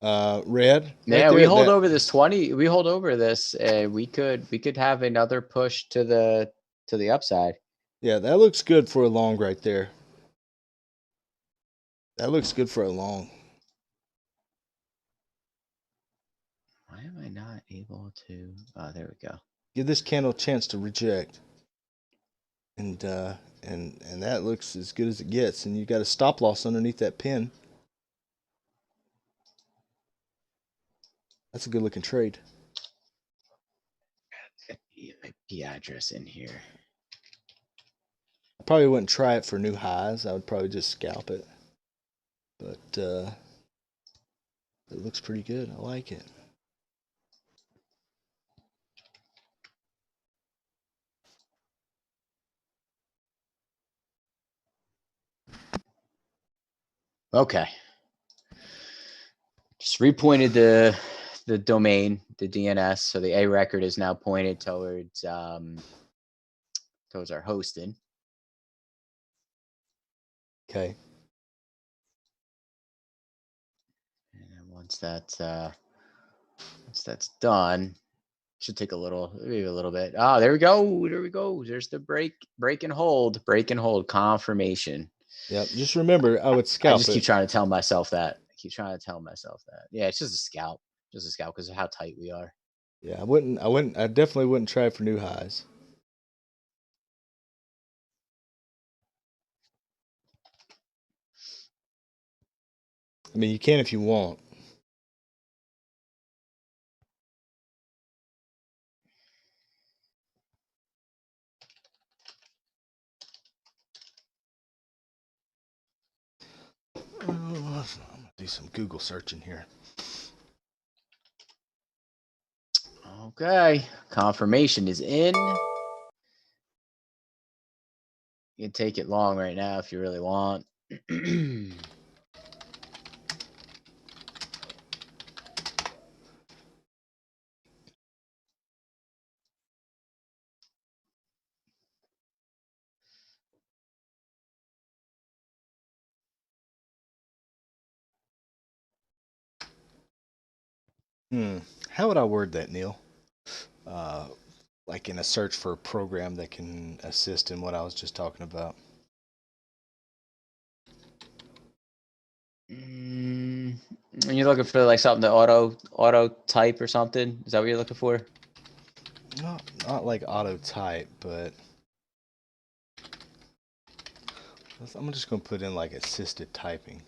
Red. Yeah, Right we there. hold over this 20. We hold over this, and we could have another push to the upside. Yeah, that looks good for a long right there. That looks good for a long. Why am I not able to? Oh, there we go. Give this candle a chance to reject. And that looks as good as it gets. And you got a stop loss underneath that pin. That's a good looking trade. IP address in here. I probably wouldn't try it for new highs. I would probably just scalp it. But it looks pretty good. I like it. Okay. Just repointed the domain, the DNS. So the A record is now pointed towards our hosting. Okay. And once that's done, should take maybe a little bit. Oh, there we go. There we go. There's the break and hold confirmation. Yep. Just remember, I would I scalp just keep trying to tell myself that. Yeah, it's just a scalp. Just a scalp because of how tight we are. Yeah, I definitely wouldn't try for new highs. I mean, you can if you want. I'm gonna do some Google searching here. Okay, confirmation is in. You can take it long right now if you really want. How would I word that, Neal? Like in a search for a program that can assist in what I was just talking about. You're looking for like something to auto type or something? Is that what you're looking for? Not like auto type, but I'm just gonna put in like assisted typing.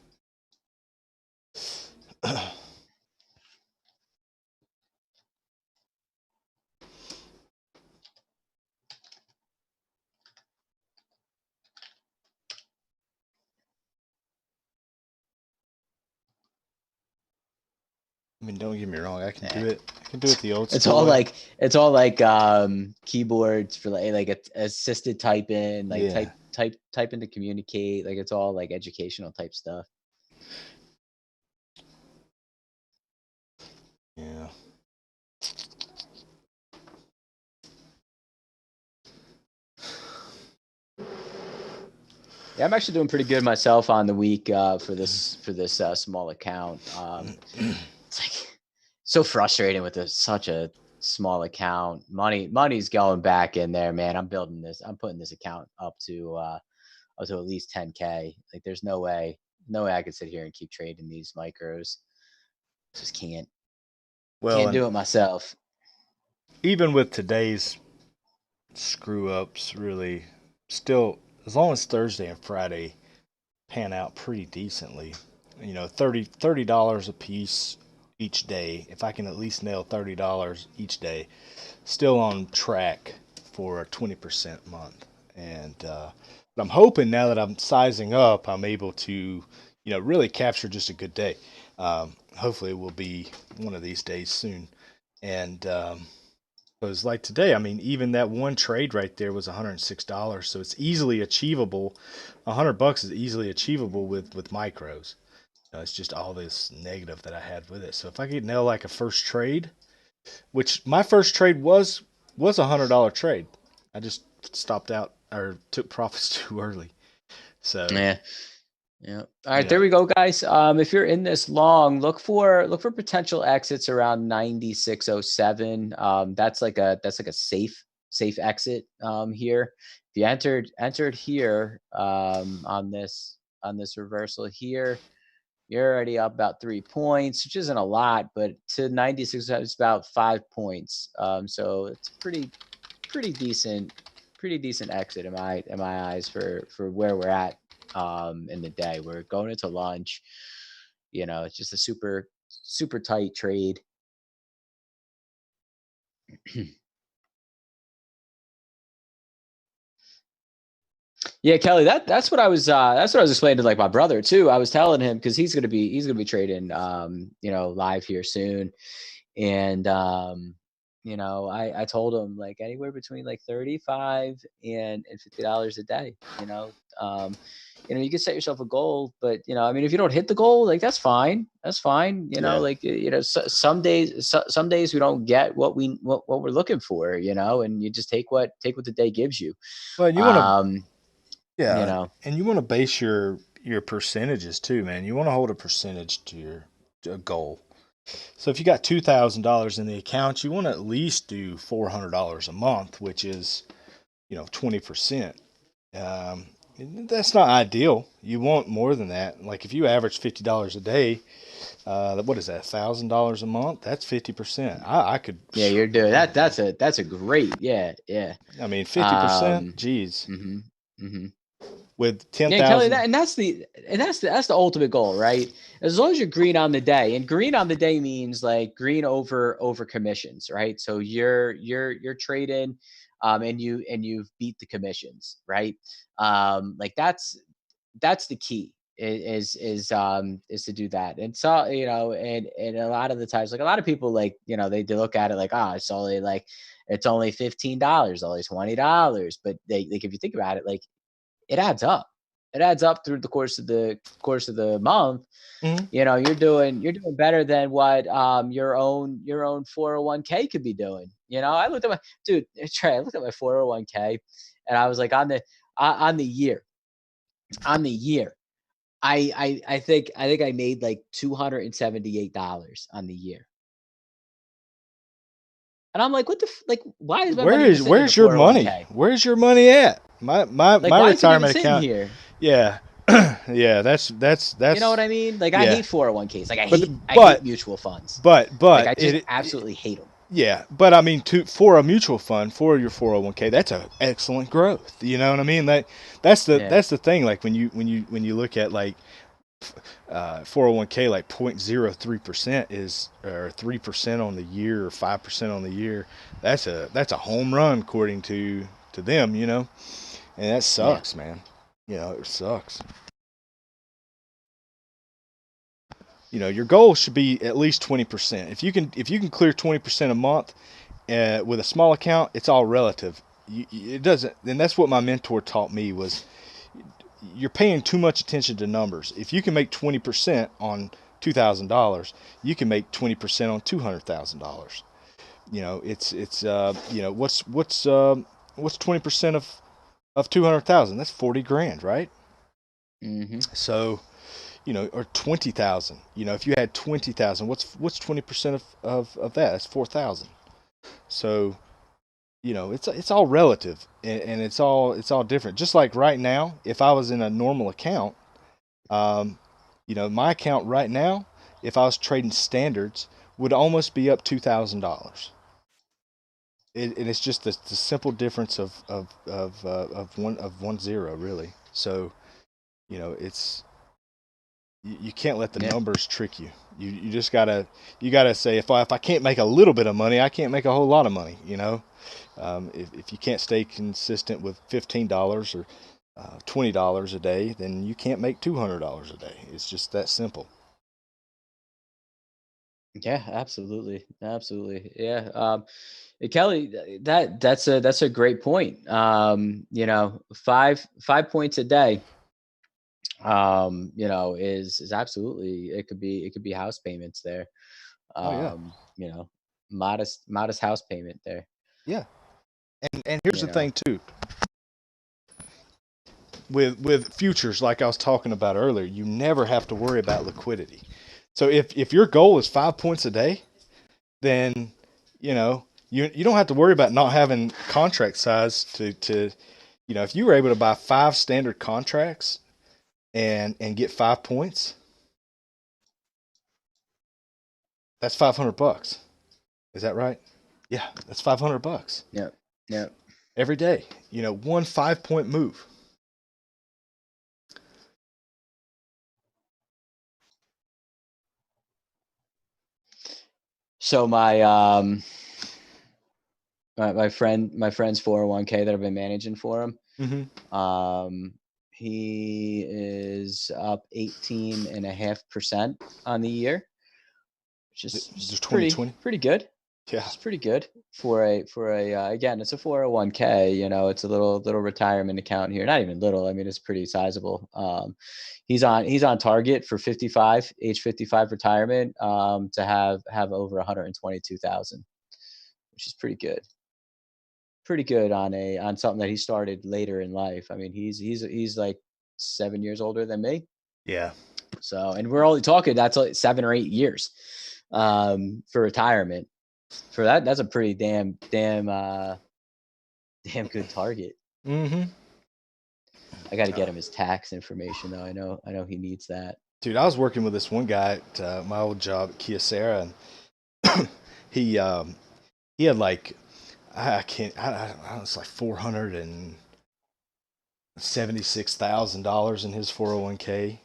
I mean, don't get me wrong. I can do it. I can do it the old school. It's all like keyboards for like assisted typing, like Yeah. typing to communicate. Like it's all like educational type stuff. Yeah. Yeah, I'm actually doing pretty good myself on the week for this small account. It's like so frustrating with such a small account. Money's going back in there, man. I'm putting this account up to at least 10K. Like there's no way I could sit here and keep trading these micros. Just can't. Well, Can't do it myself. Even with today's screw ups, really, still, as long as Thursday and Friday pan out pretty decently, you know, $30 a piece each day. If I can at least nail $30 each day, still on track for a 20% month. And but I'm hoping now that I'm sizing up, I'm able to, you know, really capture just a good day. Hopefully, it will be one of these days soon. And because like today, I mean, even that one trade right there was $106, so it's easily achievable. $100 is easily achievable with micros. It's just all this negative that I had with it. So if I could nail like a first trade, which my first trade was $100 trade, I just stopped out or took profits too early. So Yeah. Yeah. All right, there we go, guys. If you're in this long, look for potential exits around 9607. That's like a safe exit here. If you entered here on this reversal here, you're already up about 3 points, which isn't a lot, but to 96 it's about 5 points. So it's a pretty decent exit in my eyes for where we're at in the day. We're going into lunch. It's just a super tight trade. Yeah, Kelly, that's what I was explaining to like my brother too. I was telling him because he's gonna be trading live here soon. And I told him like anywhere between like 35 and $50 a day. You can set yourself a goal, but I mean, if you don't hit the goal, like that's fine. That's fine. Like some days we don't get what we're looking for. And you just take what the day gives you. Well, you want to, Um, yeah, and you want to base your percentages too, man. You want to hold a percentage to your goal. So if you got $2,000 in the account, you want to at least do $400 a month, which is 20%. Um, that's not ideal. You want more than that. Like if you average $50 a day, what is that? $1,000 a month? That's 50%. I could. Yeah, you're doing that. That's a great. Yeah, yeah. I mean, 50%. Geez, Mm-hmm, mm-hmm. with 10,000. Yeah, Kelly, that's the ultimate goal, right? As long as you're green on the day, and green on the day means like green over commissions, right? So you're trading, and you've beat the commissions, right? Like that's the key is to do that. And so and a lot of the times, like a lot of people, like they look at it like, it's only $15, only $20, but they like if you think about it, like it adds up. It adds up through the course of the month. Mhm. You're doing better than what your own 401k could be doing. I looked at my Trae. I looked at my 401k, and I was like on the year. I think I made like $278 on the year. And I'm like, what the like? Why is my money even sitting in the Where's your money? 401k? Where's your money at? My Like, my why is it even retirement sitting account. here? Yeah, yeah. That's You know what I mean? Like, I yeah. hate 401ks. Like, But I hate mutual funds. Like, I just it absolutely hate them. yeah. But I mean, for a mutual fund for your 401k, that's a excellent growth. You know what I mean? That's Yeah. the thing. Like when you look at like 401k, like 0.03% is or 3% on the year or 5% on the year. That's a home run according to them. And that Yeah. sucks, man. It sucks. Your goal should be at least 20%. If you can clear 20% a month with a small account, it's all relative. It doesn't, and that's what my mentor taught me was you're paying too much attention to numbers. If you can make 20% on $2,000, you can make 20% on $200,000. It's what's 20% of 200,000? That's 40 grand, right? Mm-hmm. So or 20,000. If you had 20,000, what's 20% of that? That's 4,000. So it's all relative, and it's all different. Just like right now, if I was in a normal account, um, my account right now, if I was trading standards, would almost be up $2,000. And it's just the simple difference of one zero, really. So it's you can't let the Yeah. numbers trick you. You just gotta say if I can't make a little bit of money, I can't make a whole lot of money. If you can't stay consistent with $15 or $20 a day, then you can't make $200 a day. It's just that simple. Yeah, absolutely. Absolutely. Yeah. Kelly, that's a great point. 5 points a day, is absolutely, it could be house payments there. Oh yeah, Um, you know, modest house payment there. yeah. And here's You the know. thing too. with futures, like I was talking about earlier, you never have to worry about liquidity. So if your goal is 5 points a day, then you don't have to worry about not having contract size to if you were able to buy 5 standard contracts and get 5 points, that's $500. Is that right? Yeah, that's $500 Yeah. Yeah. every day. One 5 point move. So my friend's 401k that I've been managing for him. Mm-hmm. He is up 18.5% on the year, which is Just pretty 2020. good. Yeah. It's pretty good for a again, it's a 401k. It's a little retirement account here. Not even little. I mean, it's pretty sizable. He's on target for age 55 retirement, to have over 122,000, which is pretty good. Pretty good on something that he started later in life. I mean, he's like 7 years older than me. Yeah. So, and we're only talking that's like 7 or 8 years for retirement. For that, that's a pretty damn good target. Mm-hmm. I got to get him his tax information though. I know he needs that. Dude, I was working with this one guy at my old job at Kyocera, and he had like I can't I don't know, it's like $476,000 in his 401k,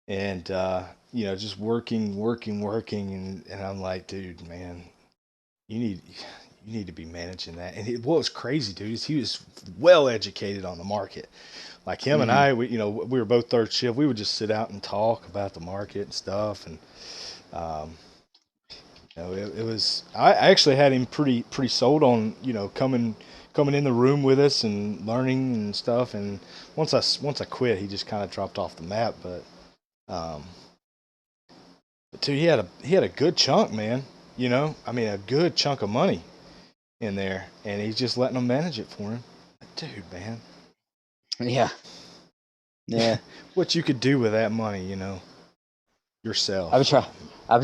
and just working, and I'm like, dude, man, you need to be managing that. And what was crazy, dude, is he was well educated on the market. Like him and I, we were both third shift. We would just sit out and talk about the market and stuff, and um, it was. I actually had him pretty sold on coming in the room with us and learning and stuff. And once I quit, he just kind of dropped off the map. Um, but dude, he had a good chunk, man. I mean, a good chunk of money in there, and he's just letting them manage it for him. Dude, man. Yeah. Yeah. What you could do with that money, yourself. I would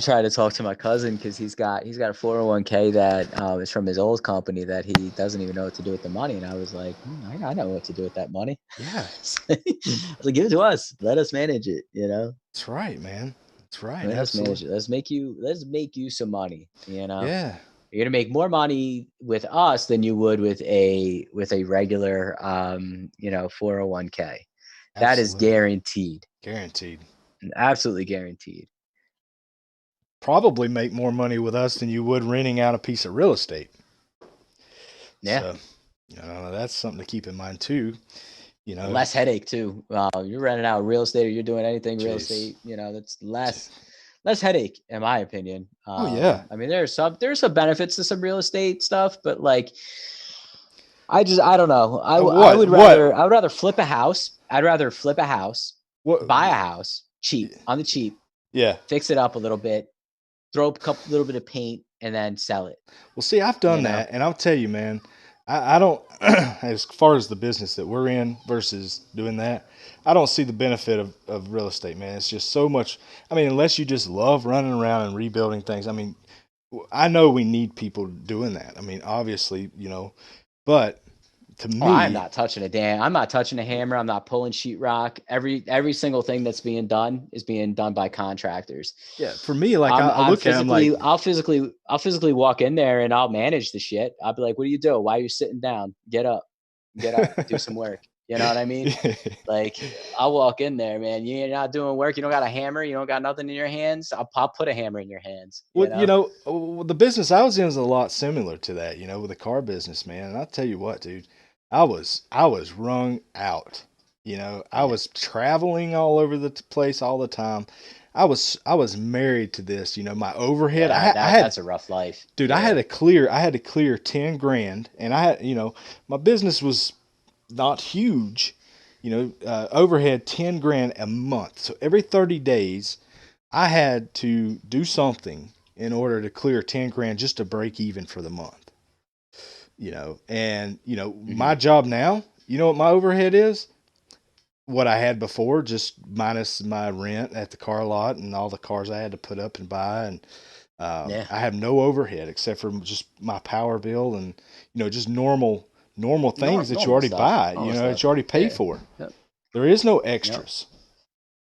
try to talk to my cousin because he's got a 401k that is from his old company that he doesn't even know what to do with the money. And I was like, I know what to do with that money. Yeah. I was like, give it to us. Let us manage it. That's right, man. That's right. Let us manage Absolutely. it. Let's make you some money. Yeah. You're gonna make more money with us than you would with a regular 401k. That is Absolutely. guaranteed. Guaranteed. Absolutely guaranteed. Probably make more money with us than you would renting out a piece of real estate. Yeah. So, that's something to keep in mind too. Less headache too. You're renting out real estate or you're doing anything real estate, that's less headache in my opinion. Oh yeah. I mean, there's some benefits to some real estate stuff, but like, I don't know. I would rather flip a house. I'd rather flip a house, buy a house cheap, on the cheap. Yeah. Fix it up a little bit, throw a little bit of paint, and then sell it. Well, see, I've done that, and I'll tell you, man, I don't, as far as the business that we're in versus doing that, I don't see the benefit of real estate, man. It's just so much. I mean, unless you just love running around and rebuilding things. I mean, I know we need people doing that. I mean, obviously, but to me, I'm not touching I'm not touching a hammer. I'm not pulling sheetrock. Every single thing that's being done is being done by contractors. Yeah, for me, like I look at them like I'll physically walk in there and I'll manage the shit. I'll be like, "What do you do? Why are you sitting down? Get up, do some work." You know what I mean? Like, I'll walk in there, man. You're not doing work. You don't got a hammer. You don't got nothing in your hands. I'll put a hammer in your hands. The business I was in is a lot similar to that, with the car business, man. And I'll tell you what, dude, I was wrung out. I was traveling all over the place all the time. I was married to this. My overhead. That's a rough life, dude. Yeah. I had to clear 10 grand, and I had, my business was not huge. Overhead 10 grand a month. So every 30 days, I had to do something in order to clear 10 grand just to break even for the month. My job now, you know what my overhead is? what I had before, just minus my rent at the car lot and all the cars I had to put up and buy. And Yeah. I have no overhead except for just my power bill and, just normal things that you Normal already stuff. buy, Normal that stuff. you already pay Yeah. for. Yep. There is no Yep. extras.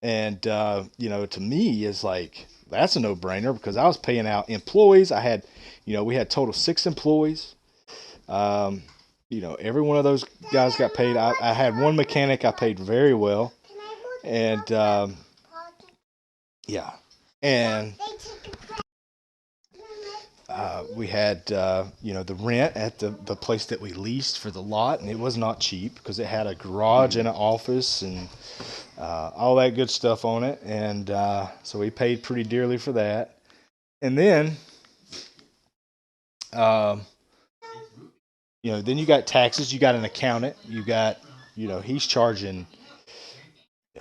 And, to me is like, that's a no brainer because I was paying out employees. I had, we had total 6 employees. Um, every one of those guys got paid. I had one mechanic I paid very well. And, yeah. And we had, the rent at the place that we leased for the lot, and it was not cheap because it had a garage and an office and all that good stuff on it. And so we paid pretty dearly for that. And then, um, then you got taxes. You got an accountant. You got, he's charging.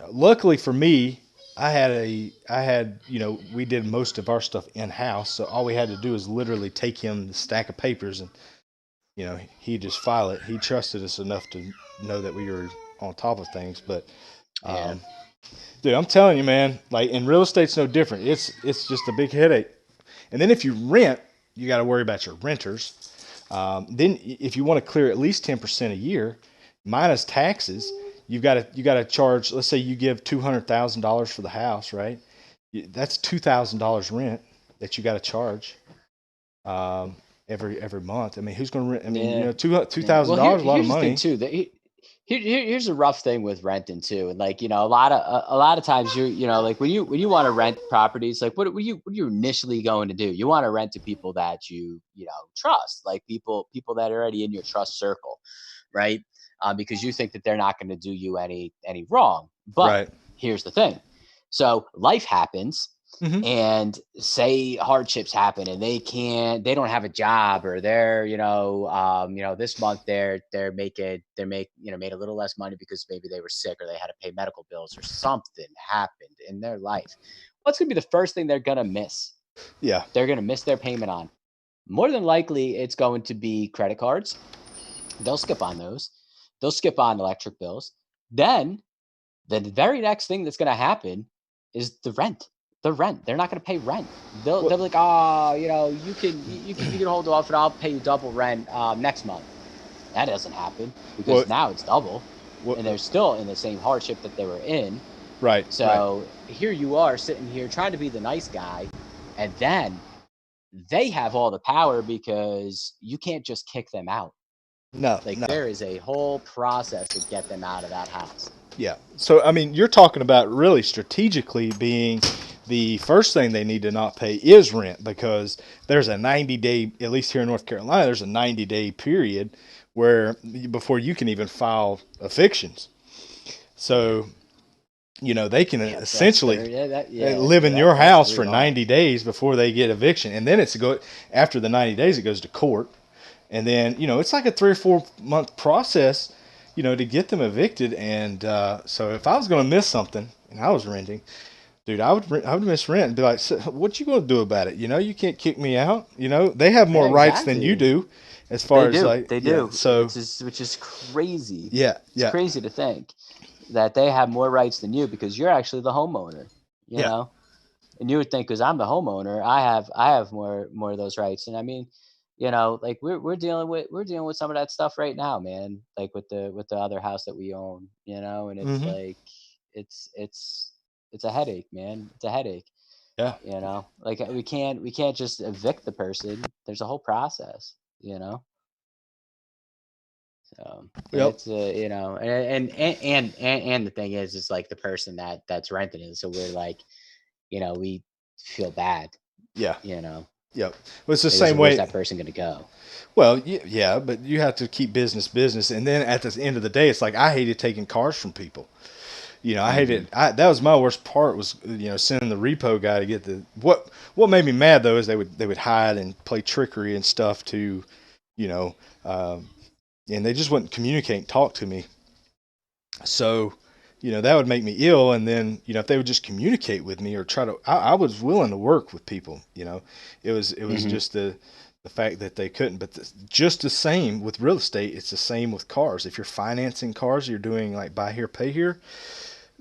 Luckily for me, we did most of our stuff in house, so all we had to do is literally take him the stack of papers and he'd just file it. He trusted us enough to know that we were on top of things. But, Yeah. um, dude, I'm telling you, man, like in real estate's no different. It's just a big headache. And then if you rent, you got to worry about your renters. Then if you want to clear at least 10% a year, minus taxes, you got to charge. Let's say you give $200,000 for the house, right? That's $2,000 rent that you got to charge. Um, every month. I mean, who's going to rent? I mean, Yeah. two Yeah. thousand Well, dollars, a lot of here's the thing money. too. Here's the rough thing with renting too, and like a lot of times like when you want to rent properties, like what are you initially going to do? You want to rent to people that trust, like people that are already in your trust circle, right? Because you think that they're not going to do you any wrong. But Right. here's the thing. So life happens, Mm-hmm. and say hardships happen and they don't have a job, or they're this month made a little less money because maybe they were sick or they had to pay medical bills or something happened in their life. What's going to be the first thing they're going to miss? Yeah. They're going to miss their payment on. More than likely it's going to be credit cards. They'll skip on those. They'll skip on electric bills. Then the very next thing that's going to happen is the rent. The rent. They're not going to pay rent. They'll Well, they'll be like, oh, you can hold off and I'll pay you double rent next month. That doesn't happen well, because now it's double, well, and they're still in the same hardship that they were in. right. Right. So here you are sitting here trying to be the nice guy, and then they have all the power because you can't just kick them out. No. Like No. there is a whole process to get them out of that house. Yeah. So I mean, you're talking about really strategically being the first thing they need to not pay is rent because there's a 90-day, at least here in North Carolina, there's a 90-day period where before you can even file evictions. Yeah. So, they can Yeah, that's essentially third. Yeah, yeah, live in your that's house three for months. 90 days before they get eviction. And then after the 90 days, it goes to court. And then, it's like a 3 or 4 month process, to get them evicted. And so if I was going to miss something and I was renting, dude, I would miss rent and be like, so what you going to do about it? You can't kick me out. They have Yeah, more rights than you exactly. do as They far as do. like, They yeah. do. So, Which is crazy. yeah, It's yeah, crazy to think that they have more rights than you because you're actually the homeowner. You yeah. know, and you would think because I'm the homeowner, I have more of those rights. And I mean, like we're dealing with some of that stuff right now, man. Like with the other house that we own, and it's Hmm. like it's a headache, man. It's a headache. Yeah. Like we can't just evict the person. There's a whole process. So, and Yep. it's and the thing is it's like the person that's renting it, so we're like, we feel bad. Yeah. you know Yep. Well, it's the because same where's way. that person going to go? Well, yeah, but you have to keep business, and then at the end of the day, it's like I hated taking cars from people. I Hmm. hated. That was my worst part was sending the repo guy to get the What made me mad though is they would hide and play trickery and stuff to, you know, um, and they just wouldn't communicate and talk to me. So, that would make me ill. And then, if they would just communicate with me or try to, I was willing to work with people. It was Hmm. just the the fact that they couldn't. But just the same with real estate, it's the same with cars. If you're financing cars, you're doing like buy here, pay here.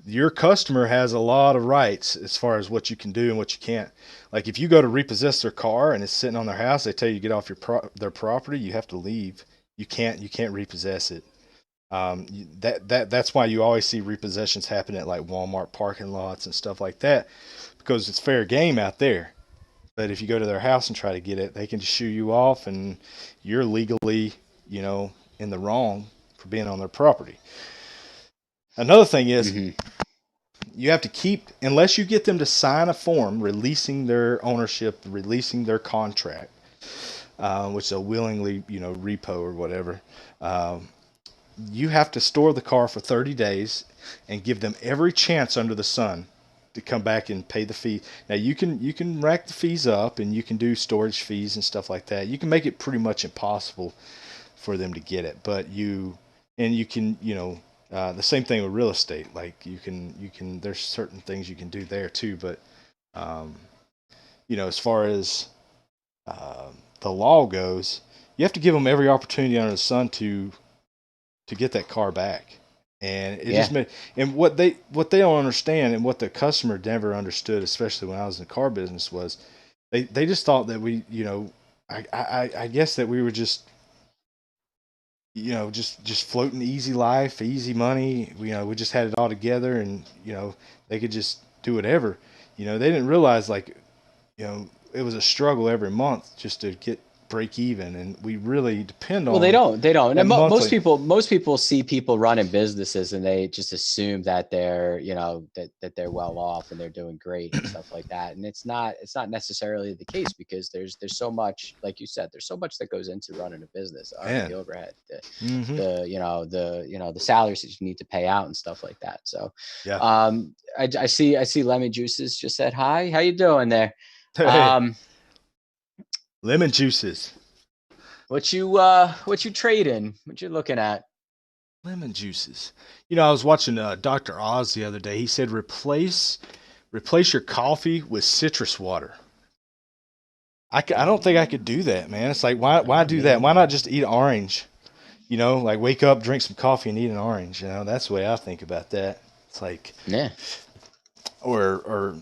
Your customer has a lot of rights as far as what you can do and what you can't. Like if you go to repossess their car and it's sitting on their house, they tell you to get off their property. You have to leave. You can't repossess it. That's why you always see repossessions happen at like Walmart parking lots and stuff like that, because it's fair game out there. But if you go to their house and try to get it, they can just shoo you off, and you're legally, in the wrong for being on their property. Another thing is Hmm. you have to keep, unless you get them to sign a form releasing their ownership, releasing their contract, which they'll willingly, repo or whatever. Um, you have to store the car for 30 days and give them every chance under the sun to come back and pay the fee. Now you can rack the fees up and you can do storage fees and stuff like that. You can make it pretty much impossible for them to get it, but you can, the same thing with real estate. Like you can there's certain things you can do there too, but um, as far as the law goes, you have to give them every opportunity under the sun to get that car back. And it Yeah. just made, and what they don't understand, and what the customer never understood, especially when I was in the car business, was they just thought that we, I guess that we were just, just floating easy life, easy money. We just had it all together, and they could just do whatever. They didn't realize, like, it was a struggle every month just to get break even, and we really depend Well, they on don't. They don't. that And most monthly. people, see people running businesses, and they just assume that they're, that they're well off and they're doing great and stuff like that. And it's not. It's not necessarily the case, because there's so much, like you said, there's so much that goes into running a business. All right, the Man. overhead, Hmm. the salaries that you need to pay out and stuff like that. So, Yeah. I see Lemon Juices just said hi. How you doing there? Hey, Um, lemon juices. what you trading? What you looking at? Lemon juices. I was watching Dr. Oz the other day. He said replace your coffee with citrus water. I don't think I could do that, man. It's like, why do that? Why not just eat an orange? Like wake up, drink some coffee, and eat an orange. That's the way I think about that. It's like, Yeah. or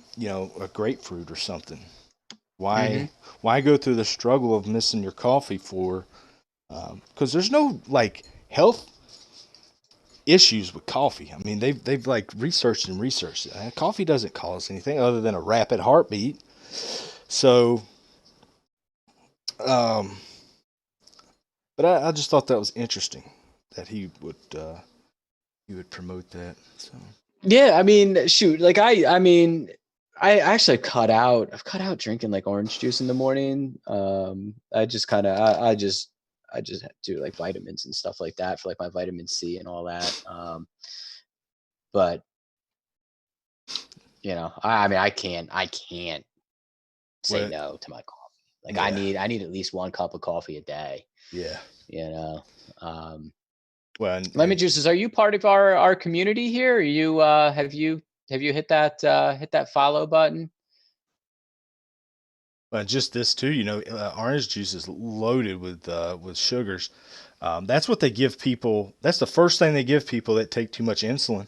a grapefruit or something. Hmm. Why go through the struggle of missing your coffee for? Because there's no like health issues with coffee. I mean, they've like researched and researched it. Coffee doesn't cause anything other than a rapid heartbeat. So, um, but I just thought that was interesting that he would promote that. So Yeah, I mean, shoot, like I mean, I actually I've cut out drinking like orange juice in the morning. I just kind of, I just do like vitamins and stuff like that for like my vitamin C and all that. But I mean, I can't say well, no to my coffee. Like I yeah, need, I need at least one cup of coffee a day. yeah. You know, um, Well, Lemon Juices, are you part of our community here? Are you have you hit that follow button? just this too. Orange juice is loaded with sugars. That's what they give people. That's the first thing they give people that take too much insulin.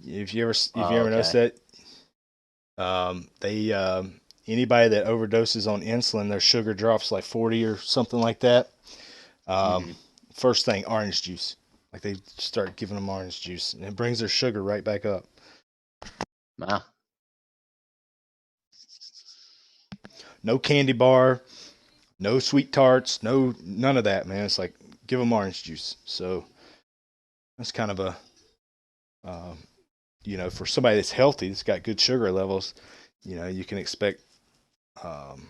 If you ever noticed Okay. that, they anybody that overdoses on insulin, their sugar drops like 40 or something like that. Um, Hmm. First thing, orange juice. Like they start giving them orange juice, and it brings their sugar right back up. Wow. No candy bar, no sweet tarts, no none of that, man. It's like give them orange juice. So that's kind of a, um, for somebody that's healthy, that's got good sugar levels, you can expect um,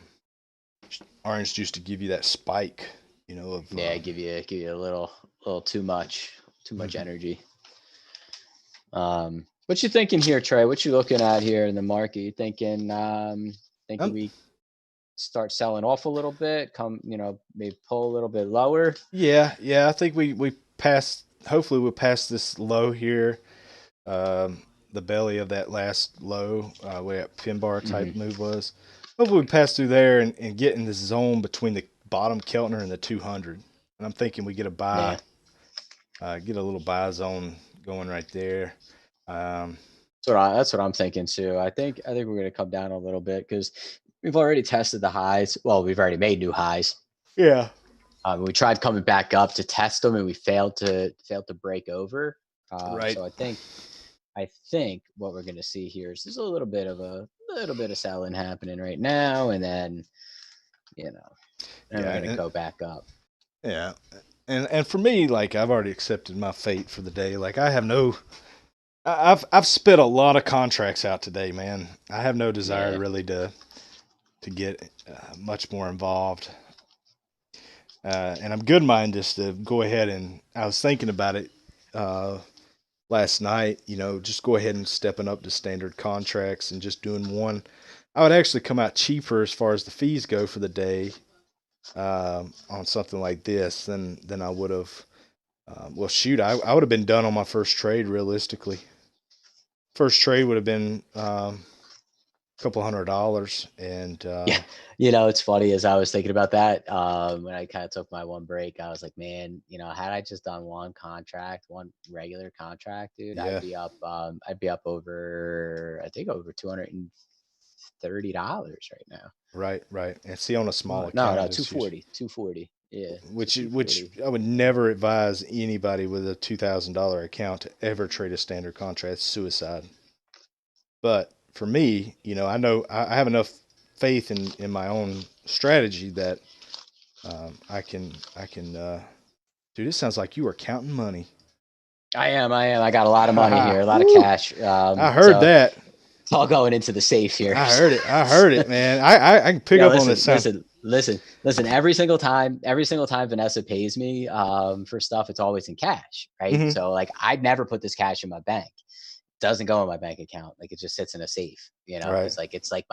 orange juice to give you that spike, of Yeah, give you a little too much mhm. energy. What you thinking here, Trey? What you looking at here in the market? You thinking um, we start selling off a little bit, maybe pull a little bit lower? yeah. I think we passed. Hopefully, we'll pass this low here. the belly of that last low, where that pin bar type move was. Hopefully we pass through there and get in this zone between the bottom Keltner and the 200. And I'm thinking we get a buy, Yeah. get a little buy zone going right there. Um, That's what I'm thinking too. I think we're gonna come down a little bit because we've already tested the highs. Well, we've already made new highs. yeah. We tried coming back up to test them, and we failed to break over. Right. So I think what we're gonna see here is there's a little bit of selling happening right now, and then you know, then we're Yeah. gonna go back up. Yeah. And for me, like I've already accepted my fate for the day. Like I have no I've spit a lot of contracts out today, man. I have no desire Yeah. really to get much more involved. And I'm good minded just to go ahead and I was thinking about it uh, last night. Just go ahead and stepping up to standard contracts and just doing one. I would actually come out cheaper as far as the fees go for the day on something like this than I would have. Well, shoot, I would have been done on my first trade realistically. First trade would have been couple $100 and Yeah, it's funny as I was thinking about that when I kind of took my one break. I was like, man, had I just done one contract, one regular contract, dude, I'd yeah, be up. I'd be up over, I think, over $230 right now. right, and see on a small No, account two it's usually, forty, 240. Yeah, which 240. I would never advise anybody with a $2,000 account to ever trade a standard contract. It's suicide. But for me, I know I have enough faith in my own strategy that I can. Dude, this sounds like you are counting money. I am. I got a lot of money Haha, here, a lot of woo! cash. I heard So that. it's all going into the safe here. I heard it. I heard it, man. I can pick Yeah, up on listen, this sound. listen. Every single time Vanessa pays me for stuff, it's always in cash, right? Hmm. So like, I'd never put this cash in my bank. It doesn't go in my bank account. Like, it just sits in a safe, Right. because like it's like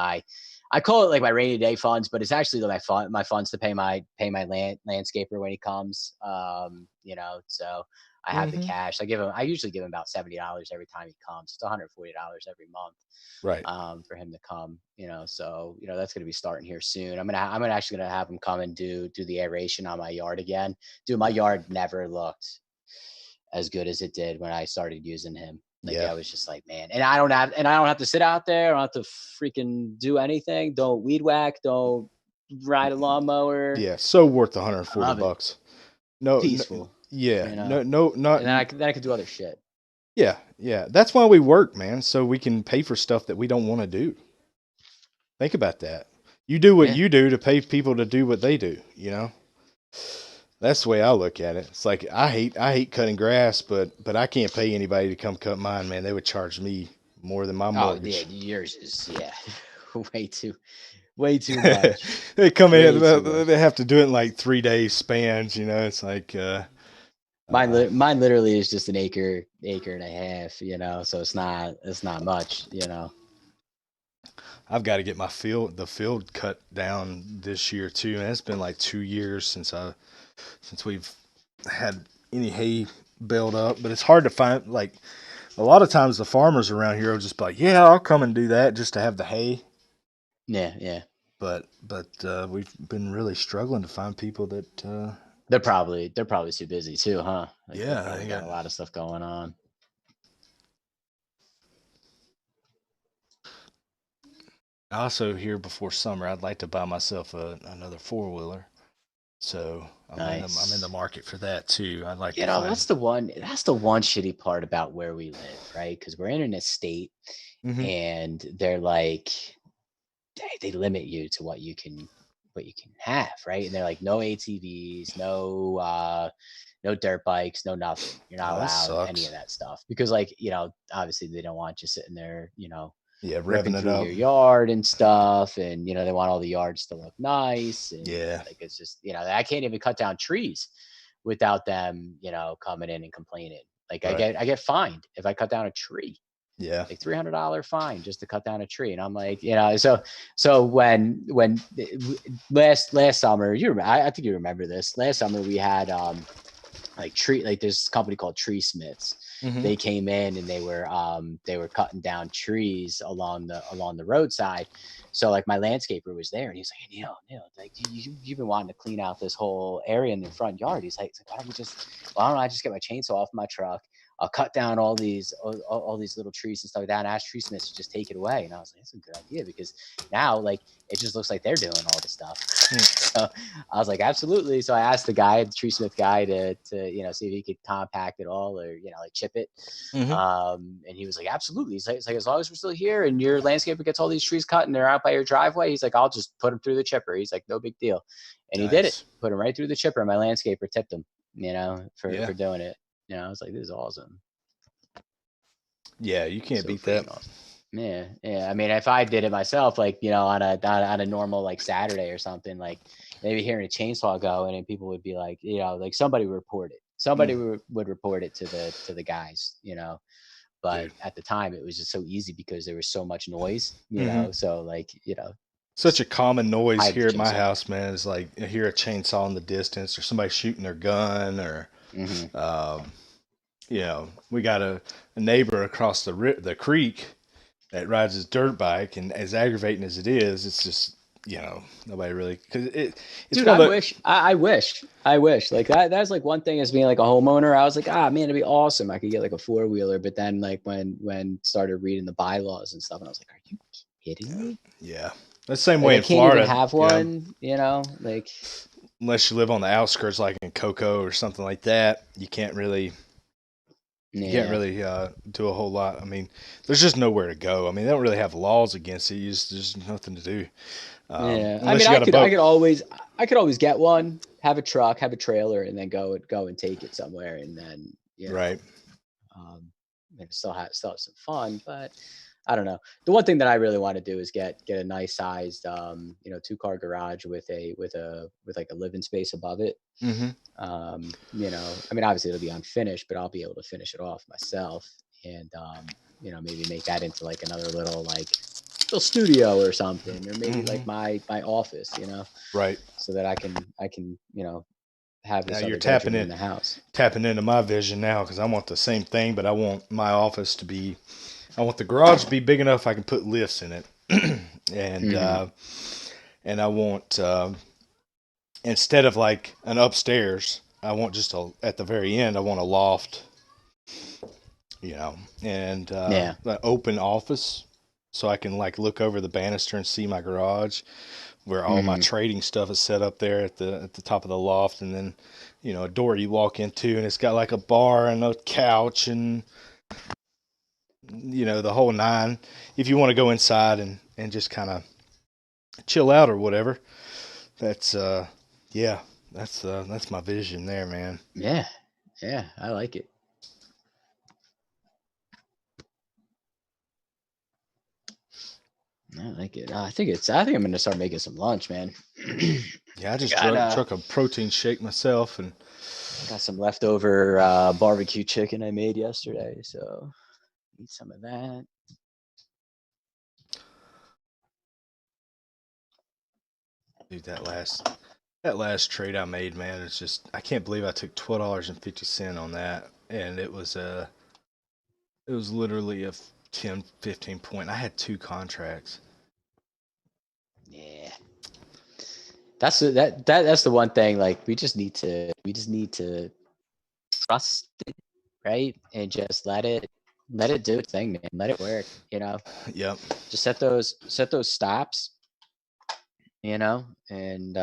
I call it like my rainy day funds, but it's actually my funds to pay my landscaper when he comes. So I have the Hmm. cash. I usually give him about $70 every time he comes. It's $140 every month Right. for him to come. So that's going to be starting here soon. I'm actually gonna have him come and do the aeration on my yard again. Dude, my yard never looked as good as it did when I started using him. Like, Yeah. I was just like, man, and I don't have to sit out there. I don't have to freaking do anything. Don't weed whack. Don't ride a lawnmower. Yeah. So worth the hundred I forty love it. bucks. No, no. Peaceful, Yeah. No. No. Not. and then I could do other shit. Yeah. Yeah. That's why we work, man. So we can pay for stuff that we don't want to do. Think about that. You do what Yeah. you do to pay people to do what they do. That's the way I look at it. It's like I hate cutting grass, but I can't pay anybody to come cut mine, man. They would charge me more than my Oh yeah, mortgage. yours is way too much, They come in, way too much. they have to do it in like 3 days spans. It's like, Mine literally is just an acre and a half. So it's not much. I've got to get the field cut down this year too. And it's been like 2 years since we've had any hay baled up, but it's hard to find. Like a lot of times, the farmers around here will just be like, "Yeah, I'll come and do that just to have the hay." Yeah, yeah. But we've been really struggling to find people that. They're probably too busy too, huh? Like, they Yeah, probably they got got. a lot of stuff going on. Also, here before summer, I'd like to buy myself another 4 wheeler. So I'm in the Nice. market for that too. I'd like to find. That's the one shitty part about where we live, right? Because we're in an estate, Hmm. and they're like, they limit you to what you can have, right? And they're like, no ATVs, no dirt bikes, no nothing. You're not Oh, that allowed any sucks. of that stuff because, like, obviously they don't want you sitting there, Yeah, ripping revving it through up. your yard and stuff, and they want all the yards to look nice, and Yeah, like, it's just, I can't even cut down trees without them coming in and complaining. Like, I right. get fined if I cut down a tree, Yeah, like $300 fine just to cut down a tree. And I'm like, so when last summer, I think you remember this. Last summer we had like there's this company called Tree Smiths, Mhm. they came in and they were cutting down trees along the roadside. So like my landscaper was there and he's like, hey, Neal, like you've been wanting to clean out this whole area in the front yard. He's like, why don't I just get my chainsaw off my truck? I'll cut down all these little trees and stuff like that, and ask tree smiths to just take it away. And I was like, that's a good idea, because now like it just looks like they're doing all the stuff. So I was like, absolutely. So I asked the tree smith guy, to see if he could compact it all, or like chip it. Mhm. And he was like, absolutely. He's like, as long as we're still here and your landscaper gets all these trees cut and they're out by your driveway, he's like, I'll just put them through the chipper. He's like, no big deal. And he did it. Nice. Put him right through the chipper. My landscaper tipped him, Yeah. for doing it. I was like, this is awesome. Yeah, you can't So beat that. freaking awesome. Yeah. I mean, if I did it myself, like on a normal like Saturday or something, like maybe hearing a chainsaw going, and people would be like, like somebody would report it. Somebody would report it to the guys, But Dude. at the time, it was just so easy because there was so much noise, Mhm. So like Such a common noise hide the here at my chainsaw. house, man. Is like you hear a chainsaw in the distance, or somebody shooting their gun, or Mm-hmm. we got a neighbor across the creek that rides his dirt bike, and as aggravating as it is, it's just nobody really, because it's Dude, one of the I wish like that's like one thing as being like a homeowner. I was like, man, it'd be awesome. I could get like a 4-wheeler, but then like when started reading the bylaws and stuff, and I was like, are you kidding me? yeah. The same Like way I in can't even Florida, have one, like unless you live on the outskirts, like in Cocoa or something like that, you can't yeah. really do a whole lot. I mean, there's just nowhere to go. I mean, they don't really have laws against it. There's nothing to do Yeah, I unless mean, you got a boat. I could always get one, have a truck, have a trailer, and then go and take it somewhere, and then Right. um, still have some fun. But I don't know. The one thing that I really want to do is get a nice sized 2-car garage with like a living space above it. Mm-hmm. I mean, obviously it'll be unfinished, but I'll be able to finish it off myself, and maybe make that into like another little studio or something, or maybe like my office, Right. so that I can have Now this you're other bedroom in the house. tapping into my vision now, because I want the same thing, but I want my office to be. I want the garage to be big enough I can put lifts in it, and Mm-hmm. and I want instead of like an upstairs, I want just at the very end. I want a loft, and Yeah. an open office, so I can like look over the banister and see my garage, where all my Mm-hmm. trading stuff is set up there at the top of the loft, and then a door you walk into, and it's got like a bar and a couch and the whole nine. If you want to go inside and just kind of chill out or whatever, that's yeah, that's my vision there, man. Yeah. Yeah. I like it. I like it. I think I'm gonna start making some lunch, man. Yeah, I I just got truck a protein shake myself, and some leftover barbecue chicken I made yesterday, so eat some of that. dude, that last trade I made, man, it's just, I can't believe I took $12.50 on that, and it was literally a 10, 15 point. I had 2 contracts. Yeah. That's the one thing. Like we just need to trust it, right? And just let it do its thing, man. Let it work, Yep. Just set those stops, and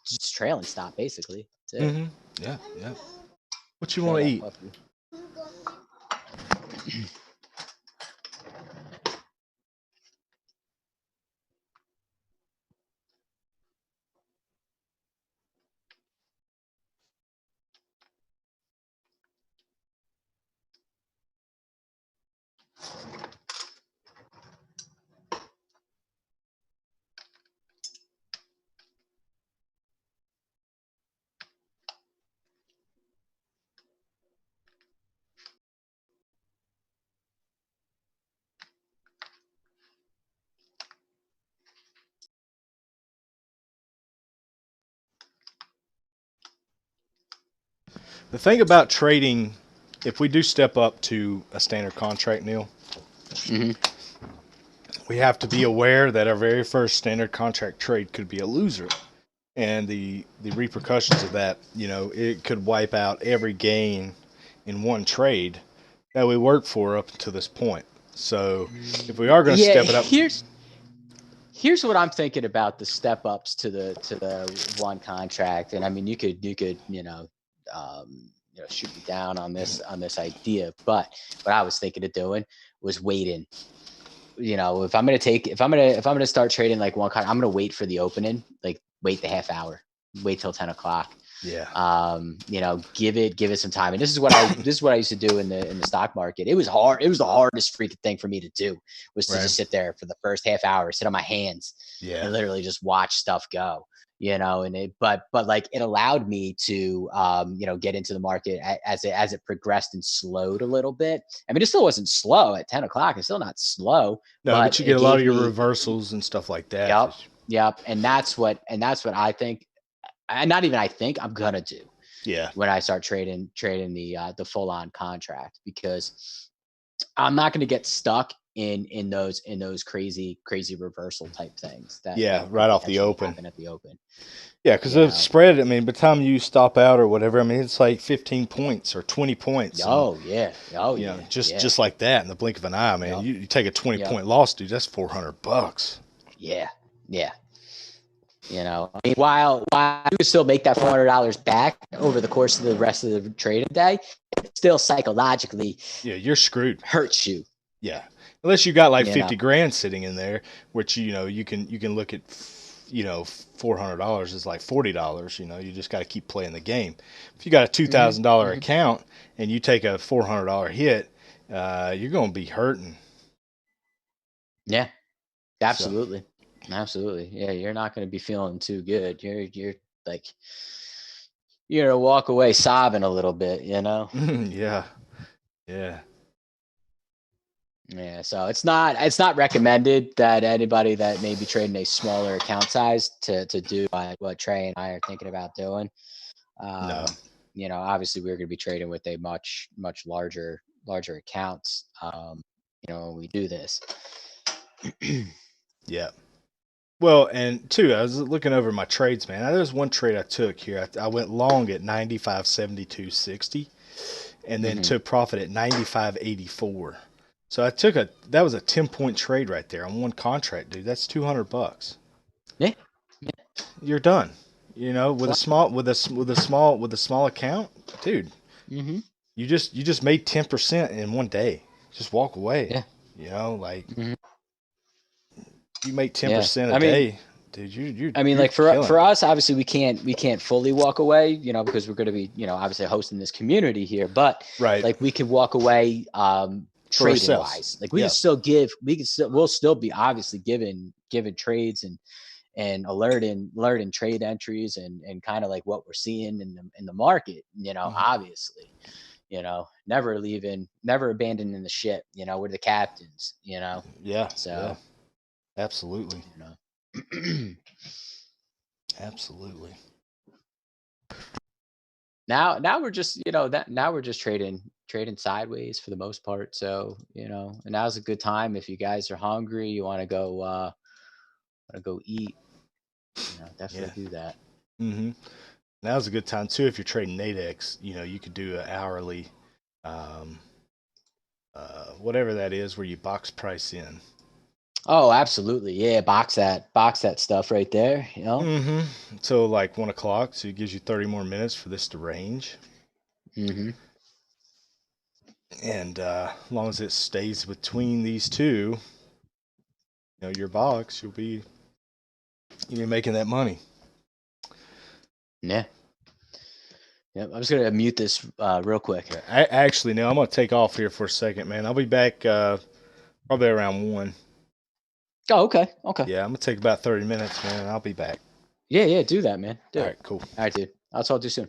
just trail and stop basically. That's it. Mm-hmm. Yeah. Yeah. What you Trail want to that eat? puppy. The thing about trading if we do step up to a standard contract, Neal, hmm we have to be aware that our very first standard contract trade could be a loser. And the repercussions of that, it could wipe out every gain in one trade that we worked for up to this point. So if we are going to Yeah, step it up, here's what I'm thinking about the step ups to the one contract, and I mean shoot me down on this idea, but what I was thinking of doing was waiting. If I'm gonna start trading like one contract, I'm gonna wait for the opening, like wait the half hour, wait till 10 o'clock. yeah, Give it some time. And this is what I used to do in the stock market. It was hard. It was the hardest freaking thing for me to do, was to right, just sit there for the first half hour, sit on my hands yeah, and literally just watch stuff go. And but like it allowed me to get into the market as it progressed and slowed a little bit. I mean, it still wasn't slow at 10 o'clock. It's still not slow, no, but but you get it a lot gave of your me. reversals and stuff like that. Yep. Yep. And that's what I think. And not even I think I'm gonna do Yeah, when I start trading the full on contract, because I'm not going to get stuck in those crazy reversal type things that yeah, could right off the potentially open. happen at the open. Yeah, because You the know. spread, I mean, by the time you stop out or whatever, I mean, it's like 15 points or 20 points. And, Oh yeah. Oh yeah. just Yeah. just like that in the blink of an eye, man. Yep. You take a 20 Yep. point loss, dude, that's $400. Yeah. Yeah. I mean, while you could still make that $400 back over the course of the rest of the trading day, it still psychologically Yeah, you're screwed. hurts you. Yeah. Unless you got like You know. 50 grand sitting in there, which, you can look at, $400 is like $40, you just got to keep playing the game. If you got a hmm $2,000 hmm account and you take a $400 hit, you're going to be hurting. Yeah. So, Absolutely. Absolutely. Yeah, you're not going to be feeling too good. You're like you're going to walk away sobbing a little bit. yeah. Yeah. Yeah, so it's not recommended that anybody that may be trading a smaller account size to do what Trae and I are thinking about doing. No. Obviously we're going to be trading with a much larger accounts when we do this. Yeah. Well, and two, I was looking over my trades, man. There was one trade I took here. I went long at 95.7260 and then hmm took profit at 95.84. So that was a 10-point trade right there on one contract, dude. That's $200. Yeah. You're done. With a small account, dude. hmm You just made 10% in one day. Just walk away. Yeah. Like hmm you make Yeah. 10% a I mean, day, dude. You're I mean, you're like for killing for it. us, obviously we can't fully walk away, because we're going to be, obviously hosting this community here. But Right. like we can walk away, For trading ourselves. wise. Like Yeah. we'll still be obviously giving trades and alerting trade entries and kind of like what we're seeing in the market. Mhm. Obviously, never abandoning the ship. We're the captains. Yeah. Yeah. So Absolutely. you know. Absolutely. Now we're just that now we're just trading sideways for the most part. So and now's a good time if you guys are hungry, you want to go eat. Yeah. Definitely do that. hmm Now's a good time too if you're trading Nadex. You could do an hourly, um, whatever that is, where you box price in. Oh, absolutely, yeah. Box that stuff right there. Until like 1 o'clock, so it gives you 30 more minutes for this to range. hmm And as long as it stays between these two, your box, you'll be making that money. Yeah. Yep. I'm just gonna mute this real quick. Yeah, actually, now I'm gonna take off here for a second, man. I'll be back probably around 1. Oh, okay. Okay. Yeah, I'm gonna take about 30 minutes, man. And I'll be back. Yeah, yeah. Do that, man. Do All it. right, cool. All right, dude. I'll talk to you soon.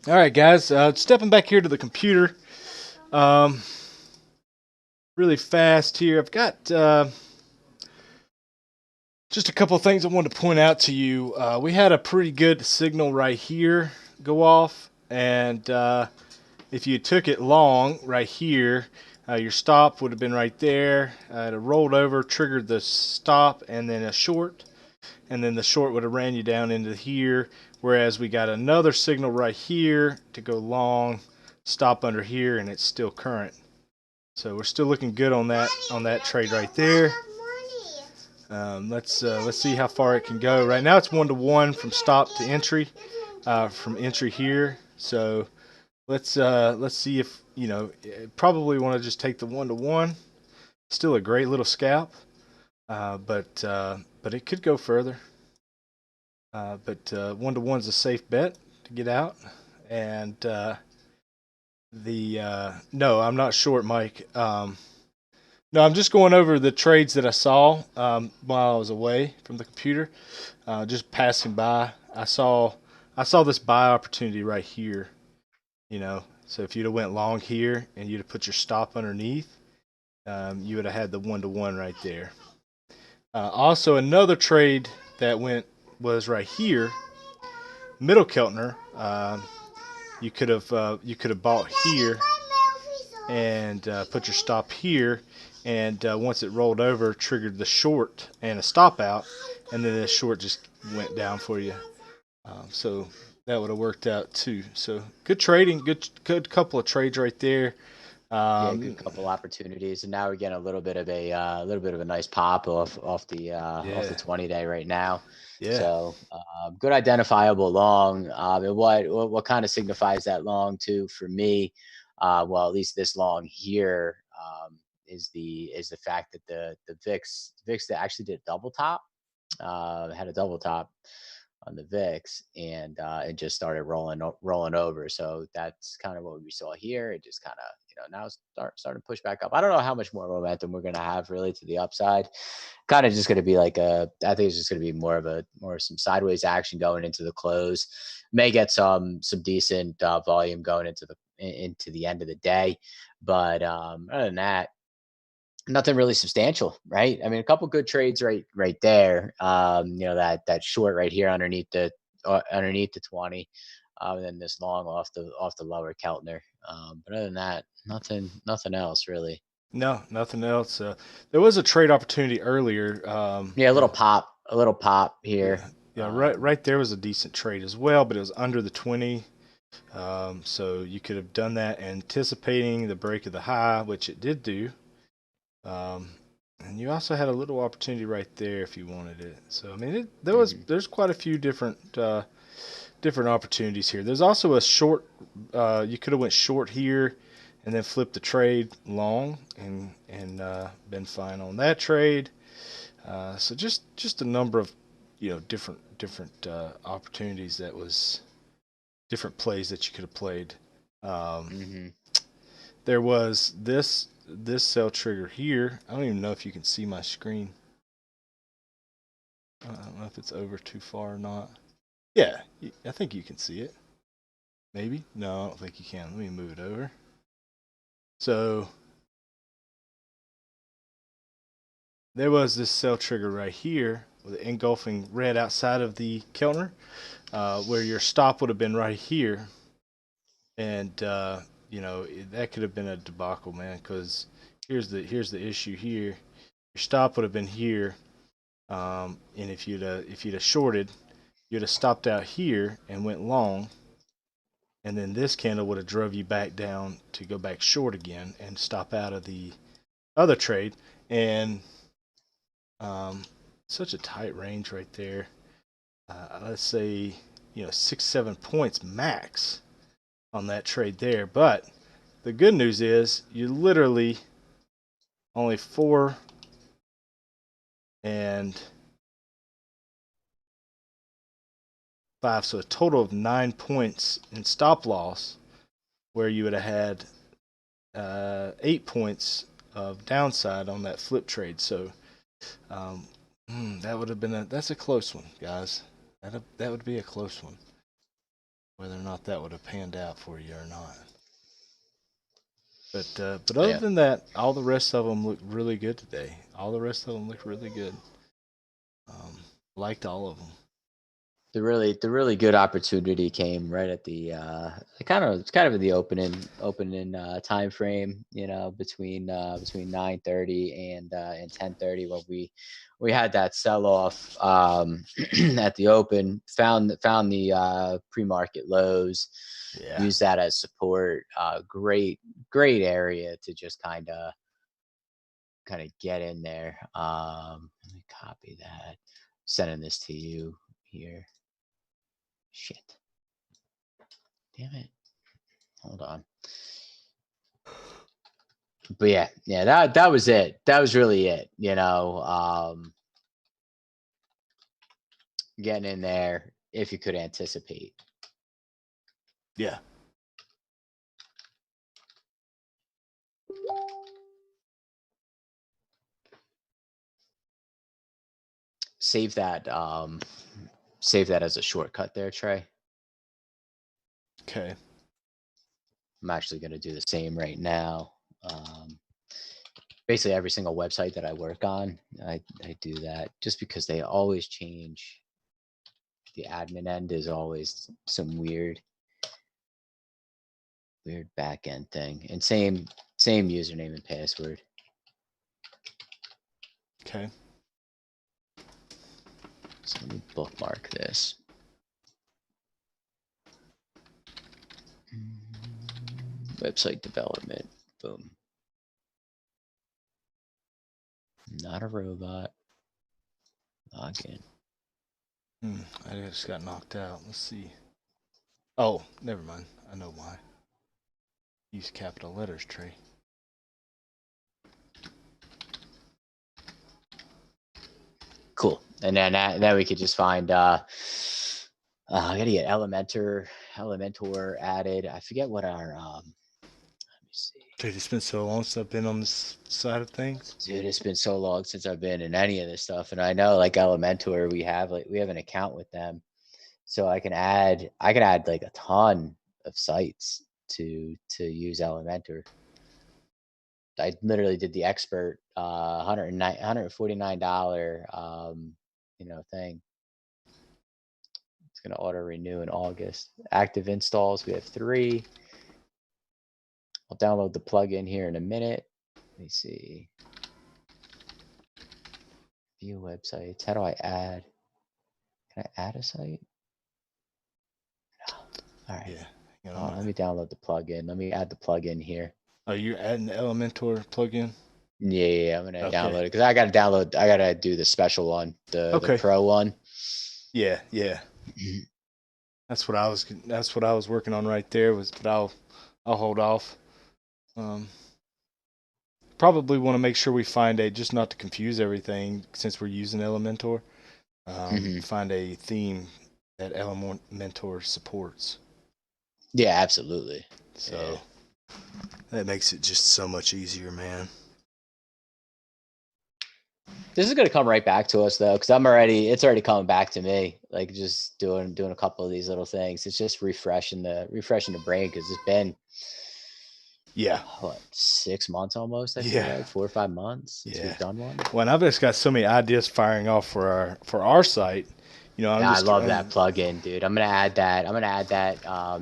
All right, guys. Stepping back here to the computer. Um, really fast here. I've got just a couple of things I wanted to point out to you. We had a pretty good signal right here go off, and if you took it long right here, your stop would have been right there. It rolled over, triggered the stop, and then a short, and then the short would have ran you down into here. Whereas we got another signal right here to go long, stop under here, and it's still current. So we're still looking good on that trade right there. Let's see how far it can go. Right now it's 1-to-1 from stop to entry, from entry here. So let's see if probably want to just take the 1-to-1. Still a great little scalp, but it could go further. But 1-to-1's a safe bet to get out. And no, I'm not short, Mike. No, I'm just going over the trades that I saw while I was away from the computer. Just passing by, I saw this buy opportunity right here. So if you'd have went long here and you'd have put your stop underneath, you would have had the 1-to-1 right there. Also, another trade that was right here, middle Keltner. You could have bought here and put your stop here, and once it rolled over, triggered the short and a stop out, and then the short just went down for you. So that would have worked out too. So good trading, good couple of trades right there. Yeah, good couple opportunities, and now we're getting a little bit of a nice pop off the 20-day right now. Yeah. So good identifiable long. And what kind of signifies that long too for me? Well, at least this long here is the fact that the VIX that actually did a double top, had a double top on the VIX, and it just started rolling over. So that's kind of what we saw here. It just kind of now starting to push back up. I don't know how much more momentum we're going to have really to the upside. Kind of just going to be like I think it's just going to be more of some sideways action going into the close. May get some decent volume going into the end of the day, but other than that, nothing really substantial, right? I mean, a couple good trades right there. That short right here underneath the 20, and then this long off the lower Keltner. But other than that, nothing else really. No, nothing else. There was a trade opportunity earlier. Yeah, a little pop here. Yeah, right there was a decent trade as well, but it was under the 20. So you could have done that anticipating the break of the high, which it did do. And you also had a little opportunity right there if you wanted it. So I mean, there's quite a few different opportunities here. There's also a short. You could have went short here, and then flipped the trade long, and been fine on that trade. So just a number of different opportunities that was different plays that you could have played. There was this sell trigger here. I don't even know if you can see my screen. I don't know if it's over too far or not. Yeah, I think you can see it. Maybe? No, I don't think you can. Let me move it over. So there was this sell trigger right here with the engulfing red outside of the Keltner, where your stop would have been right here. And that could have been a debacle, man, because here's the issue here. Your stop would have been here, and if you'd have shorted, you'd have stopped out here and went long, and then this candle would have drove you back down to go back short again and stop out of the other trade. And such a tight range right there. Let's say 6-7 points max on that trade there. But the good news is you literally only 4 and 5, so a total of 9 points in stop loss, where you would have had 8 points of downside on that flip trade. So that would have been that's a close one, guys. That would be a close one. whether or not that would have panned out for you or not. But other than that, all the rest of them look really good today. All the rest of them look really good. Liked all of them. The really good opportunity came right at the kind of in the opening time frame, between 9:30 and 10:30 when we had that sell off at the open. Found the pre-market lows. Yeah. Use that as support. Great area to just kind of get in there. Let me copy that. Sending this to you here. Shit. Damn it. Hold on. But yeah, that was it. That was really it. Getting in there if you could anticipate. Yeah. Save that as a shortcut there, Trae. Okay. I'm actually going to do the same right now. Basically, every single website that I work on, I do that just because they always change. The admin end is always some weird back end thing, and same username and password. Okay. So let me bookmark this. Website development. Boom. Not a robot. Log in. I just got knocked out. Let's see. Oh, never mind. I know why. Use capital letters, Trae. Cool. And then we could just find I gotta get Elementor added. I forget what our let me see. Dude, it's been so long since I've been on this side of things. Dude, it's been so long since I've been in any of this stuff. And I know like Elementor, we have an account with them. So I can add like a ton of sites to use Elementor. I literally did the expert $149 thing. It's gonna auto renew in August. Active installs, we have 3. I'll download the plugin here in a minute. Let me see. View websites. How do I add? Can I add a site? No. All right. Yeah. Let me download the plugin. Let me add the plugin here. Oh, you're adding the Elementor plugin? Yeah, I'm gonna download it because I gotta do the special one, the pro one. Yeah. That's what I was working on right there. But I'll hold off. Probably want to make sure we find just not to confuse everything since we're using Elementor. Find a theme that Elementor supports. Yeah, absolutely. So that makes it just so much easier, man. This is gonna come right back to us though, because it's already coming back to me. Like just doing a couple of these little things. It's just refreshing the brain because it's been 6 months almost. I feel like 4 or 5 months since we've done one. Well, I've just got so many ideas firing off for our site. I love that plugin, dude. I'm gonna add that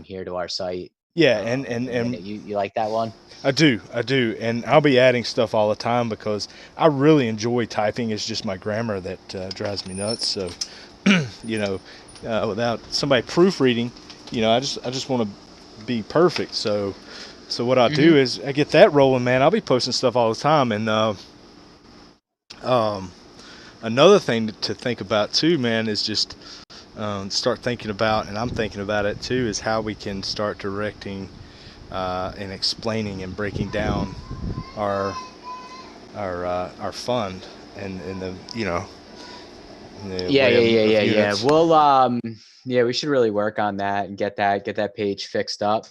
here to our site. Yeah, and you like that one? I do, and I'll be adding stuff all the time because I really enjoy typing. It's just my grammar that drives me nuts. So, without somebody proofreading, I just want to be perfect. So what I do is I get that rolling, man. I'll be posting stuff all the time, and another thing to think about too, man, is just start thinking about, and I'm thinking about it too, is how we can start directing and explaining and breaking down our fund and the yeah. Well, we should really work on that and get that page fixed up.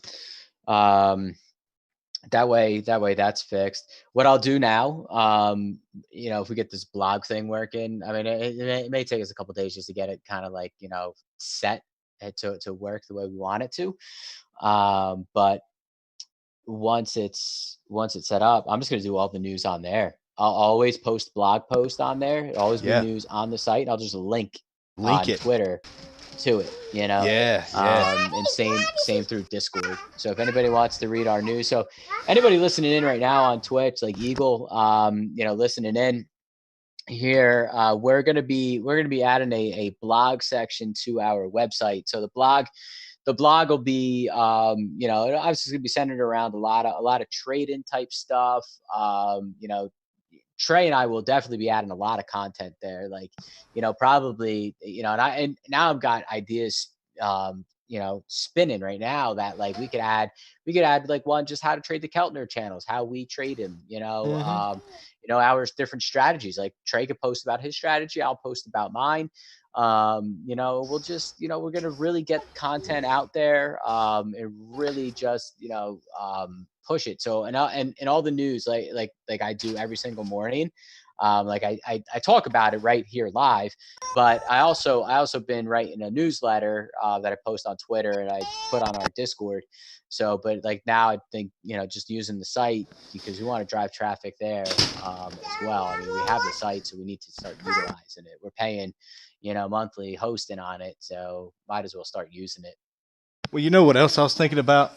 That way that's fixed. What I'll do now, if we get this blog thing working, I mean, it may take us a couple days just to get it kind of like, set to work the way we want it to. But once it's set up, I'm just gonna do all the news on there. I'll always post blog post on there. It'll always be Yeah. news on the site. And I'll just link Link on it. Twitter to it, Yeah. Yeah. and same through Discord. So if anybody wants to read our news, so anybody listening in right now on Twitch, like Eagle, listening in here, we're gonna be adding a blog section to our website. So the blog will be obviously going to be centered around a lot of trade-in type stuff. Trae and I will definitely be adding a lot of content there. Like, probably, and now I've got ideas, spinning right now that like we could add like one, just how to trade the Keltner channels, how we trade him, Mm-hmm. our different strategies. Like Trae could post about his strategy. I'll post about mine. We'll just, we're going to really get content out there, and really just, push it. So, and all the news, like I do every single morning. Like I talk about it right here live, but I also been writing a newsletter, that I post on Twitter and I put on our Discord. So, but like now I think, just using the site, because we want to drive traffic there, as well. I mean, we have the site, so we need to start utilizing it. We're paying, monthly hosting on it, so might as well start using it. Well, you know what else I was thinking about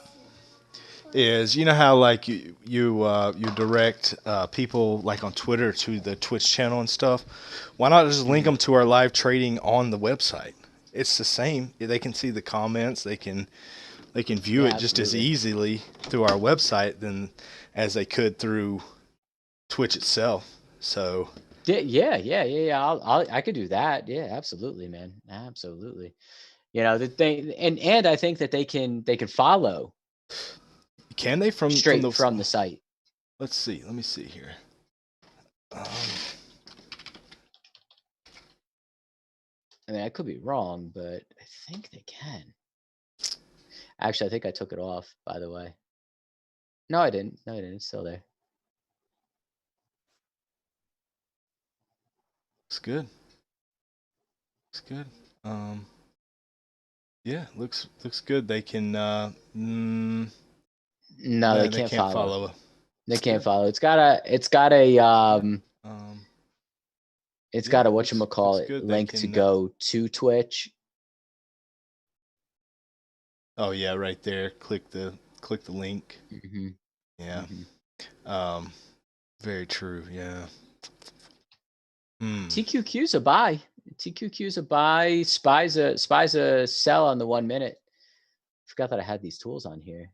is, how like you direct people like on Twitter to the Twitch channel and stuff. Why not just link them to our live trading on the website? It's the same. They can see the comments. They can view Yeah, it just as absolutely. easily through our website than as they could through Twitch itself. So I could do that. Yeah, absolutely, man. Absolutely. The thing, and I think that they can follow can they from straight the? from the site. Let's see. Let me see here. Um, I mean, I could be wrong, but I think they can. Actually, I think I took it off, by the way. No, I didn't. No, I didn't. It's still there. Looks good. Looks good. Yeah, looks good. They can. No, they They can't can't follow. follow. They That's can't good. follow. It's got a Yeah, looks whatchamacallit good. They link to can. go to Twitch. Oh yeah, right there. Click the link. Mm-hmm. Yeah. Mm-hmm. Um, very true. Yeah. Hmm. TQQ's a buy. TQQ's a buy. Spy's a sell on the 1 minute. Forgot that I had these tools on here.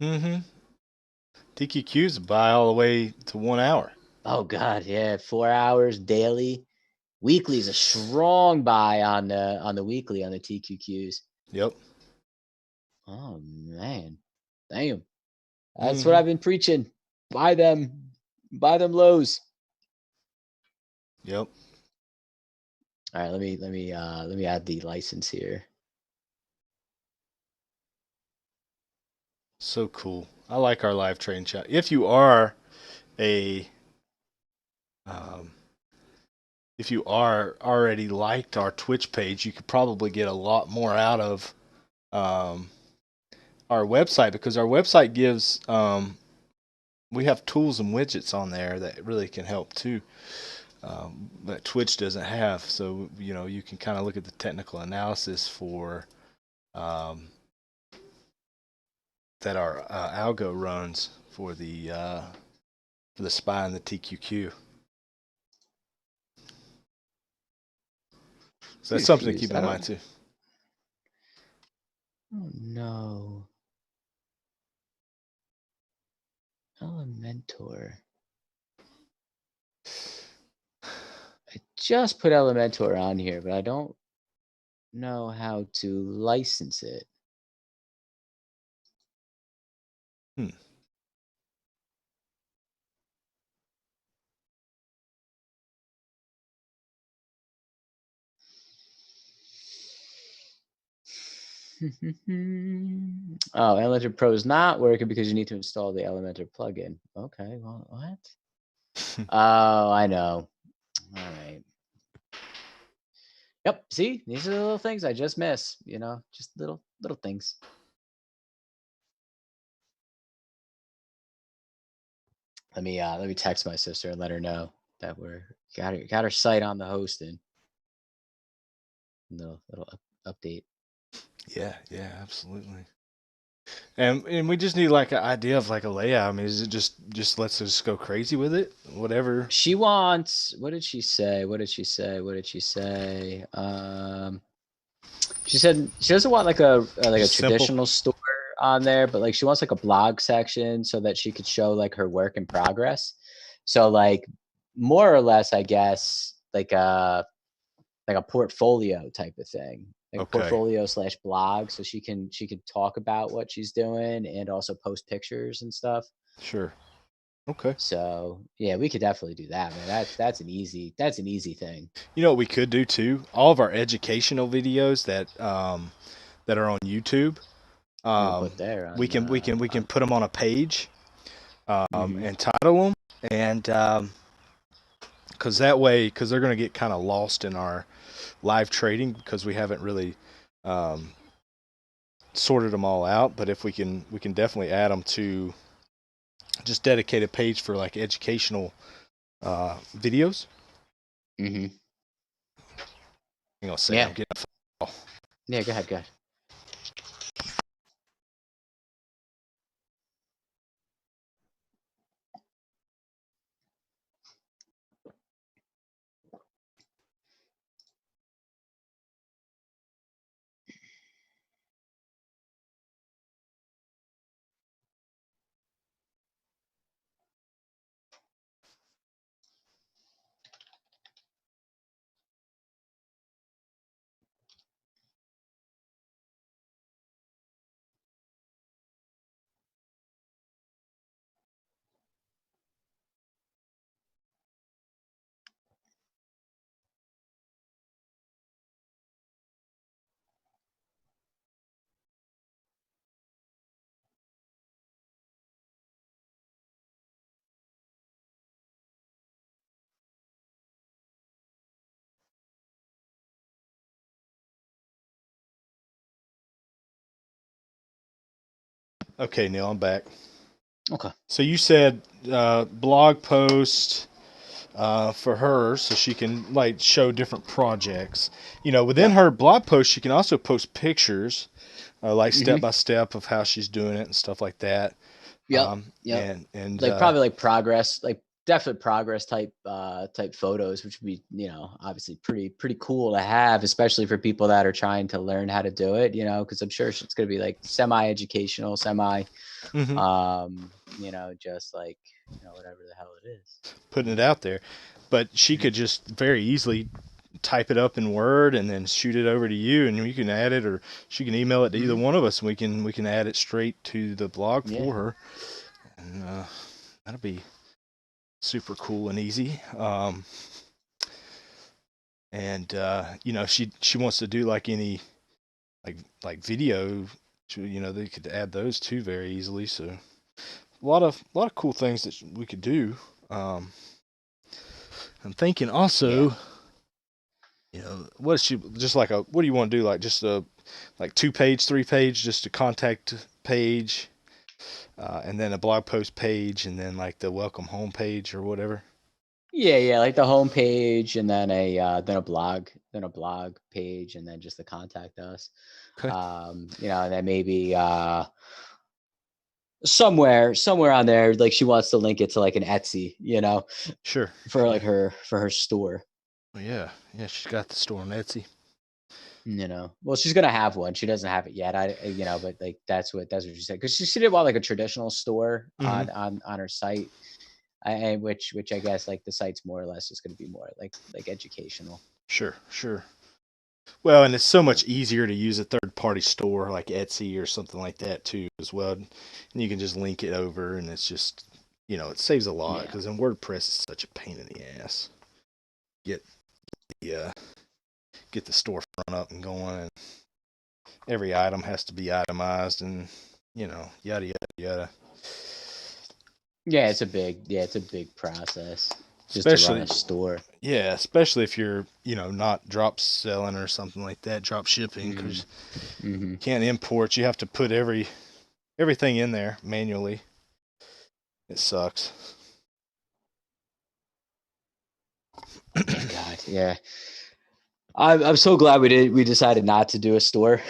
Mm-hmm. TQQ's a buy all the way to 1 hour. Oh God, yeah, 4 hours daily. Weekly is a strong buy on the weekly on the TQQs. Yep. Oh man, damn. That's what Mm-hmm. I've been preaching. Buy them lows. Yep. All right, let me add the license here. So cool. I like our live trading chat. If you are a um, if you are already liked our Twitch page, you could probably get a lot more out of um, our website, because our website gives we have tools and widgets on there that really can help too, that Twitch doesn't have. So you can kind of look at the technical analysis for that our algo runs for the SPY and the TQQ. So that's something to Confused. keep in mind too. Oh no. Elementor. I just put Elementor on here, but I don't know how to license it. Hmm. Oh, Elementor Pro is not working because you need to install the Elementor plugin. Okay, well, what? Oh, I know. All right. Yep. See, these are the little things I just miss. Just little things. Let me text my sister and let her know that we're got her sight on the hosting. Little update. Yeah, absolutely. And we just need like an idea of like a layout. I mean, is it just let's just go crazy with it? Whatever. She wants. What did she say? She said she doesn't want like a Just simple. traditional store on there, but like she wants like a blog section so that she could show like her work in progress. So like more or less, I guess like a portfolio type of thing, like a Okay. portfolio / blog, so she could talk about what she's doing and also post pictures and stuff. Sure. Okay. So yeah, we could definitely do that, man. That's an easy thing. You know what we could do too? All of our educational videos that are on YouTube, We'll put there we on can on. put them on a page, Mhm. and title them, and because that way, because they're going to get kind of lost in our live trading because we haven't really um, sorted them all out. But if we can definitely add them to just dedicate a page for like educational videos. Mhm. Hang on a second, I'm Yeah. getting a phone call. Yeah. Go ahead. Go ahead. Okay, Neil, I'm back. Okay. So you said blog post for her so she can like show different projects. You know, within Yep. her blog post, she can also post pictures, like step Mhm. by step of how she's doing it and stuff like that. Yep. Yep. And Like probably like progress, like definite progress type photos, which would be obviously pretty cool to have, especially for people that are trying to learn how to do it. Because I'm sure it's going to be like semi educational, semi mhm, just like whatever the hell it is. putting it out there. But she Mhm. could just very easily type it up in Word and then shoot it over to you, and you can add it, or she can email it to either Mhm. one of us, and we can add it straight to the blog Yeah. for her, and that'll be super cool and easy. And you know, she wants to do like any like video, you know, they could add those too very easily. So a lot of cool things that we could do. Um, I'm thinking Yeah. also, you know, what is she just like a what do you want to do, like just a like 2 page, 3 page, just a contact page, and then a blog post page, and then like the welcome home page or whatever. Yeah, yeah, like the homepage, and then a blog page, and then just the contact us. Okay. And then maybe somewhere on there, like she wants to link it to like an Etsy, Sure. for like Yeah. her store. Well, yeah. Yeah. She's got the store on Etsy. Well, she's gonna have one. She doesn't have it yet. But like that's what she said, because she did want like a traditional store Mm-hmm. on her site, and which I guess like the site's more or less just gonna be more like educational. Sure. Sure. Well, and it's so So much easier to use a third party store like Etsy or something like that too as well. And you can just link it over, and it's just, you know, it saves a lot yeah. because in WordPress is such a pain in the ass. Get the get the storefront up and going, and every item has to be itemized, and you know, yada yada yada. Yeah, it's a big process. just to run especially a store. yeah, especially if you're not drop selling or something like that, drop shipping, Mm. because Mm-hmm. you can't import. You have to put everything in there manually. It sucks. Oh God, yeah. I'm so glad we decided not to do a store.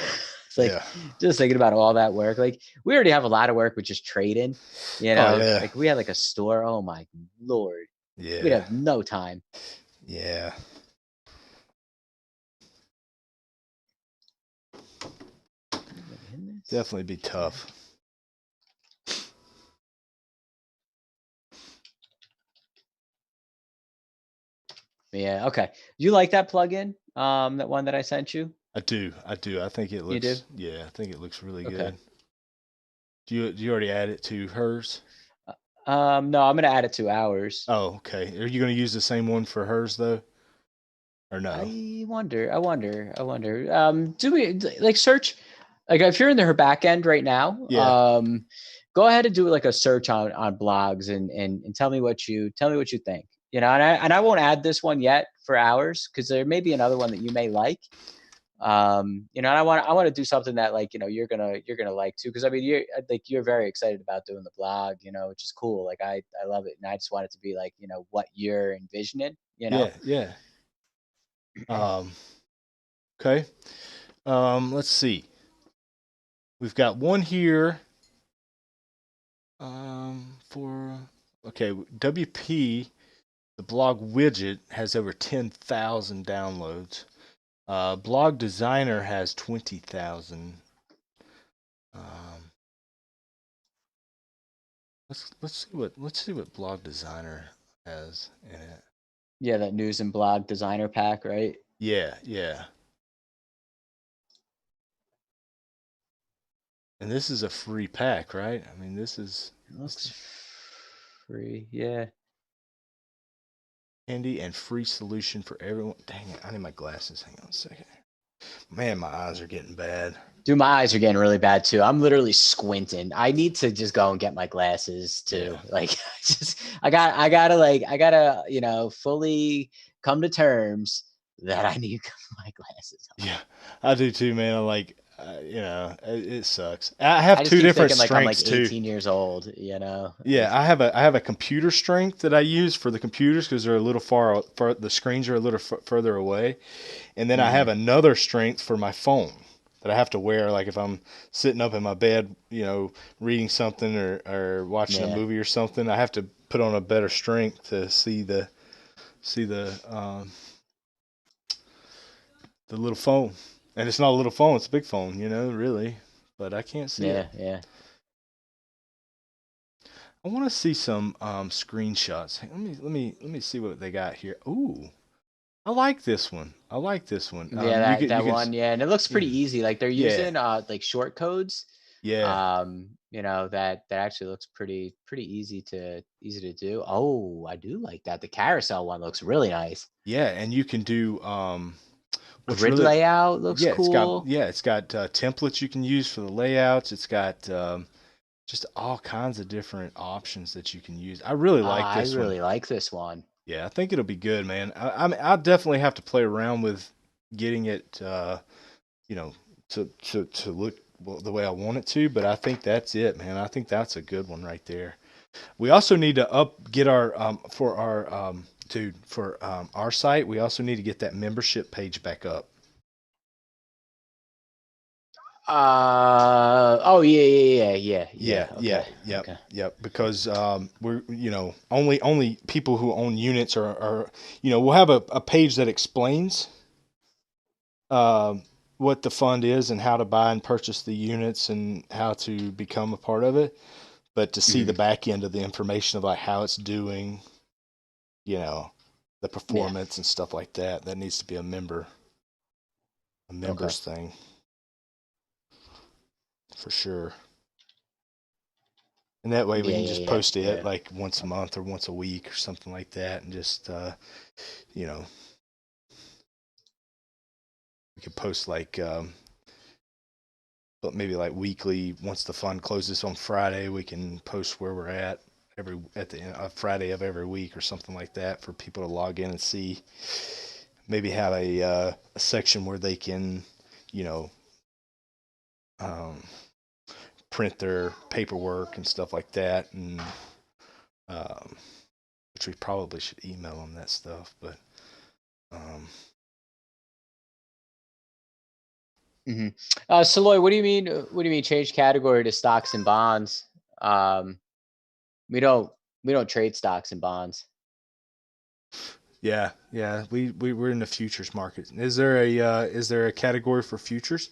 It's like Yeah. just thinking about all that work. Like we already have a lot of work with just trading. Oh yeah. Like we had like a store. Oh my Lord, we'd Yeah. have no time. Yeah. Anybody in this? Definitely be tough. Yeah. Okay. You like that plugin? That one that I sent you. I do. I do. I think it You do? looks. Yeah, I think it looks really Okay. good. Do you already add it to hers? No, I'm gonna add it to ours. Oh, okay. Are you going to use the same one for hers though, or no? I wonder. Do we like search? Like if you're in her back end right now, Yeah. go ahead and do like a search on blogs and tell me what you think. And I won't add this one yet for ours because there may be another one that you may like. And I want to do something that like you're gonna like too because I mean you're very excited about doing the blog, which is cool. Like I love it, and I just want it to be like what you're envisioning. Yeah. Yeah. Um. Okay. Let's see. We've got one here. For okay, WP, the blog widget has over 10,000 downloads. Blog Designer has 20,000. Um, let's see what Blog Designer has in it. Yeah, that news and blog designer pack, right? Yeah, yeah. And this is a free pack, right? I mean, this is It looks free. Yeah. handy and free solution for everyone. Dang it, I need my glasses. Hang on a second. Man, my eyes are getting bad. Dude, my eyes are getting really bad too. I'm literally squinting. I need to just go and get my glasses too. Yeah. Like I gotta fully come to terms that I need my glasses. Yeah, I do too, man. I'm like, it sucks. I have I just two keep different thinking like I'm like strengths too. 18 years old. Yeah, Like I have a computer strength that I use for the computers because they're a little far, the screens are a little further away, and then I have mhm. another strength for my phone that I have to wear, like if I'm sitting up in my bed, reading something or watching a Yeah. movie or something, I have to put on a better strength to see the little phone. And it's not a little phone; it's a big phone, really. But I can't see it. Yeah, yeah. I want to see some screenshots. Let me see what they got here. Ooh, I like this one. I like this one. Yeah, You that can you that can one, yeah. And it looks yeah pretty easy. Like they're yeah using like short codes. yeah That actually looks pretty easy to do. Oh, I do like that. The carousel one looks really nice. yeah, and you can do what's Grid really layout looks yeah it's got cool. yeah it's got templates you can use for the layouts. It's got just all kinds of different options that you can use. I really like I this one. really like this one. Yeah, I think it'll be good, man. I mean, I'll definitely have to play around with getting it, you know, to look the way I want it to. But I think that's it, man. I think that's a good one right there. We also need to get our for our dude for our site. We also need to get that membership page back up. Oh yeah. Yeah, Okay. yep, Okay. yep. Because we're only people who own units are we'll have a page that explains um, what the fund is and how to buy and purchase the units and how to become a part of it. But to see the Mhm. back end of the information of like how it's doing, you know, the Yeah. performance and stuff like that, that needs to be a Okay. members thing for sure. And that way we Yeah, can yeah, just yeah, post it yeah. like once a month or once a week or something like that, and just you know, we could post like but maybe like weekly. Once the fund closes on Friday, we can post where we're at at the Friday of every week or something like that for people to log in and see. Maybe have a section where they can, you know, um, print their paperwork and stuff like that, and um, which we probably should email them that stuff. But um, So Lloyd, what do you mean? What do you mean change category to stocks and bonds? Um, we don't trade stocks and bonds. yeah, we're in the futures market. Is there a category for futures?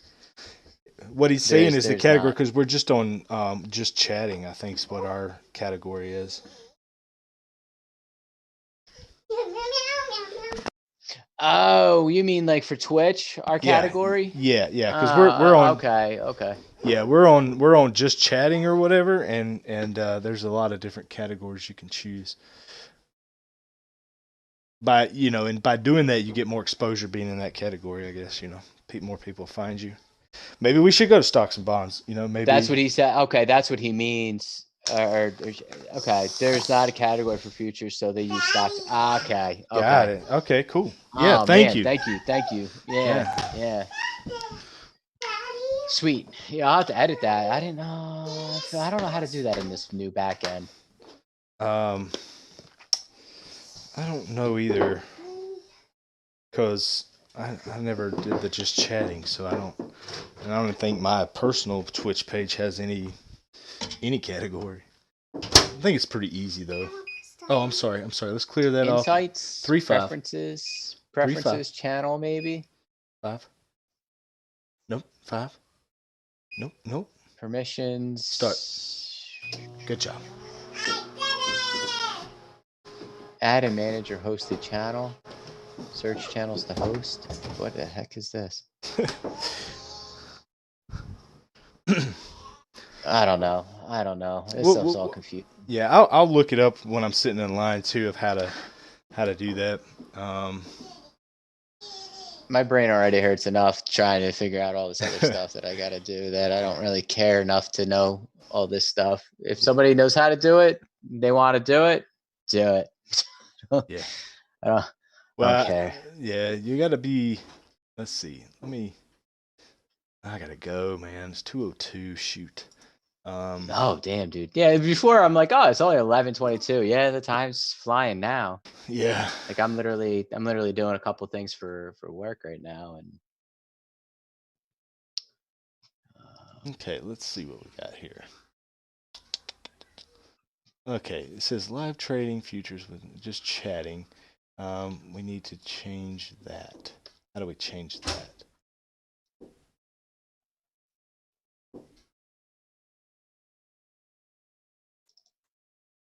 What he's saying is the There's category not. because we're just on just chatting. I think is what our category is. Oh, you mean like for Twitch, our category? Yeah, because we're on. Okay. Yeah, we're on just chatting or whatever, and there's a lot of different categories you can choose. By doing that, you get more exposure being in that category. I guess more people find you. Maybe we should go to stocks and bonds. Maybe That's what he said. Okay, that's what he means. Okay, there's not a category for futures, so they use stocks. Okay. Got it. Okay, cool. Yeah, Oh thank man, you. thank you. Yeah. Yeah. Sweet. Yeah, I'll have to edit that. I didn't know. I don't know how to do that in this new back end. I don't know either, cause I never did the just chatting, so I don't think my personal Twitch page has any category. I think it's pretty easy though. Oh, I'm sorry. Let's clear that off. Insights, 3-5. preferences, 3-5. channel maybe. 5. Nope. 5. Nope. Permissions. Start. Good job. Add and manage your hosted channel. Search channels to host. What the heck is this? I don't know. This stuff's all confused. Yeah, I'll look it up when I'm sitting in line too of how to do that. My brain already hurts enough trying to figure out all this other stuff that I got to do that I don't really care enough to know all this stuff. If somebody knows how to do it, they want to do it, do it. Yeah. I don't care. Yeah, you got to be. Let's see. I gotta go, man. It's 2:02. Shoot. Oh damn, dude. Yeah, before I'm like, oh, it's only 11:22. Yeah, the time's flying now. Yeah. Like I'm literally doing a couple things for work right now, and Okay, let's see what we got here. Okay, it says live trading futures with just chatting. We need to change that. How do we change that?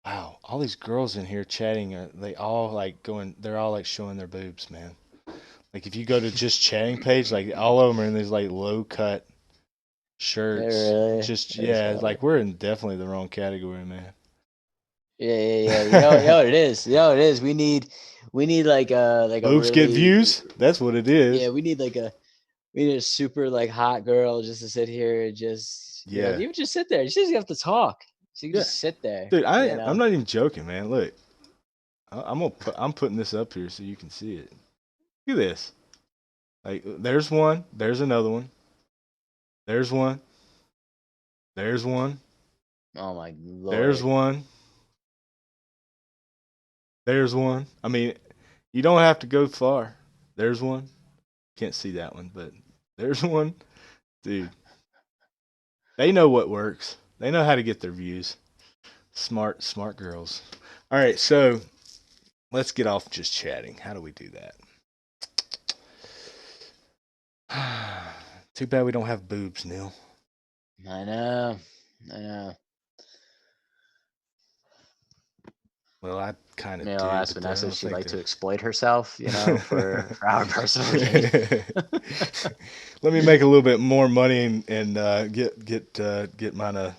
Wow, all these girls in here chatting, they all like going, they're all like showing their boobs, man. Like if you go to just chatting page, like all of them are in these like low cut shirts. really? Just That's like we're in definitely the wrong category, man. Yeah. You know what it is. We need like a Boobs really, get views. That's what it is. Yeah, we need a super like hot girl just to sit here and just even just sit there. She doesn't have to talk. She can just sit there. Dude, I'm not even joking, man. Look, I'm putting this up here so you can see it. Look at this. Like, there's one. There's another one. There's one. There's one. Oh my lord. There's one. There's one. I mean, you don't have to go far. There's one. Can't see that one, but there's one. Dude, they know what works. They know how to get their views. Smart girls. All right, so let's get off just chatting. How do we do that? Too bad we don't have boobs, Neal. I know. Well, I kind of You do. know, ask but Vanessa if she'd like to exploit herself, for our personal gain. Let me make a little bit more money and get mine a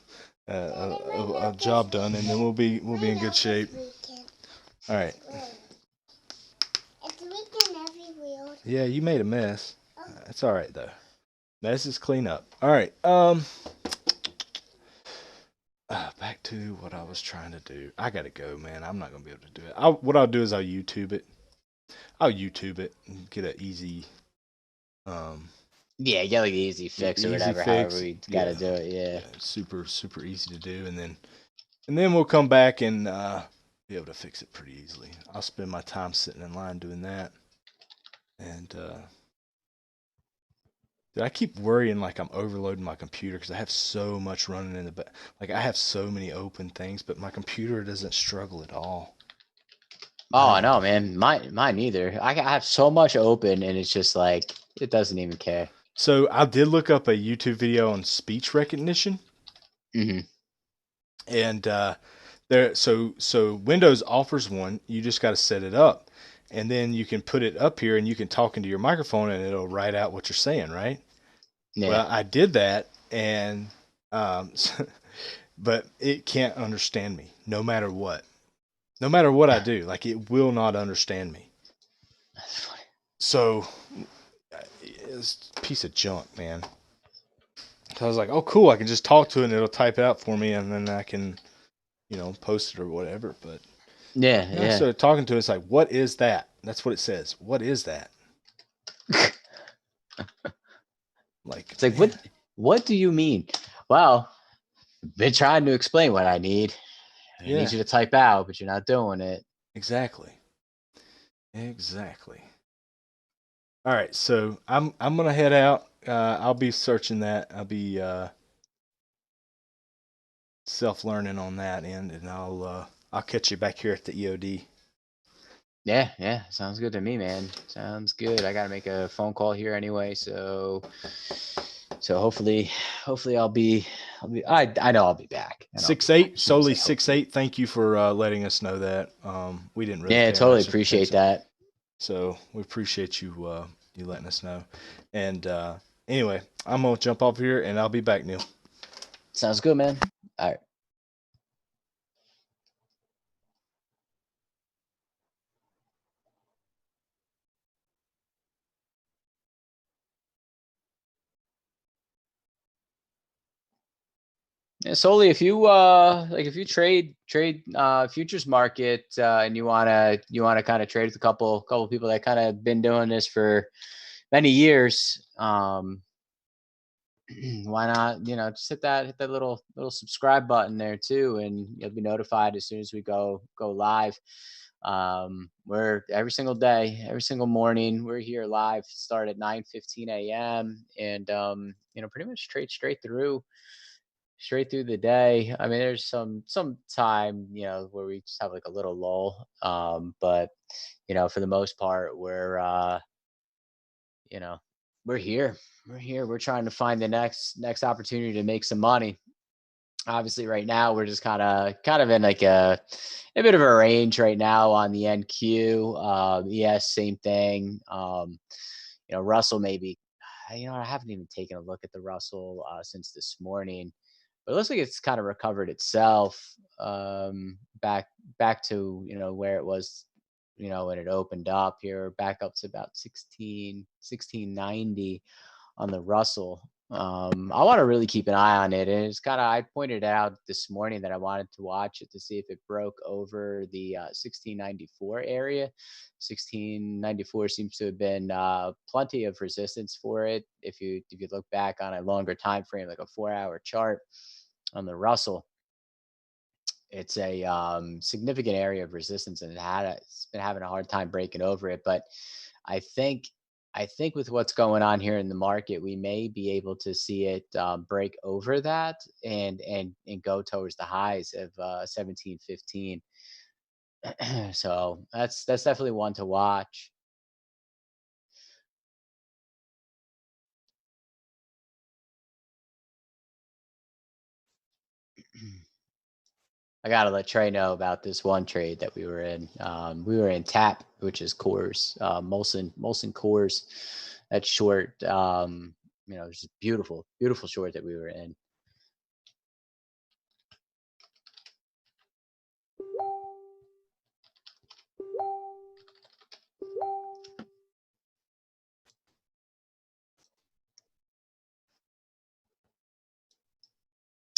job done, and then we'll be in good shape. All right. It's weekend everywhere. Yeah, you made a mess. That's all right though. Mess is clean up. All right. back to what I was trying to do. I gotta go, man. I'm not gonna be able to do it. What I'll do is I'll YouTube it. I'll YouTube it and get an easy, um, Yeah, get like the easy fix or easy whatever. However fix. we got to Yeah, do it. Yeah. yeah, super easy to do, and then we'll come back and be able to fix it pretty easily. I'll spend my time sitting in line doing that, and I keep worrying like I'm overloading my computer because I have so much running in the back. Like I have so many open things, but my computer doesn't struggle at all. Oh, I know, man. Mine neither. I have so much open, and it's just like it doesn't even care. So I did look up a YouTube video on speech recognition, Mm-hmm. and so Windows offers one. You just got to set it up, and then you can put it up here, and you can talk into your microphone, and it'll write out what you're saying, right? Yeah. Well, I did that, and um, but it can't understand me no matter what. No matter what I do, like it will not understand me. That's funny. So it's a piece of junk, man. So I was like, oh, cool. I can just talk to it and it'll type it out for me, and then I can, post it or whatever. But Yeah, I yeah. started talking to it. It's like, what is that? That's what it says. What is that? Like, It's like man, what do you mean? Well, been trying to explain what I need. I yeah, need you to type out, but you're not doing it. exactly. All right, so I'm gonna head out. I'll be searching that. I'll be self-learning on that end, and I'll catch you back here at the EOD. Yeah, yeah. Sounds good to me, man. Sounds good. I gotta make a phone call here anyway, so hopefully I know I'll be back. And I'll be back 6'8", as soon as solely I hopefully. 6'8". Thank you for letting us know that. We didn't really Yeah, pay totally much appreciate attention, that. so we appreciate you letting us know. And anyway, I'm gonna jump off here, and I'll be back, Neal. Sounds good, man. All right. Yeah, solely if you if you trade futures market and you wanna kind of trade with a couple people that kind of been doing this for many years, why not just hit that little subscribe button there too, and you'll be notified as soon as we go live. We're every single day, every single morning, we're here live, start at 9:15 a.m. and pretty much trade straight through the day. I mean, there's some time, where we just have like a little lull. But for the most part, you know, we're here. We're here. We're trying to find the next opportunity to make some money. Obviously, right now we're just kind of in like a bit of a range right now on the NQ. Yes, same thing. Russell maybe. I haven't even taken a look at the Russell since this morning, but it looks like it's kind of recovered itself back to where it was when it opened up here, back up to about 1690 on the Russell. I want to really keep an eye on it, and it's kind of I pointed out this morning that I wanted to watch it to see if it broke over the 1694 area. 1694 seems to have been plenty of resistance for it. If you look back on a longer time frame, like a 4-hour chart on the Russell, it's a significant area of resistance, and it's been having a hard time breaking over it. But I think I think with what's going on here in the market, we may be able to see it break over that and go towards the highs of 1715. So that's definitely one to watch. I gotta let Trey know about this one trade that we were in. We were in TAP, which is Coors, Molson Coors. That short, it's a beautiful short that we were in.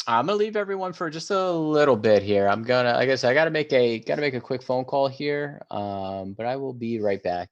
I'm gonna leave everyone for just a little bit here. I guess I gotta make a quick phone call here. But I will be right back.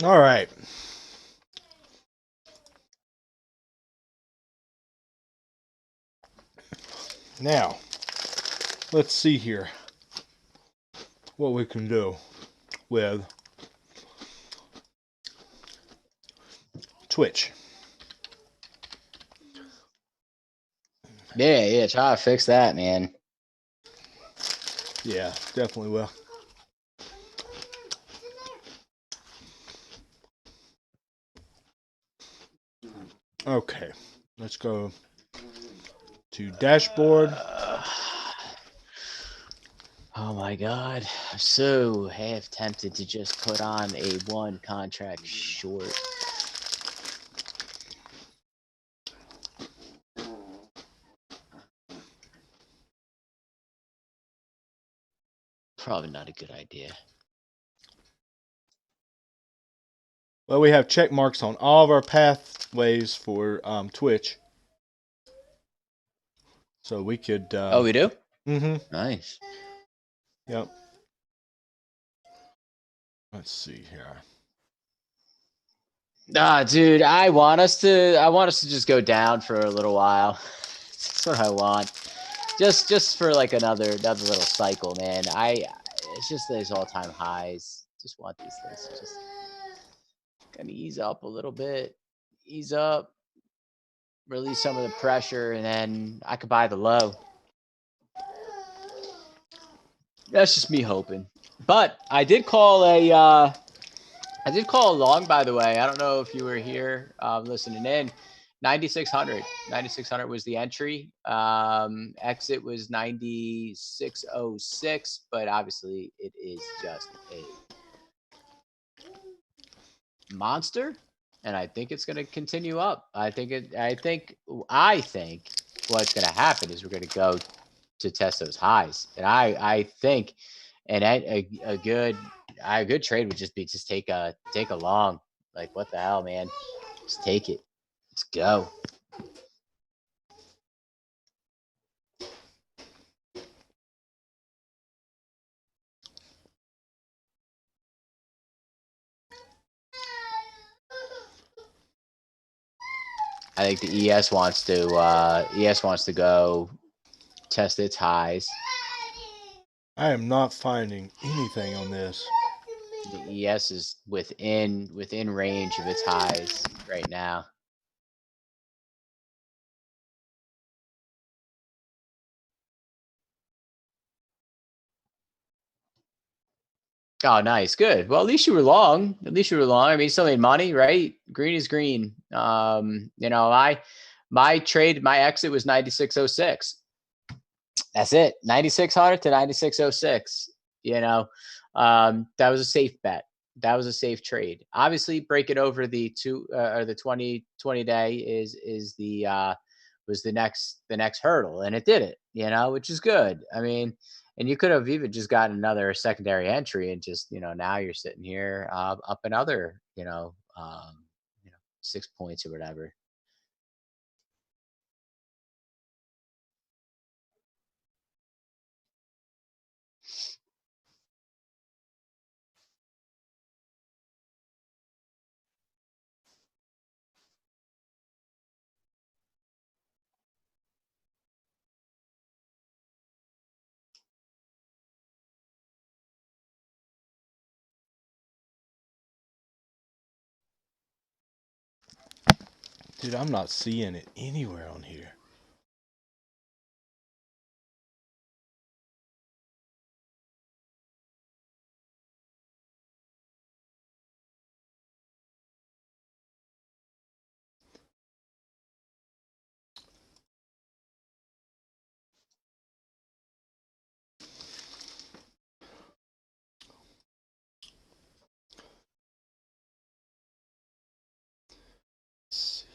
All right. Now, let's see here what we can do with Twitch. Yeah, try to fix that, man. Yeah, definitely will. Okay, let's go to dashboard. Oh my god, I'm so half tempted to just put on a one contract short. Probably not a good idea. Well, we have check marks on all of our pathways for Twitch. So we could. Oh, we do? Mm-hmm. Nice. Yep. Let's see here. Dude, I want us to just go down for a little while. That's what I want. Just for like another little cycle, man. It's just those all-time highs. Just want these things to just kind of ease up a little bit. Ease up, release some of the pressure, and then I could buy the low. That's just me hoping. But I did call a long, by the way. I don't know if you were here listening in. 9,600. 9,600 was the entry. Exit was 9,606, but obviously it is just a monster, and I think it's going to continue up. I think what's going to happen is we're going to go to test those highs, and I think, and a good trade would just be take a long. Like, what the hell, man? Just take it. Let's go. I think the ES wants to go test its highs. I am not finding anything on this. The ES is within range of its highs right now. Oh, nice. Good. Well, at least you were long. I mean, you still made money, right? Green is green. My trade, my exit was 9,606. That's it. 9,600 to 9,606. That was a safe bet. That was a safe trade. Obviously, break it over the 20 day was the next hurdle, and it did it, which is good. I mean, and you could have even just gotten another secondary entry, and just, now you're sitting here up another, 6 points or whatever. Dude, I'm not seeing it anywhere on here. Let's see.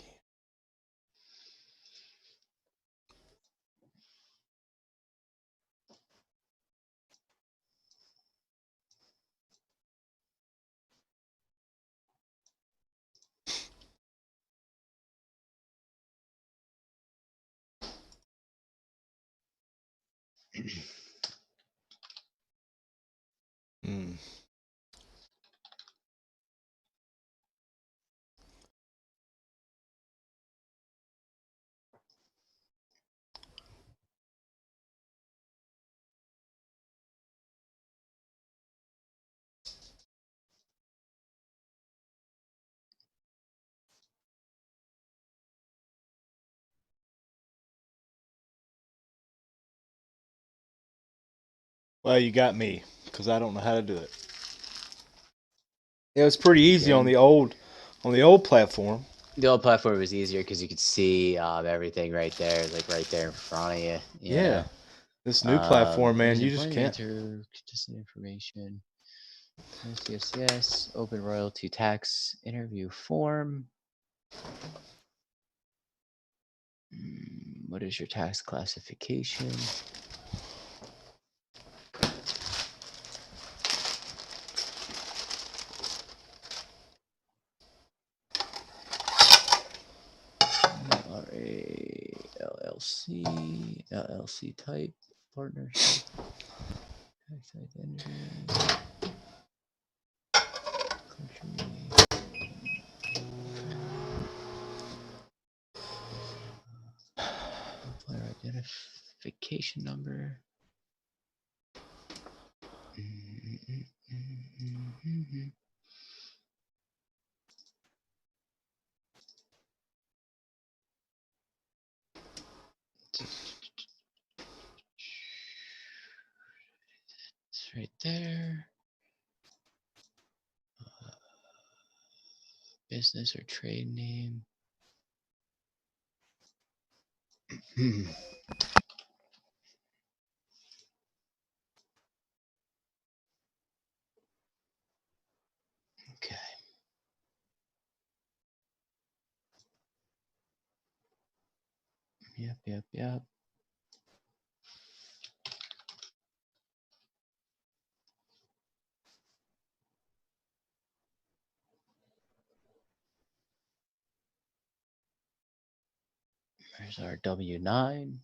Hmm. Well, you got me because I don't know how to do it. It was pretty easy on the old platform. The old platform was easier because you could see everything right there, like right there in front of you. Yeah. This new platform, man, you just can't. Enter distant information. Yes. Open royalty tax interview form. What is your tax classification? LLC type, partnership, tax identity, country, employer identification number. It's right there. Business or trade name. Okay. Yep. There's our W-9.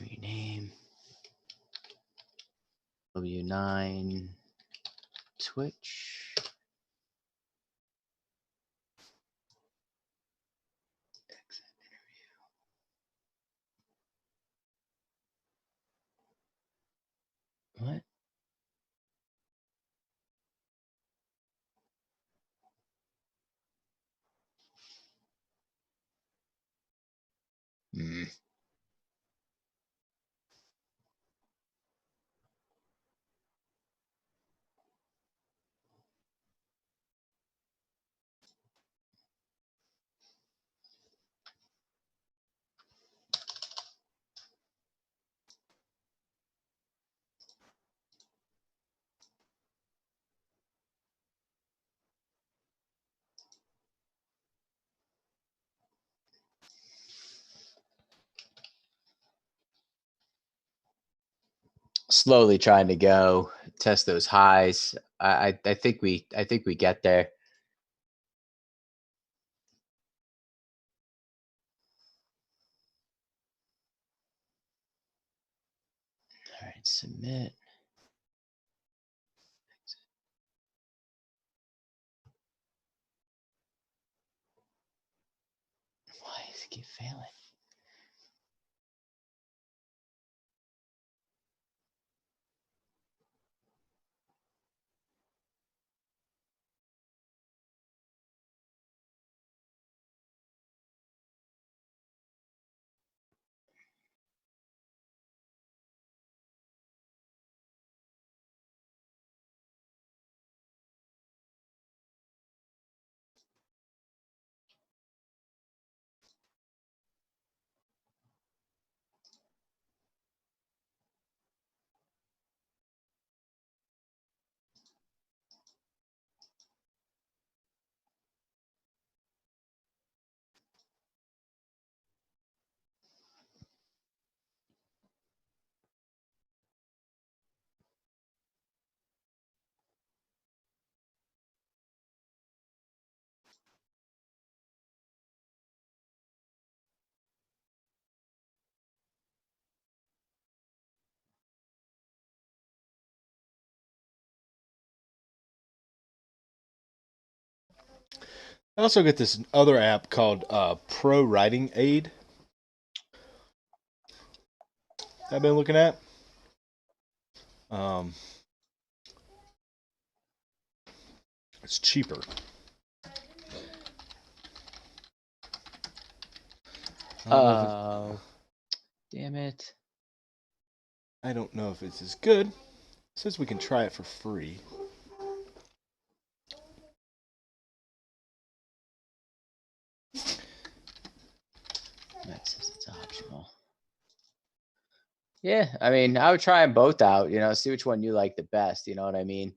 Rename. W9 Twitch. Exit interview. What? Slowly trying to go test those highs. I think we get there. All right, submit. Why does it keep failing? I also get this other app called Pro Writing Aid. I've been looking at. Um, it's cheaper. Oh, damn it. I don't know if it's as good. It says we can try it for free. That says it's optional. Yeah, I mean, I would try them both out, see which one you like the best, you know what I mean?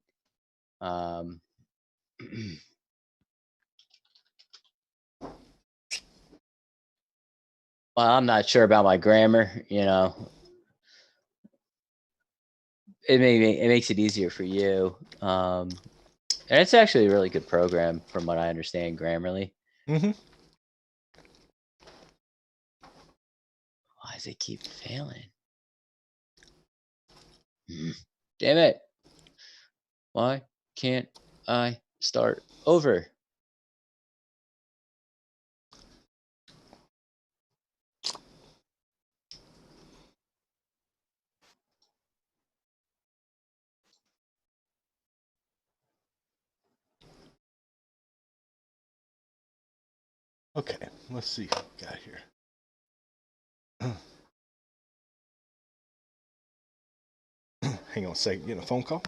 Um, well, I'm not sure about my grammar, it makes it easier for you. And it's actually a really good program from what I understand, Grammarly. Mm-hmm. Why does it keep failing? Damn it. Why can't I start over? Okay, let's see what we got here. Hang on a second, getting a phone call.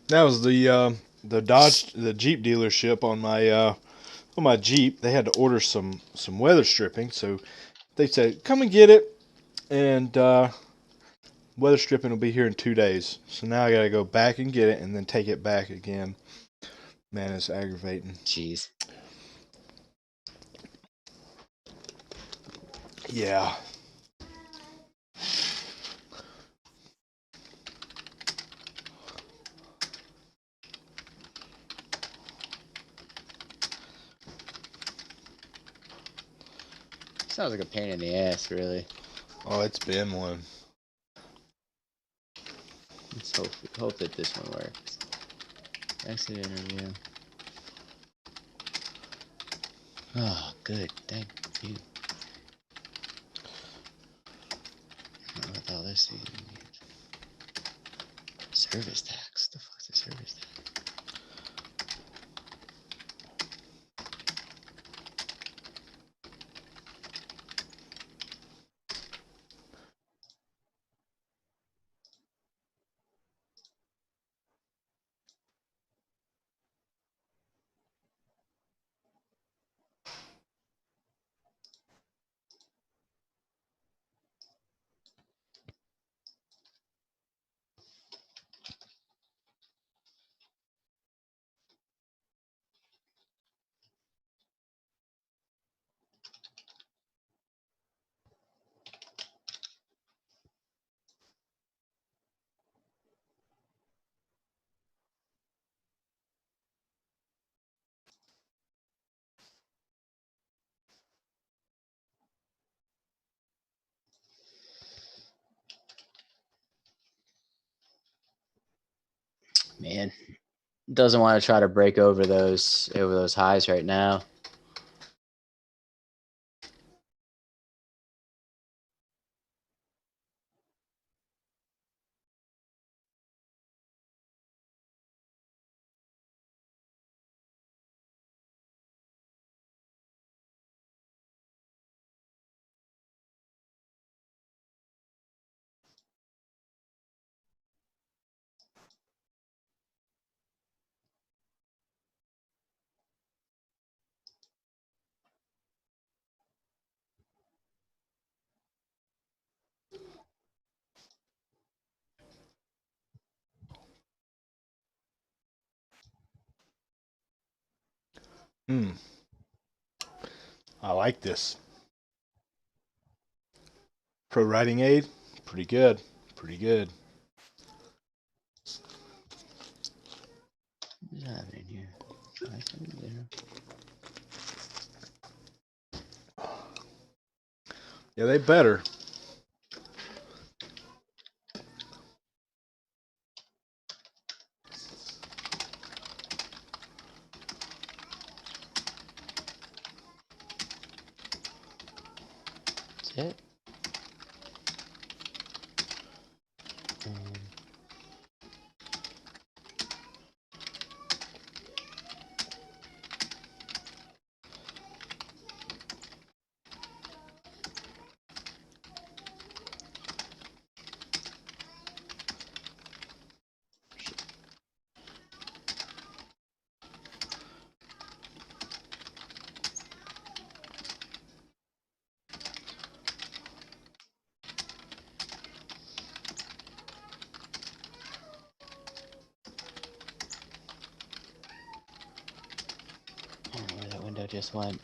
That was the Jeep dealership on my Jeep. They had to order some weather stripping, so they said come and get it, and weather stripping will be here in 2 days. So now I gotta go back and get it, and then take it back again. Man, it's aggravating. Jeez. Yeah. Sounds like a pain in the ass, really. Oh, it's been one. Let's hope that this one works. Exit interview. Oh, good. Thank you. With all this, service tax. The fuck's a service tax? man. Doesn't want to try to break over those highs right now. I like this. Pro writing aid, pretty good. Pretty good. What's happening here? Yeah, they better. That's it. I don't know where that window just went.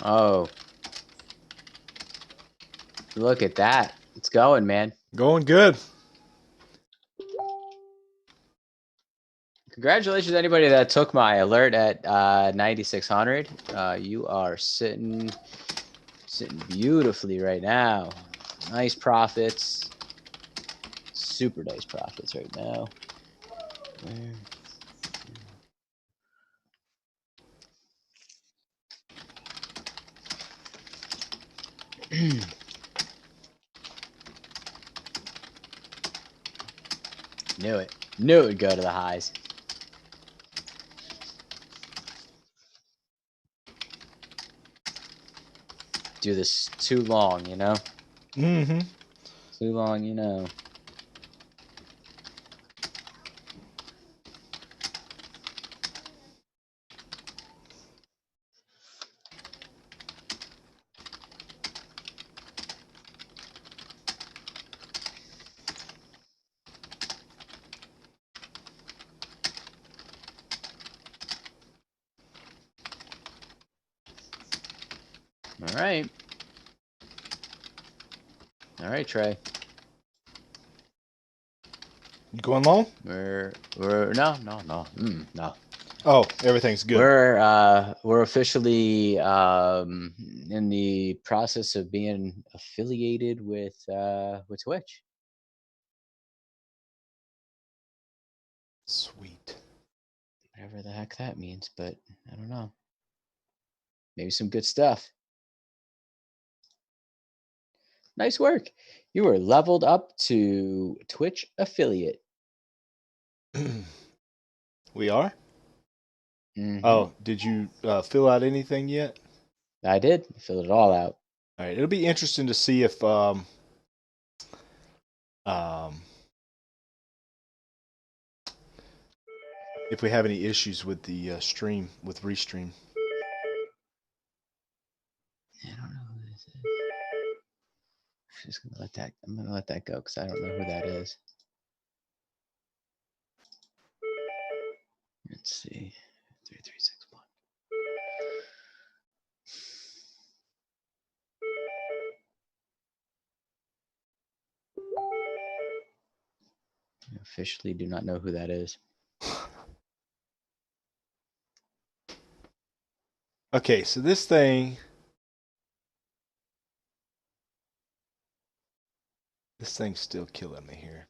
Oh, look at that. It's going, man. Going good. Congratulations to anybody that took my alert at 9,600. You are sitting beautifully right now. Nice profits. Super nice profits right now. Knew it. Knew it would go to the highs. Do this too long, you know? Mm-hmm. Too long, you know. All right. All right, Trae. You going long? We're no. Oh, everything's good. We're officially in the process of being affiliated with Twitch. Sweet. Whatever the heck that means, but I don't know. Maybe some good stuff. Nice work. You were leveled up to Twitch affiliate. We are? Oh, did you fill out anything yet? I did. I filled it all out. All right, it'll be interesting to see um, if we have any issues with the stream with Restream. I don't know who this is. I'm just gonna let that. I'm gonna let that go because I don't know who that is. Let's see. 3361. I officially do not know who that is. Okay, so this thing's still killing me here.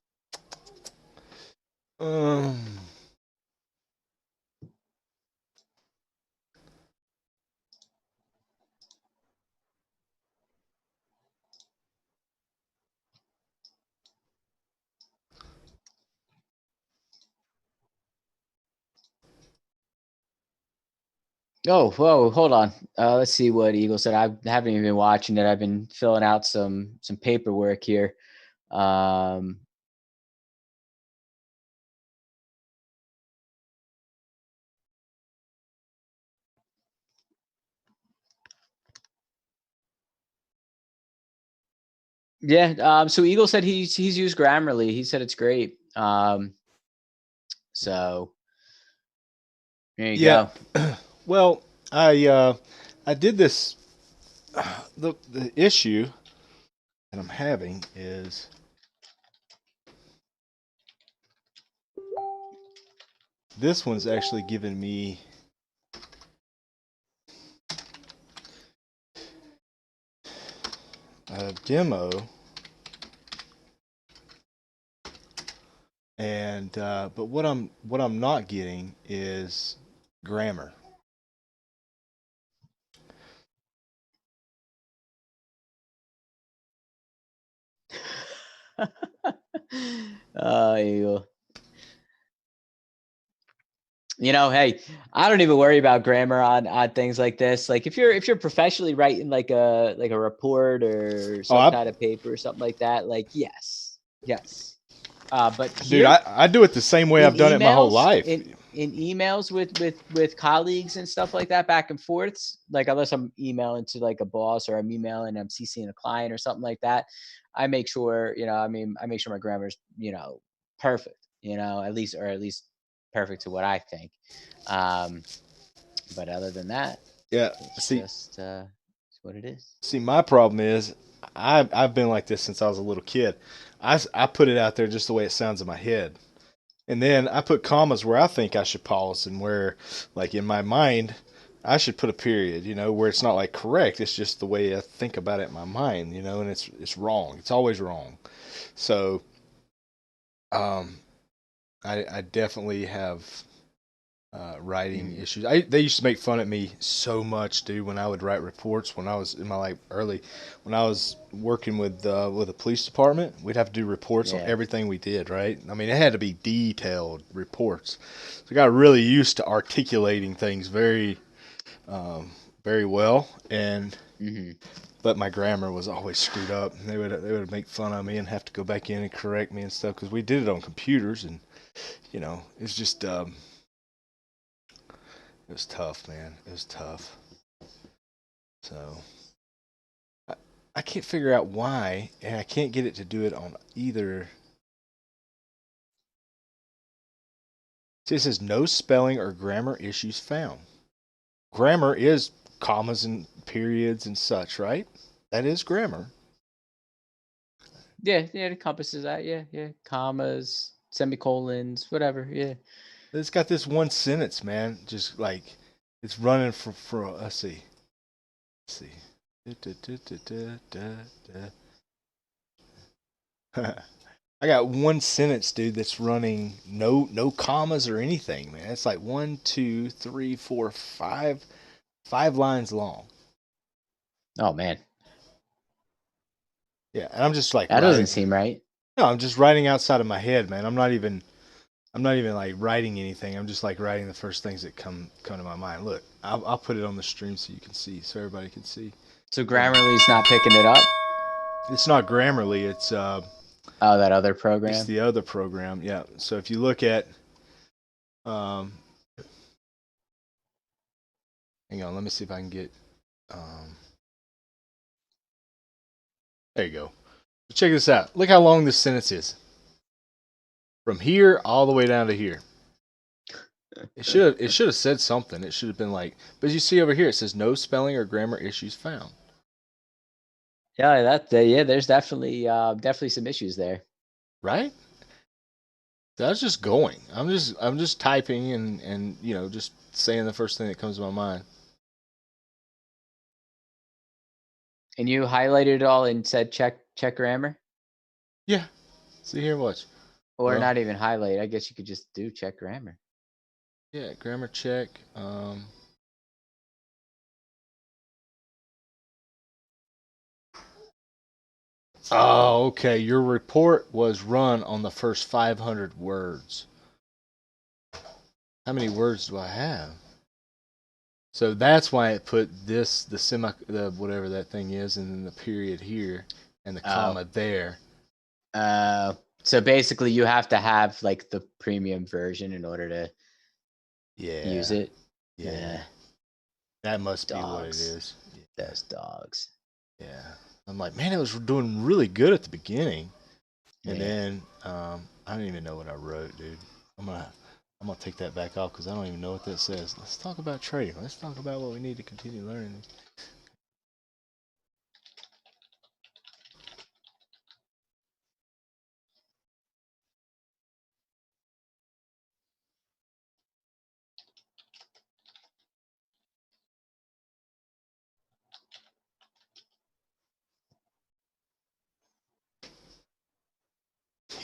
Oh, whoa, hold on. Let's see what Eagle said. I haven't even been watching it. I've been filling out some paperwork here. Yeah. So Eagle said he's used Grammarly. He said it's great. So there you go. Well, I did this. The issue that I'm having is this one's actually giving me a demo, and but what I'm not getting is grammar. Eagle. Hey, I don't even worry about grammar on things like this. Like if you're professionally writing like a report or some kind of paper or something like that, like yes. But Dude, here I do it the same way in I've done it my whole emails, life. in emails with colleagues and stuff like that, back and forths, like unless I'm emailing to like a boss or I'm emailing, I'm CCing a client or something like that, I make sure, I make sure my grammar's, perfect, at least perfect to what I think. But other than that, Yeah. it's See, just it's what it is. see, my problem is I've been like this since I was a little kid. I put it out there just the way it sounds in my head. And then I put commas where I think I should pause and where, like in my mind, I should put a period, where it's not like correct. It's just the way I think about it in my mind, and it's wrong. It's always wrong. So, I definitely have writing issues. They used to make fun of me so much, dude, when I would write reports when I was in my when I was working with a police department. We'd have to do reports on everything we did, right? I mean, it had to be detailed reports. So I got really used to articulating things very, very well, and but my grammar was always screwed up. They would make fun of me and have to go back in and correct me and stuff because we did it on computers, and it's just. It was tough, man. It was tough. So I can't figure out why, and I can't get it to do it on either. See, it says no spelling or grammar issues found. Grammar is commas and periods and such, right? That is grammar. Yeah, it encompasses that. Yeah. Commas, semicolons, whatever. Yeah. It's got this one sentence, man. Just like it's running for let's see. Let's see. I got one sentence, dude, that's running no commas or anything, man. It's like 5 lines long. Oh man, Yeah, and I'm just like that writing. doesn't seem right. No, I'm just writing outside of my head, man. I'm not even I'm not even like writing anything. I'm just like writing the first things that come to my mind. Look, I'll put it on the stream so you can see, so everybody can see. So Grammarly's not picking it up. It's not Grammarly. Oh, that other It's program. the other program. Yeah. So if you look at, um, hang on, let me see if I can get. Um, there you go. Check this out. Look how long this sentence is. From here all the way down to here. It should have said something. It should have been like, but you see over here it says no spelling or grammar issues found. Yeah, yeah. There's definitely some issues there. Right? That's just going. I'm just typing and just saying the first thing that comes to my mind. And you highlighted it all and said check grammar, Yeah. See here, watch. or Well, not even highlight. I guess you could just do check grammar. yeah, grammar check. Oh, okay. Your report was run on the first 500 words. How many words do I have? So that's why it put this, the whatever that thing is, and then the period here, and the comma there. So basically, you have to have like the premium version in order to use it. Yeah. That must be what it Dogs. is. Those dogs. Yeah. I'm like, man, it was doing really good at the beginning. And Yeah. then I don't even know what I wrote, dude. I'm gonna take that back off because I don't even know what that says. Let's talk about trading. Let's talk about what we need to continue learning.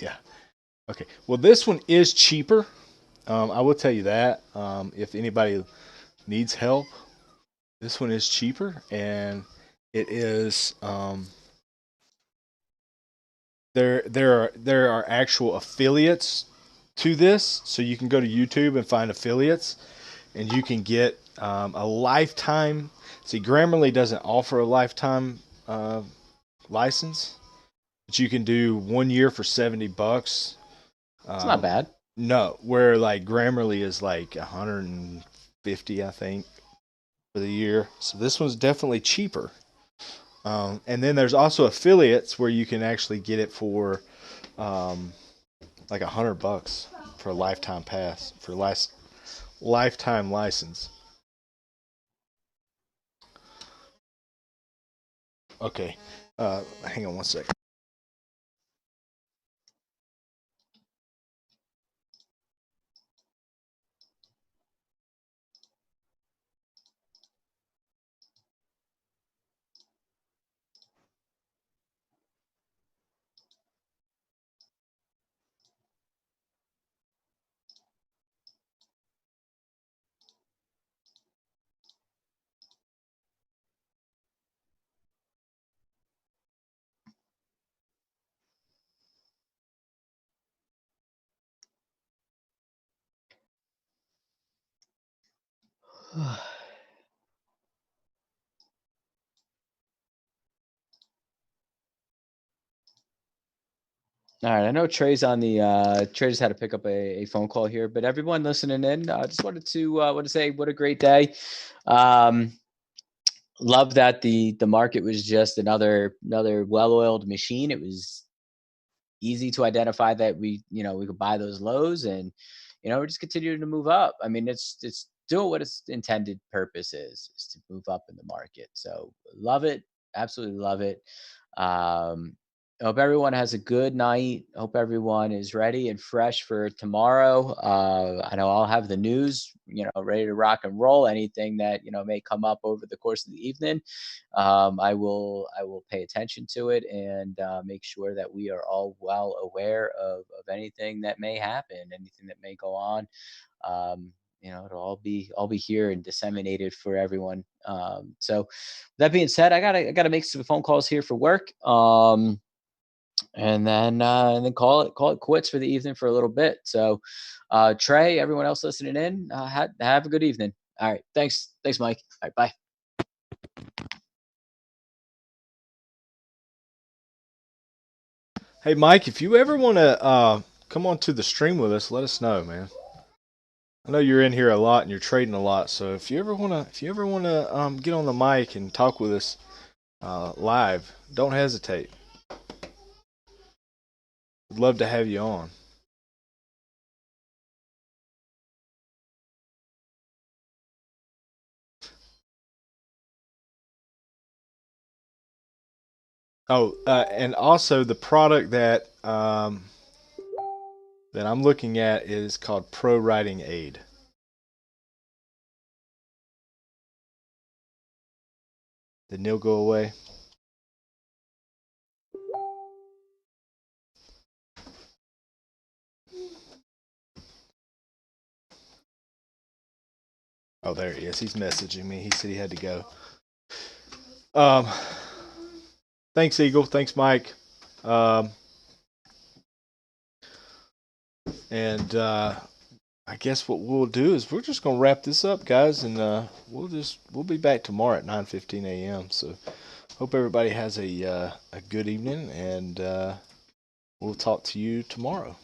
Yeah. Okay. Well, this one is cheaper. I will tell you that. If anybody needs help, this one is cheaper, and it is. There are actual affiliates to this, so you can go to YouTube and find affiliates, and you can get a lifetime. See, Grammarly doesn't offer a lifetime license, but you can do 1 year for $70. It's not bad. No, where like Grammarly is like 150, I think, for the year. So this one's definitely cheaper. And then there's also affiliates where you can actually get it for um, like $100 for a lifetime pass for lifetime license. Okay, hang on one second. All right, I know Trey's on the Trey just had to pick up a phone call here, but everyone listening in, just wanted to say what a great day. Um, love that the market was just another well-oiled machine. It was easy to identify that we could buy those lows, and we're just continuing to move up. I mean, it's doing what its intended purpose is to move up in the market. So love it, absolutely love it. um I hope everyone has a good night. I hope everyone is ready and fresh for tomorrow. I know I'll have the news, ready to rock and roll. Anything that may come up over the course of the evening, I will pay attention to it and make sure that we are all well aware of anything that may happen, anything that may go on. Um, it'll all be here and disseminated for everyone. So that being said, I gotta make some phone calls here for work. and then call it quits for the evening for a little bit. So, Trae, everyone else listening in, have a good evening. All right, thanks, Mike. All right, bye. Hey, Mike, if you ever want to come on to the stream with us, let us know, man. I know you're in here a lot and you're trading a lot, so if you ever wanna get on the mic and talk with us live, don't hesitate. We'd love to have you on. Oh, and also the product that that I'm looking at is called Pro Writing Aid. Did Neal go away? Oh, there he is. He's messaging me. He said he had to go. Um, thanks, Eagle. Thanks, Mike. And I guess what we'll do is we're just gonna wrap this up, guys, and we'll be back tomorrow at 9:15 a.m. So hope everybody has a good evening, and we'll talk to you tomorrow.